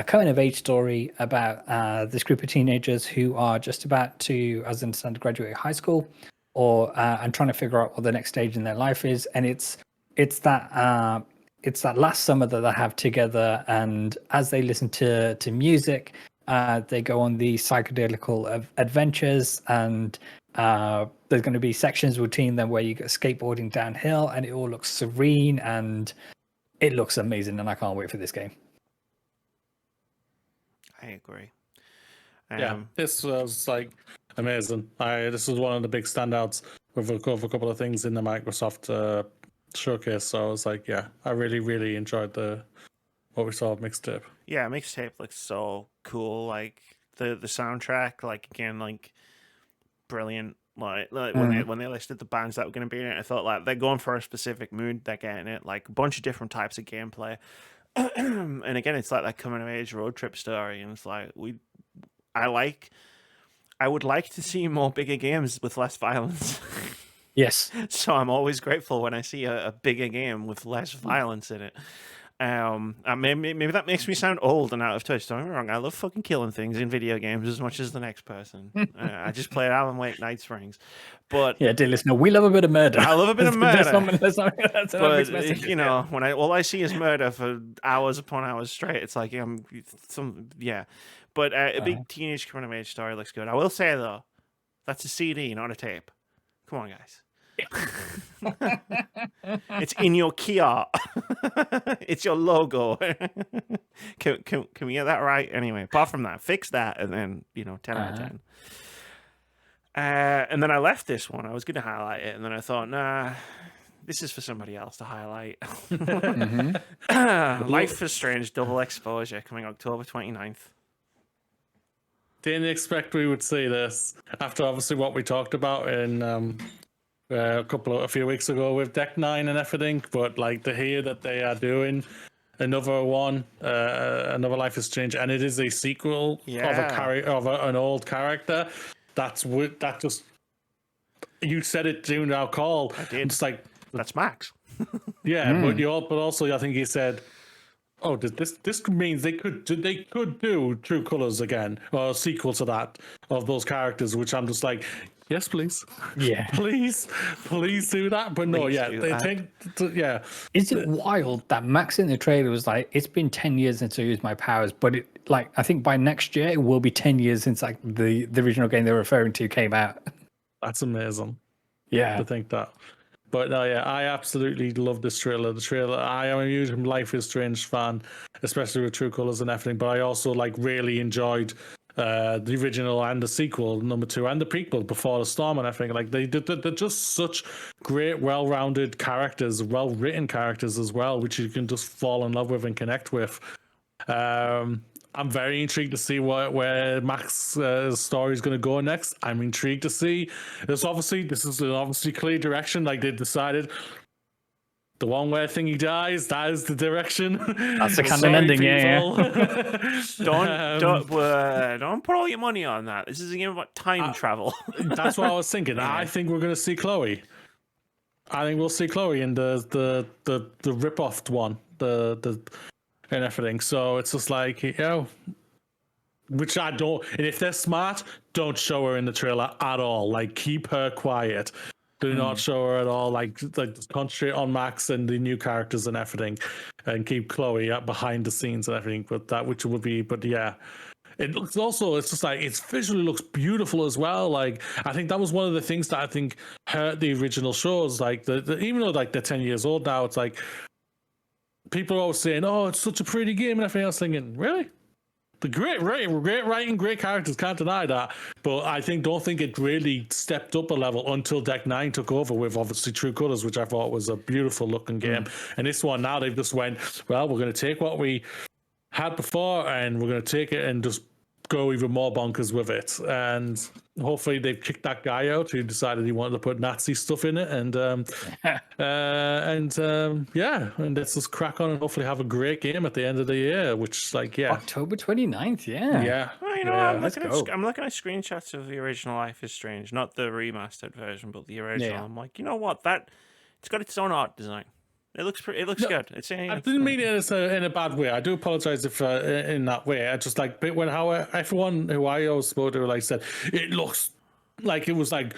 Speaker 3: coming of age story about this group of teenagers who are just about to, as I understand, graduate high school, or and trying to figure out what the next stage in their life is, and it's that last summer that they have together, and as they listen to music, they go on these psychedelical adventures, and there's going to be sections between them where you go skateboarding downhill, and it all looks serene, and it looks amazing, and I can't wait for this game.
Speaker 1: I agree.
Speaker 2: Yeah, this was like amazing. This was one of the big standouts with a couple of things in the Microsoft showcase. So I was like, yeah, I really, really enjoyed what we saw of Mixtape.
Speaker 1: Yeah, Mixtape looks so cool. Like the soundtrack, like again, like brilliant. Like when they listed the bands that were going to be in it, I thought like they're going for a specific mood. They're getting it, like a bunch of different types of gameplay. And again, it's like that coming of age road trip story, and it's like I would like to see more bigger games with less violence.
Speaker 3: Yes.
Speaker 1: So I'm always grateful when I see a bigger game with less violence in it. Maybe that makes me sound old and out of touch. Don't get me wrong, I love fucking killing things in video games as much as the next person. I just played Alan Wake Night Springs. But
Speaker 3: yeah, dear listener, we love a bit of murder.
Speaker 1: I love a bit of murder.
Speaker 3: But
Speaker 1: you know, when all I see is murder for hours upon hours straight, it's like But a big teenage coming of age story looks good. I will say though, that's a CD, not a tape. Come on, guys. It's in your key art. It's your logo. Can we get that right? Anyway, apart from that, fix that, and then 10 out of 10. And then I left this one. I was going to highlight it, and then I thought, nah, this is for somebody else to highlight. Life is Strange Double Exposure coming October 29th.
Speaker 2: Didn't expect we would see this after obviously what we talked about in a few weeks ago with Deck 9 and everything, but like to hear that they are doing another one, another Life is Strange, and it is a sequel of an old character. That just, you said it during our call.
Speaker 1: I did.
Speaker 2: It's like
Speaker 1: that's Max.
Speaker 2: Yeah, but also I think he said, "Oh, this means they could do True Colors again, or a sequel to that of those characters," which I'm just like, yes, please.
Speaker 3: Yeah. please
Speaker 2: do that. But no, yeah.
Speaker 3: Is it wild that Max in the trailer was like, it's been 10 years since I used my powers, but I think by next year it will be 10 years since like the original game they're referring to came out.
Speaker 2: That's amazing.
Speaker 3: Yeah.
Speaker 2: To think that. But no, yeah, I absolutely love this trailer. I am a huge Life is Strange fan, especially with True Colors and everything. But I also really enjoyed the original and the sequel, number 2, and the prequel, Before the Storm and everything. Like they're just such great, well-rounded characters, well-written characters as well, which you can just fall in love with and connect with. I'm very intrigued to see where Max's story is going to go next. I'm intrigued to see. This is an obviously clear direction. Like they decided, the one where Thingy dies, that is the direction.
Speaker 3: That's the canon ending, yeah.
Speaker 1: Don't put all your money on that. This is a game about time travel.
Speaker 2: That's what I was thinking. I think we're going to see Chloe. I think we'll see Chloe in the rip-off one. And everything. So it's just like, which I don't, and if they're smart, don't show her in the trailer at all. Like, keep her quiet. Do not show her at all. Like concentrate on Max and the new characters and everything, and keep Chloe behind the scenes and everything. But yeah. It looks also, it's just like, it visually looks beautiful as well. Like, I think that was one of the things that I think hurt the original shows. Like, even though like they're 10 years old now, it's like, people are always saying, "Oh, it's such a pretty game," and everything. I was thinking, really? The great writing, great characters, can't deny that. But don't think it really stepped up a level until Deck 9 took over with obviously True Colors, which I thought was a beautiful looking game. And this one now they've just went, well, we're going to take what we had before and we're going to take it and just go even more bonkers with it. And hopefully they've kicked that guy out who decided he wanted to put Nazi stuff in it. And let's just crack on and hopefully have a great game at the end of the year, which
Speaker 3: October 29th, yeah.
Speaker 1: Well, I'm looking at screenshots of the original Life is Strange, not the remastered version, but the original.
Speaker 3: Yeah.
Speaker 1: I'm like, you know what? It's got its own art design. It looks good.
Speaker 2: I didn't mean it in a bad way. I do apologize if in that way. I just like when everyone who I always spoke to said it looks like it was like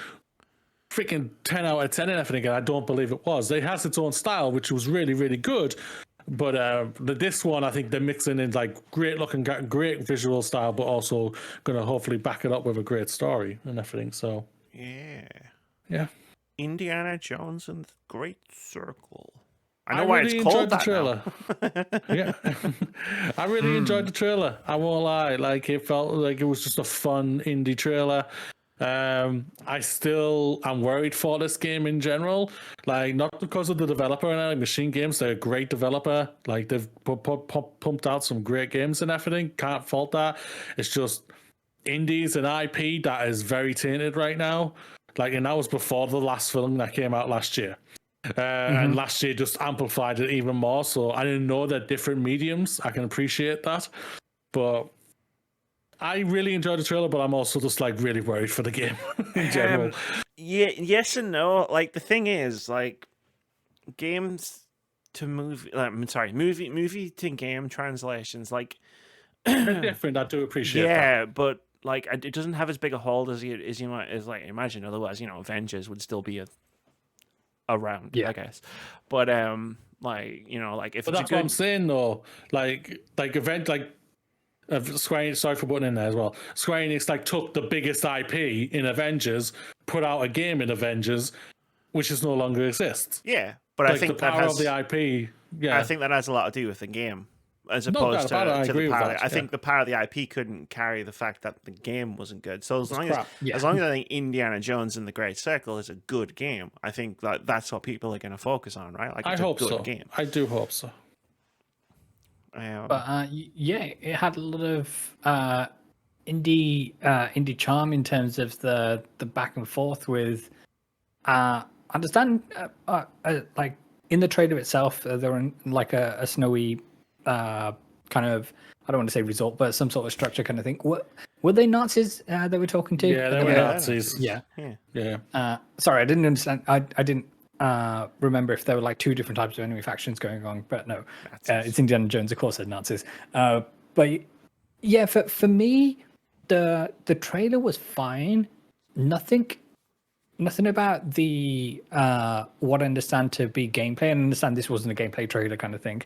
Speaker 2: freaking 10 out of 10 and everything, and I don't believe it was. It has its own style, which was really, really good. But this one, I think they're mixing in like great looking, great visual style, but also going to hopefully back it up with a great story and everything. So yeah.
Speaker 1: Indiana Jones and the Great Circle. I know
Speaker 2: I
Speaker 1: why
Speaker 2: really
Speaker 1: it's called
Speaker 2: enjoyed the
Speaker 1: that
Speaker 2: trailer. Yeah, I really enjoyed the trailer. I won't lie. Like it felt like it was just a fun indie trailer. I'm worried for this game in general. Like not because of the developer and like Machine Games, they're a great developer. Like they've pumped out some great games and everything. Can't fault that. It's just indies and IP that is very tainted right now. Like, and that was before the last film that came out last year. And last year just amplified it even more. So I didn't know they're different mediums. I can appreciate that. But I really enjoyed the trailer, but I'm also just like really worried for the game in general.
Speaker 1: Yes and no. Like the thing is, like games to movie, movie to game translations, like
Speaker 2: they're different. I do appreciate that.
Speaker 1: Yeah, but like it doesn't have as big a hold as you might imagine. Otherwise, Avengers would still be around, I guess. But if
Speaker 2: But
Speaker 1: it's
Speaker 2: that's what I'm saying though. Square Enix, sorry for putting in there as well. Square Enix took the biggest IP in Avengers, put out a game in Avengers, which is no longer exists.
Speaker 1: Yeah, but I think
Speaker 2: the power of the IP. Yeah,
Speaker 1: I think that has a lot to do with the game, as opposed to the power. I think the power of the IP couldn't carry the fact that the game wasn't good. So as long as I think Indiana Jones and the Great Circle is a good game, I think that's what people are going to focus on, right? Like
Speaker 2: I
Speaker 1: it's
Speaker 2: hope
Speaker 1: a good
Speaker 2: so.
Speaker 1: game.
Speaker 2: I do hope so.
Speaker 3: But it had a lot of indie charm in terms of the back and forth with. Understand like in the trailer itself, they were in like a snowy kind of, I don't want to say resort, but some sort of structure kind of thing. Were they Nazis they were talking to?
Speaker 2: Yeah, they were Nazis.
Speaker 3: Yeah.
Speaker 2: Yeah.
Speaker 3: Sorry, I didn't understand. I didn't remember if there were like two different types of enemy factions going on, but no, it's Indiana Jones, of course, they're Nazis. But yeah, for me, the trailer was fine. Nothing about the what I understand to be gameplay. And I understand this wasn't a gameplay trailer kind of thing,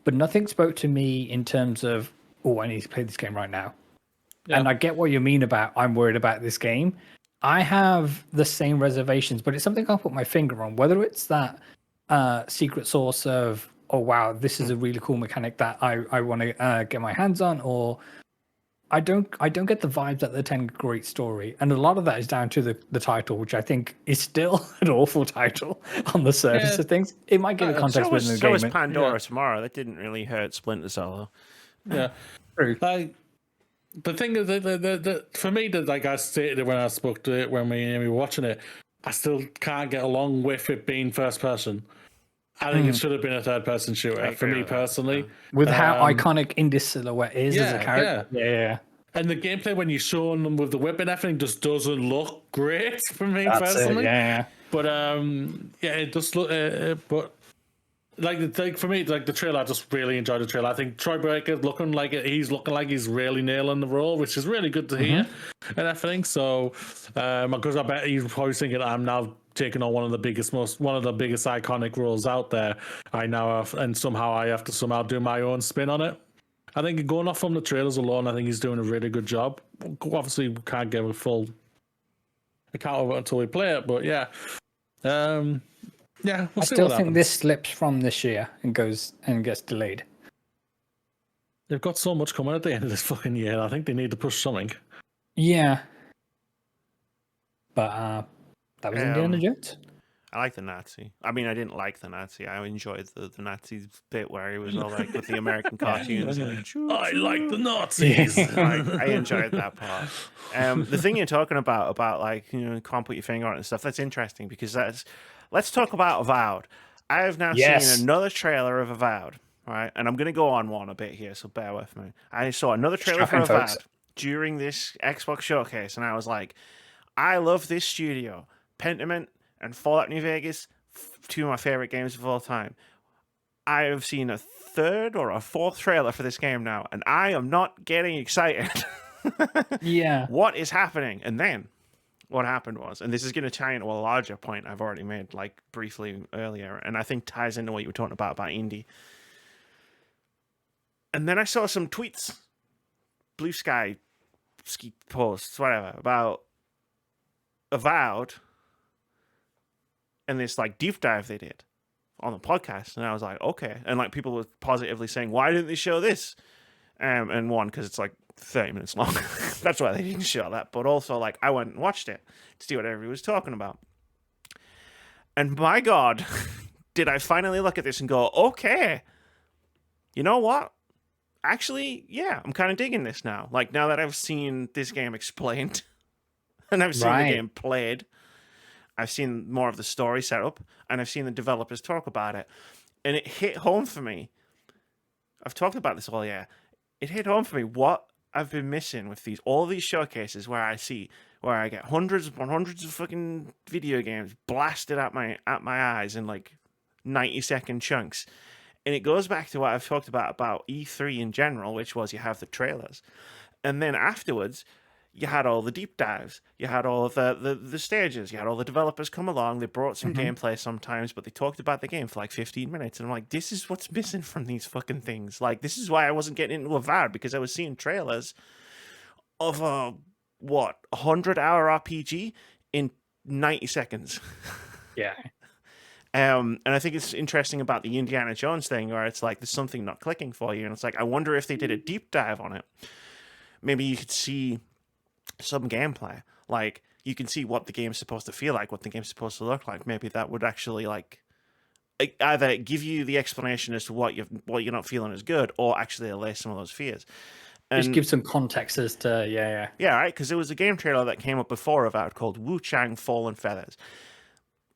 Speaker 3: but nothing spoke to me in terms of, I need to play this game right now. Yeah. And I get what you mean about I'm worried about this game. I have the same reservations, but it's something I'll put my finger on. Whether it's that secret source of, oh wow, this is a really cool mechanic that I want to get my hands on, or I don't get the vibe that they're telling a great story, and a lot of that is down to the title, which I think is still an awful title on the surface of things. It might give a context within the game.
Speaker 1: So was Pandora Tomorrow. That didn't really hurt Splinter Cell.
Speaker 2: Yeah,
Speaker 3: true.
Speaker 2: Like the thing is, the for me, that like I stated it when I spoke to it when we were watching it, I still can't get along with it being first person. I think it should have been a third person shooter for me personally.
Speaker 3: With how iconic Indie Silhouette is as a character.
Speaker 2: Yeah. And the gameplay when you're showing them with the whip and everything just doesn't look great for me personally. But it does look. But like for me, like the trailer, I just really enjoyed the trailer. I think Troy Baker's looking like he's really nailing the role, which is really good to hear and everything. So because I bet he's probably thinking I'm now taking on one of the biggest iconic roles out there. I now have, and somehow I have to do my own spin on it. I think going off from the trailers alone, I think he's doing a really good job. Obviously, we can't give a full account of it until we play it, but yeah. We'll
Speaker 3: I still think this slips from this year and gets delayed.
Speaker 2: They've got so much coming at the end of this fucking year. I think they need to push something.
Speaker 3: Yeah. But that was Indiana Jones.
Speaker 1: I like the Nazi. I mean, I didn't like the Nazi. I enjoyed the Nazi bit where he was all like with the American cartoons. Like,
Speaker 2: I like the Nazis.
Speaker 1: I enjoyed that part. The thing you're talking about like, you know, you can't put your finger on it and stuff, that's interesting because let's talk about Avowed. I have now seen another trailer of Avowed, right? And I'm going to go on one a bit here, so bear with me. I saw another trailer for Avowed during this Xbox showcase, and I was like, I love this studio. Pentiment and Fallout New Vegas, two of my favorite games of all time. I have seen a third or a fourth trailer for this game now, and I am not getting excited.
Speaker 3: Yeah.
Speaker 1: What is happening? And then what happened was, and this is going to tie into a larger point I've already made, like briefly earlier, and I think ties into what you were talking about indie. And then I saw some tweets, Bluesky posts, whatever, about Avowed and this like deep dive they did on the podcast, and I was like, okay, and like people were positively saying, why didn't they show this? And one, because it's like 30 minutes long. That's why they didn't show that. But also, like, I went and watched it to see what everybody was talking about. And my God, did I finally look at this and go, okay, you know what? Actually, yeah, I'm kind of digging this now. Like, now that I've seen this game explained and I've seen the game played, I've seen more of the story set up, and I've seen the developers talk about it. And it hit home for me. I've talked about this all year. It hit home for me what I've been missing with all these showcases where I get hundreds upon hundreds of fucking video games blasted at my eyes in like 90-second chunks. And it goes back to what I've talked about E3 in general, which was you have the trailers. And then afterwards, you had all the deep dives. You had all of the stages. You had all the developers come along. They brought some gameplay sometimes, but they talked about the game for like 15 minutes. And I'm like, this is what's missing from these fucking things. Like, this is why I wasn't getting into Avowed, because I was seeing trailers of a 100-hour RPG in 90 seconds.
Speaker 3: Yeah.
Speaker 1: And I think it's interesting about the Indiana Jones thing, where it's like there's something not clicking for you. And it's like, I wonder if they did a deep dive on it. Maybe you could see some gameplay, like you can see what the game's supposed to feel like, what the game's supposed to look like. Maybe that would actually like either give you the explanation as to what you're not feeling as good, or actually allay some of those fears. And
Speaker 3: just give some context as to
Speaker 1: yeah, right. Because there was a game trailer that came up before Avowed called Wu Chang Fallen Feathers.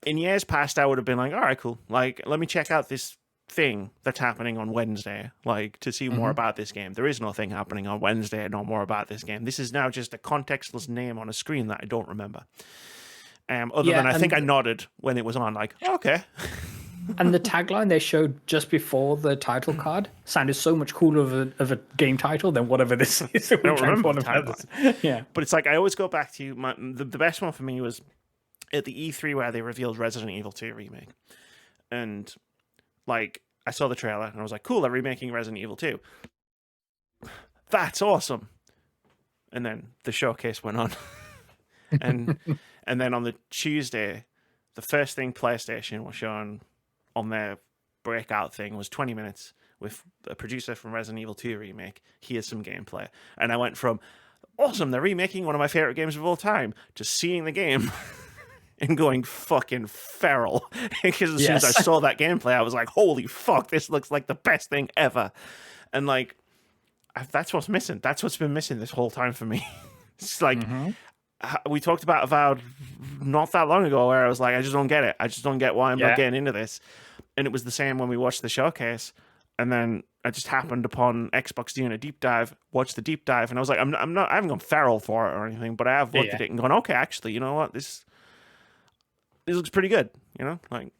Speaker 1: In years past, I would have been like, all right, cool. Like, let me check out this thing that's happening on Wednesday, like to see more about this game. There is nothing happening on Wednesday, no more about this game. This is now just a contextless name on a screen that I don't remember. Other than I think I nodded when it was on, like, okay.
Speaker 3: And the tagline they showed just before the title card sounded so much cooler of a game title than whatever this is.
Speaker 1: I don't remember the tagline.
Speaker 3: Yeah.
Speaker 1: But it's like, I always go back to the best one for me was at the E3 where they revealed Resident Evil 2 Remake. And like, I saw the trailer and I was like, cool, they're remaking Resident Evil 2. That's awesome. And then the showcase went on. and then on the Tuesday, the first thing PlayStation was showing on their breakout thing was 20 minutes with a producer from Resident Evil 2 Remake. Here's some gameplay. And I went from, awesome, they're remaking one of my favorite games of all time, to seeing the game and going fucking feral. Because as soon as I saw that gameplay, I was like, holy fuck, this looks like the best thing ever. And like, that's what's missing. That's what's been missing this whole time for me. It's like, we talked about Avowed not that long ago, where I was like, I just don't get it. I just don't get why I'm not getting into this. And it was the same when we watched the showcase. And then I just happened upon Xbox doing a deep dive, watched the deep dive, and I was like, I haven't gone feral for it or anything, but I have looked at it and gone, okay, actually, you know what? This looks pretty good, you know? Like,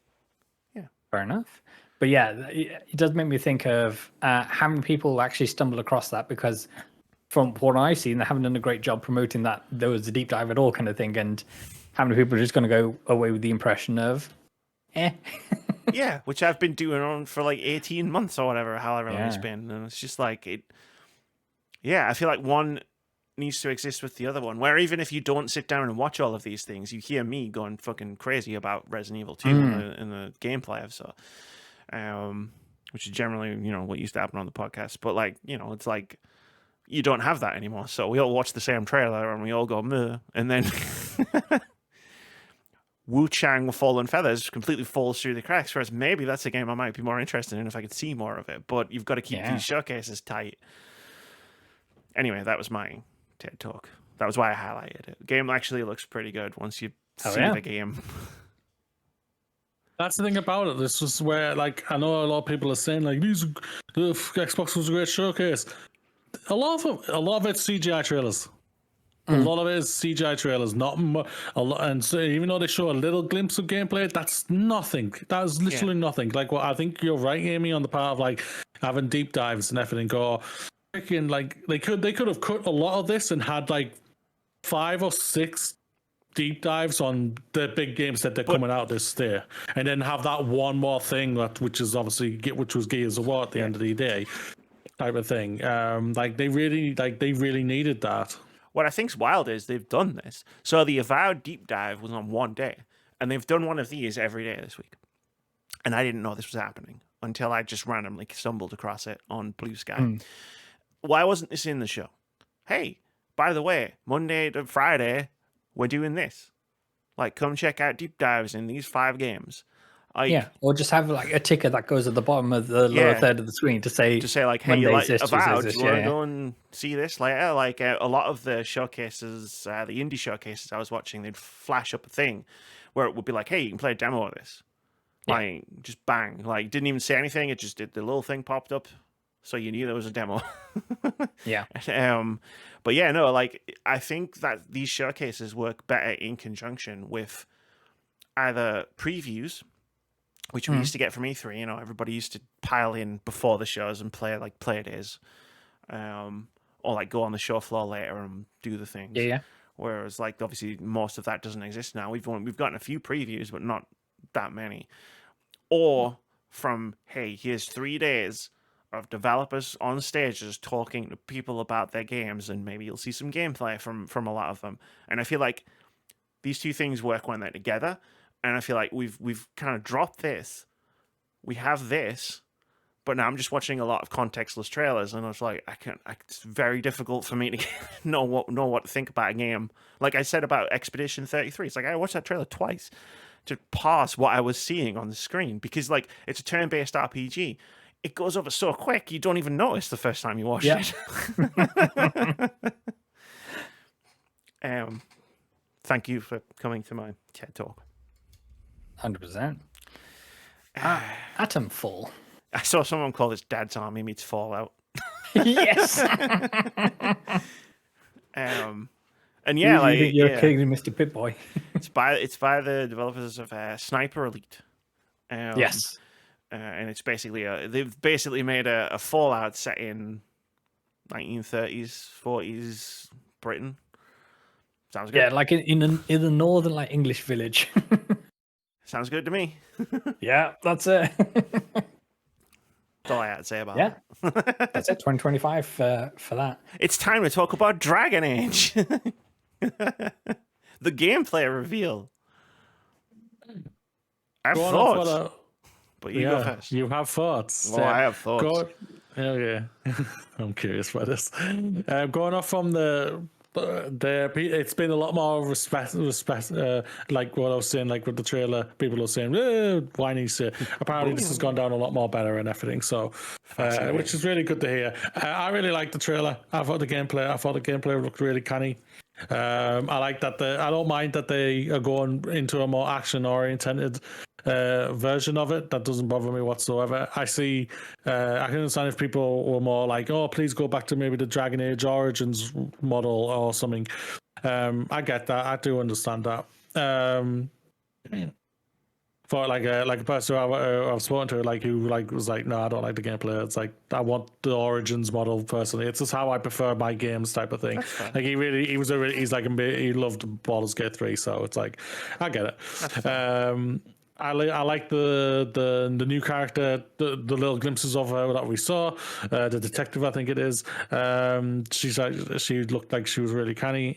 Speaker 1: yeah.
Speaker 3: Fair enough. But yeah, it does make me think of how many people actually stumble across that, because from what I've seen, they haven't done a great job promoting that there was a deep dive at all kind of thing. And how many people are just going to go away with the impression of,
Speaker 1: Yeah, which I've been doing on for like 18 months or whatever, however long it's been. And it's just like, I feel like one needs to exist with the other one, where even if you don't sit down and watch all of these things, you hear me going fucking crazy about Resident Evil 2 in the gameplay I've saw, which is generally, you know, what used to happen on the podcast. But like, you know, it's like, you don't have that anymore. So we all watch the same trailer and we all go, meh. And then Wu Chang Fallen Feathers completely falls through the cracks. Whereas maybe that's a game I might be more interested in if I could see more of it. But you've got to keep these showcases tight. Anyway, that was my TED talk. That was why I highlighted it. The game actually looks pretty good once you see the game.
Speaker 2: That's the thing about it. This is where, like, I know a lot of people are saying, like, the Xbox was a great showcase. A lot of it's CGI trailers. A lot of it is CGI trailers, not a lot. And so even though they show a little glimpse of gameplay, that's nothing. That is literally nothing. Like, well, I think you're right, Amy, on the part of like having deep dives and everything. Go, freaking, like they could have cut a lot of this and had like 5 or 6 deep dives on the big games that they're coming out this year, and then have that one more thing which is obviously which was Gears of War at the end of the day, type of thing. Like they really needed that.
Speaker 1: What I think's wild is they've done this. So the Avowed deep dive was on one day, and they've done one of these every day this week. And I didn't know this was happening until I just randomly stumbled across it on Bluesky. Why wasn't this in the show? Hey, by the way, Monday to Friday, we're doing this. Like, come check out deep dives in these 5 games.
Speaker 3: Or just have like a ticker that goes at the bottom of the lower third of the screen to say
Speaker 1: like, hey, you like Avowed, you want to go and see this later? Like a lot of the showcases, the indie showcases I was watching, they'd flash up a thing where it would be like, hey, you can play a demo of this. Like, just bang. Like, didn't even say anything. It just did, the little thing popped up, so you knew there was a demo. But yeah, no, like, I think that these showcases work better in conjunction with either previews, which we used to get from E3. You know, everybody used to pile in before the shows and play days, or like go on the show floor later and do the things. Whereas, like, obviously most of that doesn't exist now. We've gotten a few previews, but not that many. Or from, hey, here's 3 days of developers on stages talking to people about their games, and maybe you'll see some gameplay from a lot of them. And I feel like these two things work when they're together. And I feel like we've kind of dropped this. We have this, but now I'm just watching a lot of contextless trailers, and I was like, it's very difficult for me to know what to think about a game. Like I said about Expedition 33, it's like I watched that trailer twice to parse what I was seeing on the screen, because like it's a turn-based RPG. It goes over so quick you don't even notice the first time you watch it. Thank you for coming to my TED Talk.
Speaker 3: 100%. Atomfall.
Speaker 1: I saw someone call this Dad's Army meets Fallout.
Speaker 3: Yes.
Speaker 1: And yeah,
Speaker 3: you're kidding, Mr. Pip-Boy.
Speaker 1: it's by the developers of Sniper Elite.
Speaker 3: Yes.
Speaker 1: And it's basically they've basically made a Fallout set in 1930s, 40s Britain. Sounds good.
Speaker 3: Yeah, like in a northern like English village.
Speaker 1: Sounds good to me.
Speaker 3: Yeah, that's it.
Speaker 1: That's all I had to say about it.
Speaker 3: That's it. 2025 for that.
Speaker 1: It's time to talk about Dragon Age. The gameplay reveal. I have thoughts. But you go first.
Speaker 2: You have thoughts.
Speaker 1: Well, I have thoughts.
Speaker 2: Okay. I'm curious about this. Going off from it's been a lot more respect like what I was saying, like with the trailer, people are saying whiny shit. Apparently this has gone down a lot more better and everything, so which is really good to hear. I really liked the trailer. I thought the gameplay looked really canny. I like that I don't mind that they are going into a more action oriented version of it. That doesn't bother me whatsoever. I can understand if people were more like, oh, please go back to maybe the Dragon Age Origins model or something. I get that. I do understand that. For like a person I've spoken to, like who like was like, no, I don't like the gameplay. It's like I want the Origins model personally. It's just how I prefer my games, type of thing. Like he loved Baldur's Gate 3, so it's like I get it. I like the new character, the little glimpses of her that we saw. The detective, I think it is. She looked like she was really canny.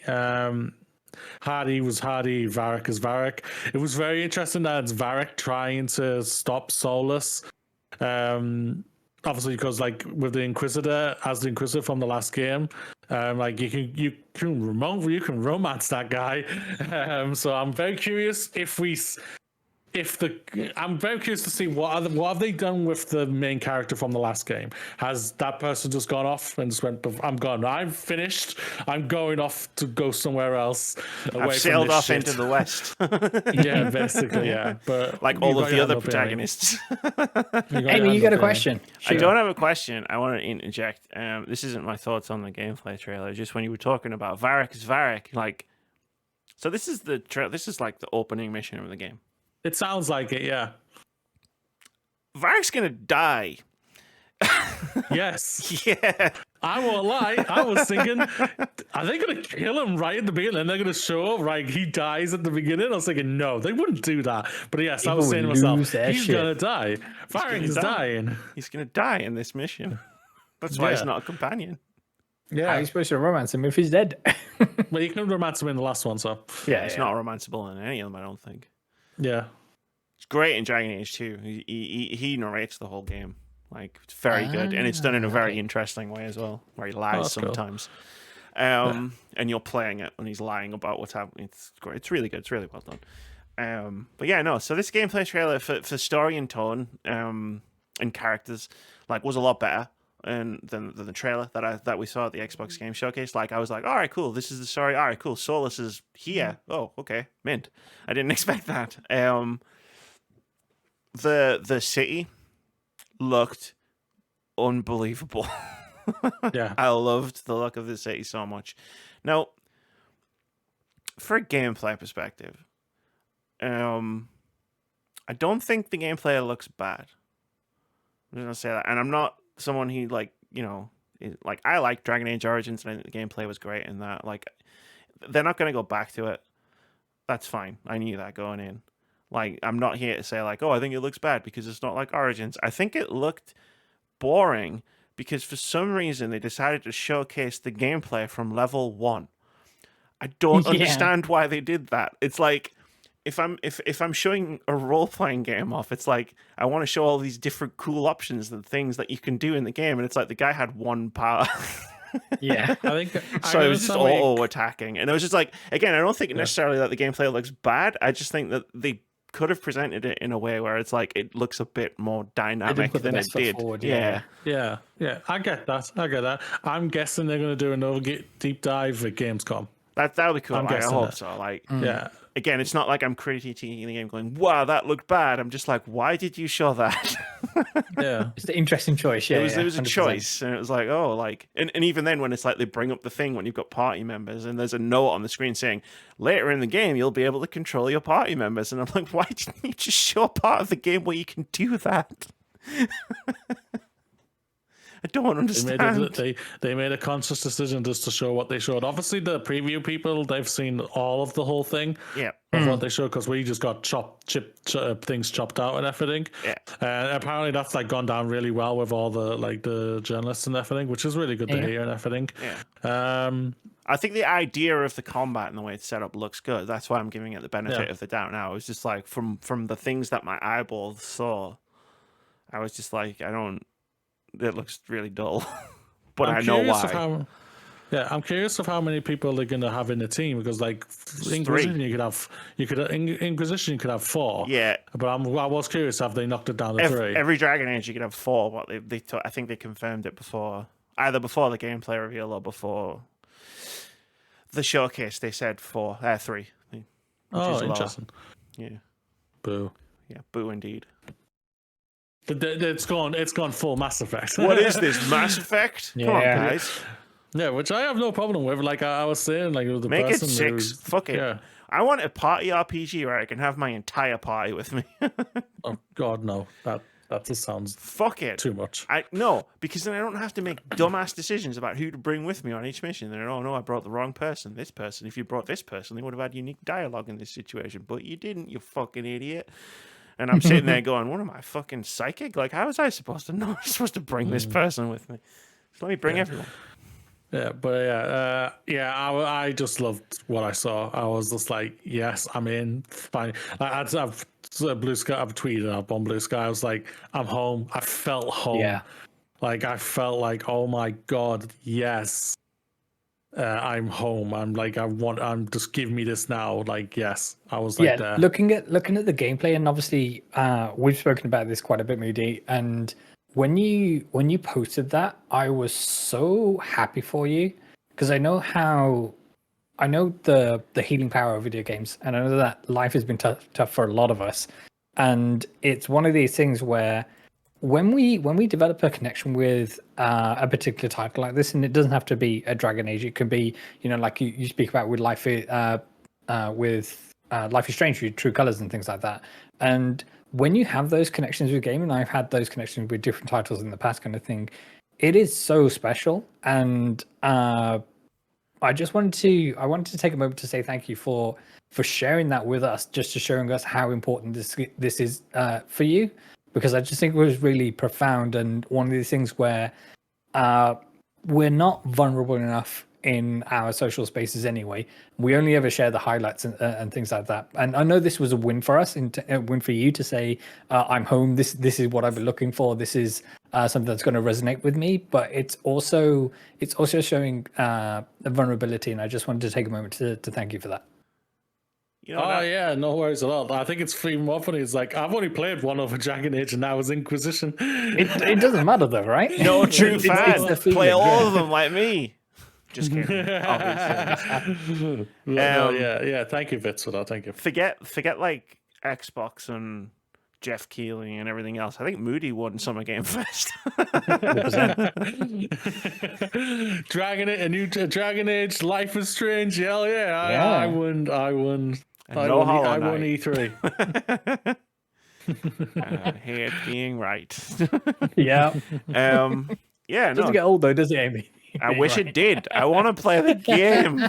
Speaker 2: Hardy was Hardy, Varric is Varric. It was very interesting that it's Varric trying to stop Solus. Obviously, because like with the Inquisitor, as the Inquisitor from the last game, Like you can romance that guy. So I'm very curious I'm very curious to see what have they done with the main character from the last game. Has that person just gone off and just went, I'm gone, I'm finished, I'm going off to go somewhere else,
Speaker 1: I've sailed off into the west.
Speaker 2: Yeah, basically, yeah. But
Speaker 1: like all of the other protagonists.
Speaker 3: Amy, you got a question?
Speaker 1: I don't have a question. I want to interject. This isn't my thoughts on the gameplay trailer. Just when you were talking about Varric is Varric, like, so this is this is like the opening mission of the game.
Speaker 2: It sounds like it, yeah.
Speaker 1: Varric's gonna die.
Speaker 2: Yes.
Speaker 1: Yeah.
Speaker 2: I won't lie. I was thinking, are they going to kill him right at the beginning? And they're going to show up, like, he dies at the beginning? I was thinking, no, they wouldn't do that. But yes, I was saying to myself, he's going to die. Varric is dying.
Speaker 1: He's going to die in this mission. That's why he's not a companion.
Speaker 3: Yeah. How are you supposed to romance him if he's dead?
Speaker 2: Well, you can romance him in the last one, so.
Speaker 1: Yeah, it's not romanceable in any of them, I don't think.
Speaker 2: Yeah.
Speaker 1: It's great in Dragon Age 2. He narrates the whole game. Like, it's very good. And it's done in a very interesting way as well, where he lies sometimes. Cool. And you're playing it when he's lying about what's happening. It's great. It's really good. It's really well done. But yeah, no. So this gameplay trailer for story and tone and characters like was a lot better than the trailer that we saw at the Xbox Game Showcase. Like, I was like, all right, cool. This is the story. All right, cool. Solus is here. Oh, okay. Mint. I didn't expect that. The city looked unbelievable.
Speaker 2: Yeah.
Speaker 1: I loved the look of the city so much. Now, for a gameplay perspective, I don't think the gameplay looks bad. I'm just gonna say that. And I'm not someone who, like, you know, like, I like Dragon Age Origins and I think the gameplay was great in that. Like, they're not gonna go back to it. That's fine. I knew that going in. Like, I'm not here to say, like, oh, I think it looks bad because it's not like Origins. I think it looked boring because for some reason they decided to showcase the gameplay from level 1. I don't understand why they did that. It's like, if I'm showing a role-playing game off, it's like, I want to show all these different cool options and things that you can do in the game, and it's like the guy had one power.
Speaker 3: Yeah,
Speaker 2: I think
Speaker 1: so it was just auto-attacking. And it was just like, again, I don't think necessarily that the gameplay looks bad. I just think that they could have presented it in a way where it's like it looks a bit more dynamic than it did.
Speaker 3: Forward,
Speaker 2: yeah. I get that. I'm guessing they're going to do another deep dive at Gamescom.
Speaker 1: That would be cool. I hope so. Like,
Speaker 2: yeah.
Speaker 1: Again, it's not like I'm critiquing the game going, wow, that looked bad. I'm just like, why did you show that?
Speaker 2: Yeah.
Speaker 3: It's the interesting choice. Yeah,
Speaker 1: it was a
Speaker 3: 100%.
Speaker 1: choice. And it was like, oh, like, and even then when it's like they bring up the thing when you've got party members and there's a note on the screen saying, later in the game, you'll be able to control your party members. And I'm like, why didn't you just show a part of the game where you can do that? I don't understand.
Speaker 2: They made a conscious decision just to show what they showed. Obviously, the preview people, they've seen all of the whole thing.
Speaker 1: Yeah.
Speaker 2: Of what they showed, because we just got things chopped out and everything.
Speaker 1: Yeah.
Speaker 2: Apparently that's like gone down really well with all the journalists and everything, which is really good to hear and everything.
Speaker 1: Yeah. I think the idea of the combat and the way it's set up looks good. That's why I'm giving it the benefit of the doubt now. It was just like from the things that my eyeballs saw, I was just like, it looks really dull. But I know why.
Speaker 2: I'm curious of how many people they're going to have in the team, because like Inquisition, Inquisition you could have 4.
Speaker 1: Yeah.
Speaker 2: But I was curious, have they knocked it down to 3?
Speaker 1: Every Dragon Age you could have 4, but I think they confirmed it either before the gameplay reveal or before the showcase. They said 3.
Speaker 2: Oh, interesting.
Speaker 1: Yeah.
Speaker 2: Boo.
Speaker 1: Yeah, boo indeed.
Speaker 2: It's gone full Mass Effect.
Speaker 1: What is this, Mass Effect? Come on, guys.
Speaker 2: Yeah, which I have no problem with. Like I was saying, like the
Speaker 1: make
Speaker 2: person
Speaker 1: it 6. Fuck it. Yeah. I want a party RPG where I can have my entire party with me.
Speaker 2: Oh God, no! That just sounds too much.
Speaker 1: No, because then I don't have to make dumbass decisions about who to bring with me on each mission. Then oh no, I brought the wrong person. This person. If you brought this person, they would have had unique dialogue in this situation, but you didn't. You fucking idiot. And I'm sitting there going, what am I, fucking psychic? Like, how was I supposed to know I'm supposed to bring this person with me? Just let me bring everyone.
Speaker 2: Yeah, but I just loved what I saw. I was just like, yes, I'm in. Fine. I've Bluesky. I've tweeted up on Bluesky. I was like, I'm home. I felt home.
Speaker 3: Yeah.
Speaker 2: Like, I felt like, oh my God, yes. I'm home. I'm just give me this now. Like, yes, I was like
Speaker 3: Yeah,
Speaker 2: there.
Speaker 3: looking at the gameplay, and obviously we've spoken about this quite a bit, Moody. And when you posted that, I was so happy for you because I know the healing power of video games, and I know that life has been tough for a lot of us. And it's one of these things where when we develop a connection with a particular title like this, and it doesn't have to be a Dragon Age, it could be, like you speak about with Life is Strange, True Colors, and things like that. And when you have those connections with game, and I've had those connections with different titles in the past, kind of thing, it is so special. And I wanted to take a moment to say thank you for sharing that with us, just to showing us how important this is for you, because I just think it was really profound, and one of these things where we're not vulnerable enough in our social spaces anyway. We only ever share the highlights and things like that. And I know this was a win for us, and a win for you to say, I'm home. This is what I've been looking for. This is something that's going to resonate with me. But it's also showing a vulnerability, and I just wanted to take a moment to thank you for that.
Speaker 2: Yeah, no worries at all. I think it's even more funny. It's like, I've only played one of a Dragon Age, and that was Inquisition.
Speaker 3: It doesn't matter though, right?
Speaker 1: No true fan.
Speaker 3: the feeling,
Speaker 1: Play all of them like me. Just kidding. Obviously.
Speaker 2: Yeah. Thank you, Vitz, for that. Thank you.
Speaker 1: Forget like Xbox and Jeff Keighley and everything else. I think Moody won Summer Game Fest.
Speaker 2: Dragon Age, Life is Strange. Hell yeah! I won. I won E3.
Speaker 1: I hate being right.
Speaker 3: Yeah.
Speaker 1: Yeah.
Speaker 3: Doesn't get old though, does it, Amy?
Speaker 1: I wish it did. I want to play the game.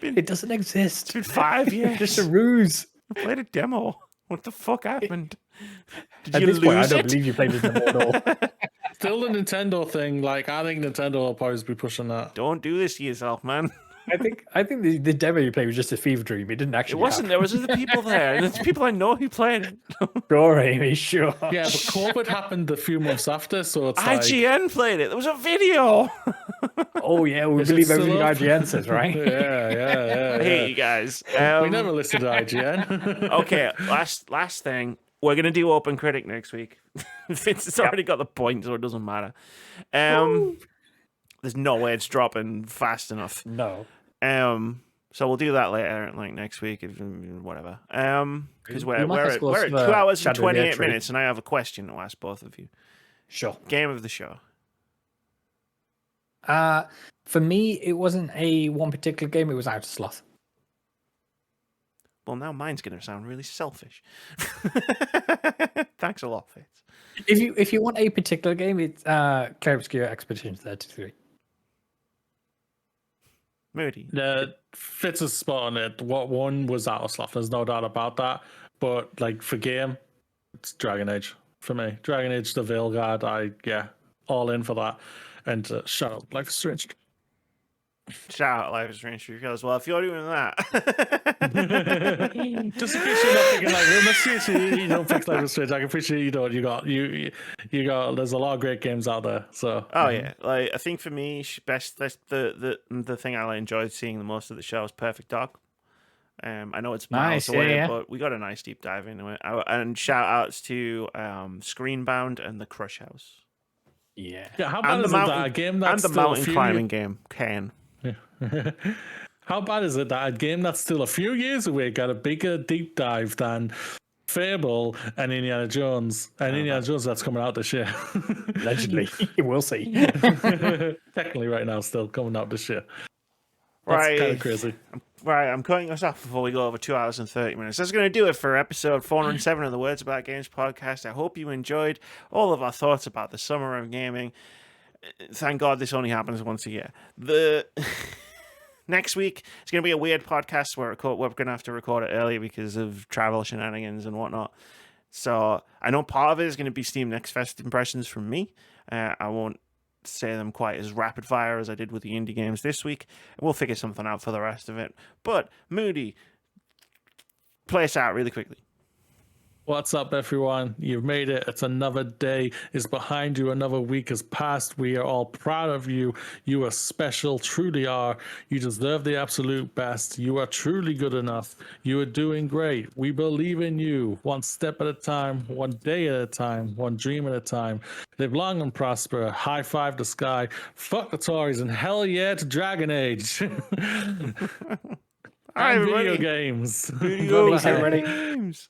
Speaker 3: It doesn't exist.
Speaker 1: It's been 5 years.
Speaker 3: Just a ruse.
Speaker 1: I played a demo. What the fuck happened? Did
Speaker 3: At
Speaker 1: you
Speaker 3: this point, I
Speaker 1: lose
Speaker 3: don't
Speaker 1: it?
Speaker 3: believe you played the demo at all.
Speaker 2: Still the Nintendo thing. Like, I think Nintendo will probably be pushing that.
Speaker 1: Don't do this to yourself, man.
Speaker 3: I think the demo you played was just a fever dream. It didn't actually.
Speaker 1: It wasn't. There was other people there, and there's people I know who played it.
Speaker 3: Sure, Amy. Sure.
Speaker 2: Yeah, but COVID happened a few months after, so it's
Speaker 1: IGN played it. There was a video.
Speaker 3: Oh yeah, we believe everything IGN says, right?
Speaker 2: Yeah.
Speaker 1: I hate you guys.
Speaker 2: We never listened to IGN.
Speaker 1: Okay, last thing. We're gonna do Open Critic next week. Vince has already got the point, so it doesn't matter. There's no way it's dropping fast enough.
Speaker 3: No.
Speaker 1: So we'll do that later, like next week, whatever. Because we're at 2
Speaker 3: to
Speaker 1: hours and
Speaker 3: Shadow of the
Speaker 1: 28
Speaker 3: Entry.
Speaker 1: minutes, and I have a question to ask both of you.
Speaker 3: Sure.
Speaker 1: Game of the show.
Speaker 3: For me, it wasn't a one particular game. It was Outer Sloth.
Speaker 1: Well, now mine's going to sound really selfish. Thanks a lot, Fitz.
Speaker 3: If you want a particular game, it's Clair Obscura Expedition 33.
Speaker 1: Moody.
Speaker 2: Fitz is spot on it. What one was Outer Sloth? There's no doubt about that. But like for game, it's Dragon Age for me. Dragon Age, the Veilguard. All in for that. And shout out Life is Strange.
Speaker 1: Shout out Life is Strange because, well, if you're doing that.
Speaker 2: Just in case you're not thinking like, let's see you don't pick Life is Strange. I can appreciate you don't. You got. There's a lot of great games out there. So.
Speaker 1: Oh yeah, like I think for me, the thing I enjoyed seeing the most of the show was Perfect Dog. I know it's miles away, but we got a nice deep dive into it. And shout outs to Screenbound and the Crush House.
Speaker 2: Yeah. How bad is it that a game that's
Speaker 1: and the mountain climbing game, Ken.
Speaker 2: How bad is it that a game that's still a few years away got a bigger deep dive than Fable and Indiana Jones? And Indiana Jones that's coming out this year.
Speaker 3: Allegedly. We'll see.
Speaker 2: Technically right now still coming out this year.
Speaker 1: That's
Speaker 2: kind of crazy.
Speaker 1: Right, I'm cutting us off before we go over 2 hours and 30 minutes. That's going to do it for episode 407 of the Words About Games podcast. I hope you enjoyed all of our thoughts about the summer of gaming. Thank God this only happens once a year. The next week is going to be a weird podcast where we're going to have to record it early because of travel shenanigans and whatnot. So I know part of it is going to be Steam Next Fest impressions from me. I won't say them quite as rapid fire as I did with the indie games this week. We'll figure something out for the rest of it. But Moody, play us out really quickly.
Speaker 2: What's up, everyone? You've made it. It's another day is behind you. Another week has passed. We are all proud of you. You are special, truly are. You deserve the absolute best. You are truly good enough. You are doing great. We believe in you. One step at a time, one day at a time, one dream at a time. Live long and prosper. High five the sky. Fuck the Tories and hell yeah to Dragon Age.
Speaker 1: Hi,
Speaker 2: and video
Speaker 1: everybody.
Speaker 2: games.
Speaker 1: Video
Speaker 3: Peace out, everybody.
Speaker 1: games.